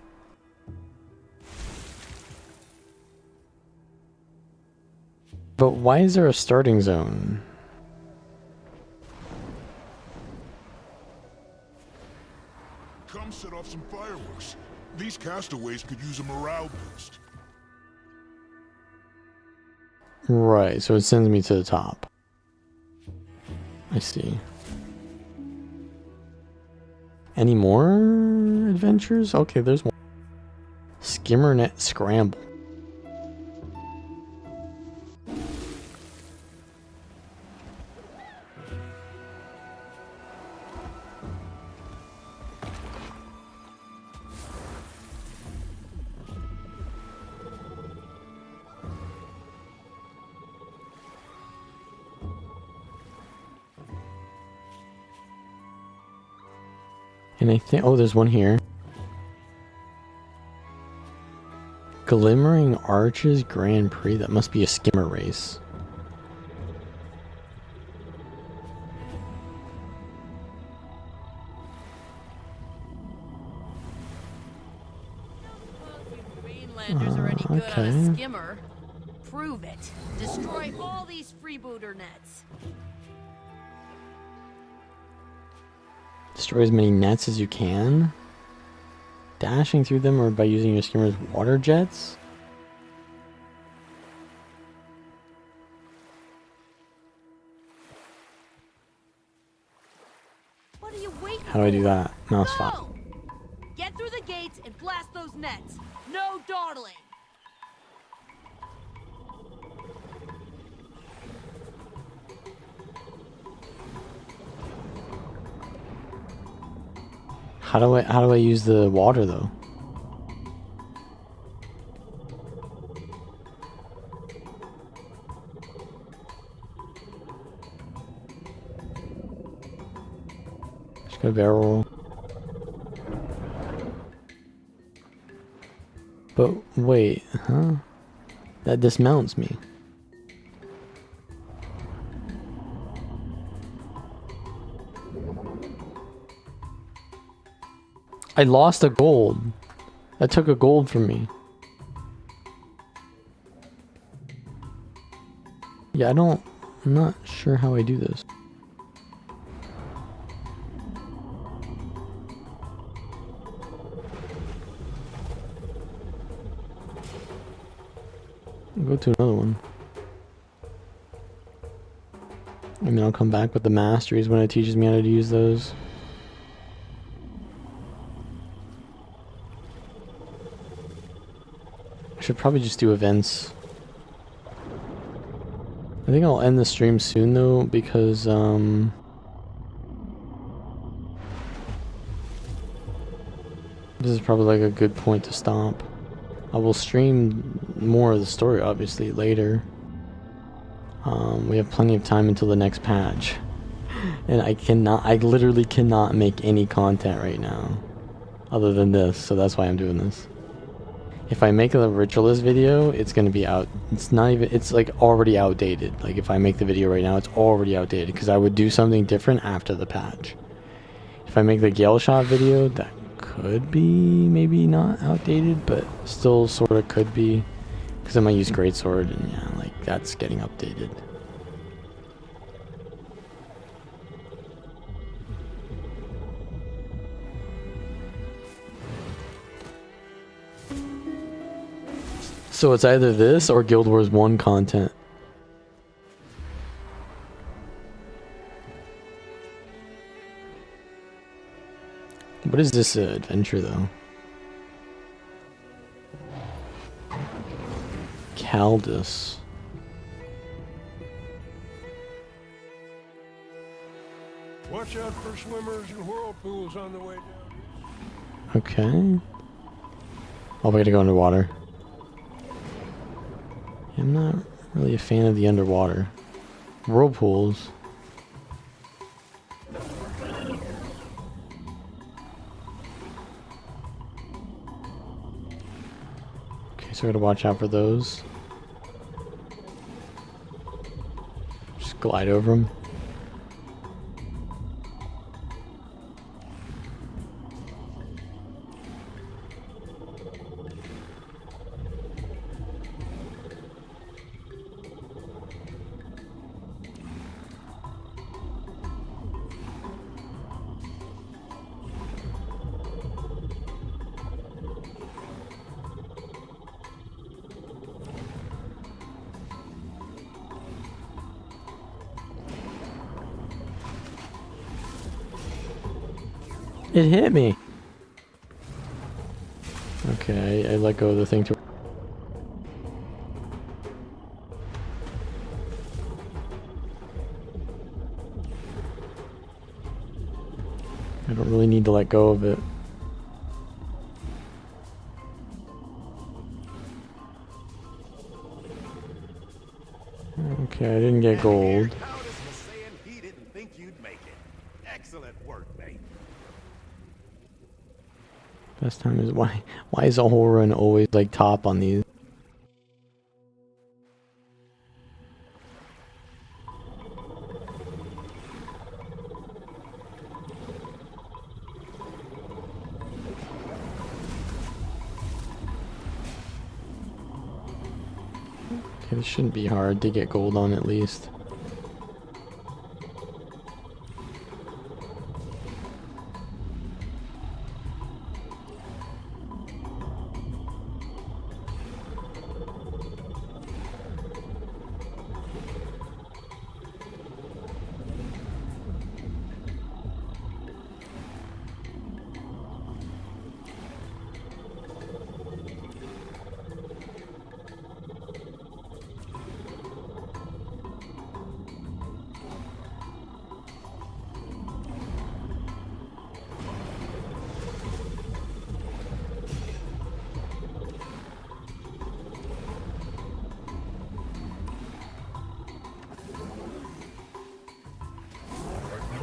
Speaker 1: But why is there a starting zone?
Speaker 3: Come set off some fireworks. These castaways could use a morale boost.
Speaker 1: Right, so it sends me to the top. I see. Any more adventures? Okay, there's one. Skimmernet Scramble. And I think, oh, there's one here. Glimmering Arches Grand Prix. That must be a skimmer race.
Speaker 18: Greenlanders are any good on a
Speaker 1: okay.
Speaker 18: skimmer. Prove it. Destroy all these freebooter nets.
Speaker 1: Destroy as many nets as you can. Dashing through them or by using your skimmer's water jets.
Speaker 18: What are you waiting
Speaker 1: How do I do that? Mouse 5.
Speaker 18: Get through the gates and blast those nets. No dawdling.
Speaker 1: How do I use the water though? Just got a barrel roll. But wait, huh? That dismounts me. I lost a gold. That took a gold from me. Yeah, I'm not sure how I do this. I'll go to another one. I mean, I'll come back with the masteries when it teaches me how to use those. I should probably just do events. I think I'll end the stream soon though, because this is probably like a good point to stop. I will stream more of the story obviously later. We have plenty of time until the next patch. And I literally cannot make any content right now other than this, so that's why I'm doing this. If I make a ritualist video, it's gonna be out. It's like already outdated. Like if I make the video right now, it's already outdated because I would do something different after the patch. If I make the Gale Shot video, that could be maybe not outdated, but still sort of could be because I might use Greatsword, and yeah, like that's getting updated. So it's either this or Guild Wars 1 content. What is this adventure though? Caldus.
Speaker 21: Watch out for swimmers and whirlpools on the way down.
Speaker 1: Okay. Oh, we gotta go underwater. I'm not really a fan of the underwater. Whirlpools. Okay, so we gotta watch out for those. Just glide over them. It hit me. Okay, I let go of the thing to... I don't really need to let go of it. Okay, I didn't get gold.
Speaker 15: He didn't think you'd make it. Excellent work, mate.
Speaker 1: Best time is why is a whole run always like top on these? Okay, this shouldn't be hard to get gold on at least.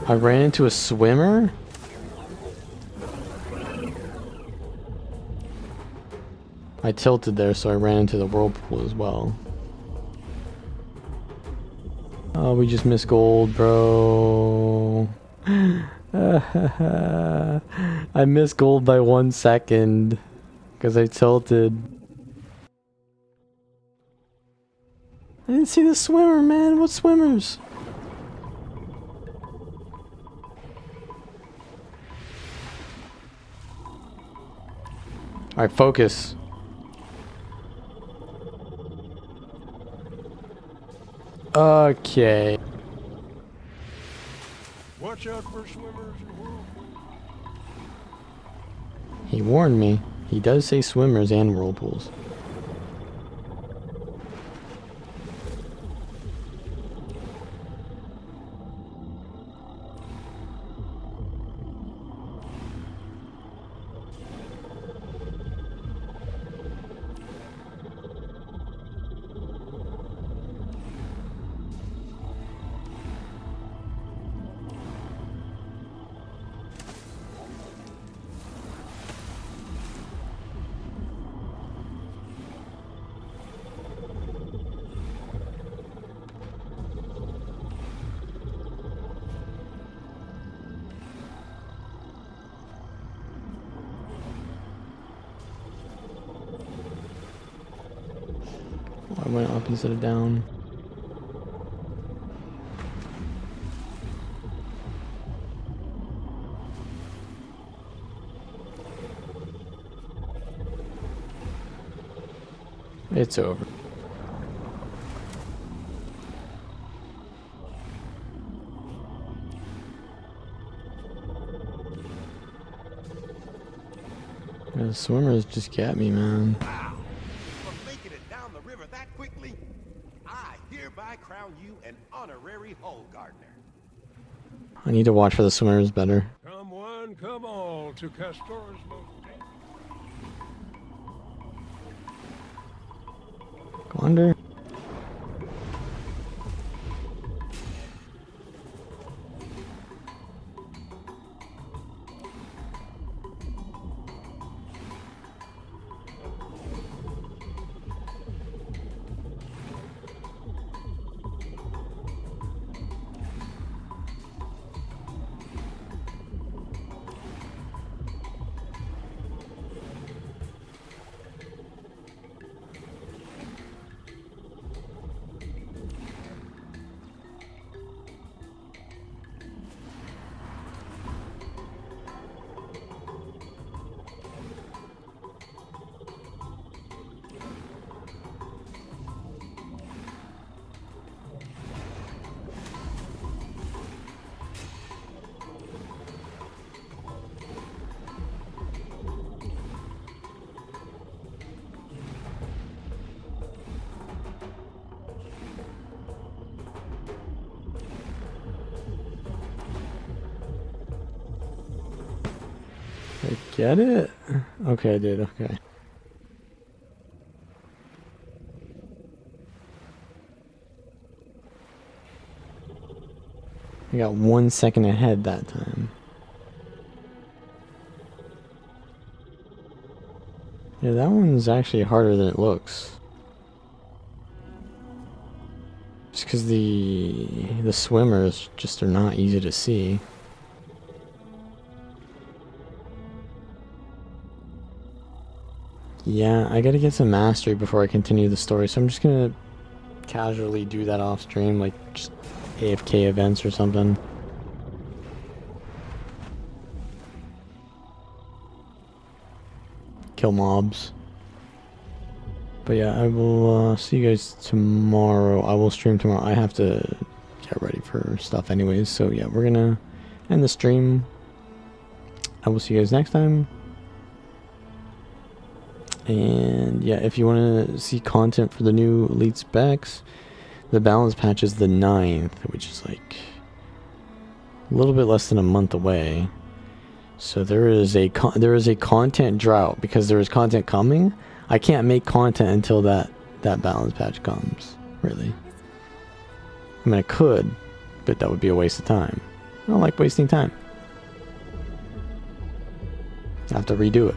Speaker 1: I ran into a swimmer? I tilted there, so I ran into the whirlpool as well. Oh, we just missed gold, bro. I missed gold by 1 second because I tilted. I didn't see the swimmer, man. What swimmers? Alright, focus. Okay.
Speaker 21: Watch out for swimmers and whirlpools.
Speaker 1: He warned me. He does say swimmers and whirlpools. I went up instead of down. It's over. The swimmers just get me, man.
Speaker 15: Honorary Hull Gardener.
Speaker 1: I need to watch for the swimmers better.
Speaker 21: Come one, come all to Castora's most
Speaker 1: Go under. I get it? Okay, I did, okay. I got 1 second ahead that time. Yeah, that one's actually harder than it looks. Just because the swimmers just are not easy to see. Yeah, I gotta get some mastery before I continue the story, so I'm just gonna casually do that off stream, like just AFK events or something. Kill mobs. But yeah, I will see you guys tomorrow. I will stream tomorrow. I have to get ready for stuff anyways, so yeah, we're gonna end the stream. I will see you guys next time. And yeah, if you want to see content for the new elite specs, the balance patch is the 9th, which is like a little bit less than a month away. So there is a content drought because there is content coming. I can't make content until that balance patch comes, really. I mean, I could, but that would be a waste of time. I don't like wasting time. I have to redo it.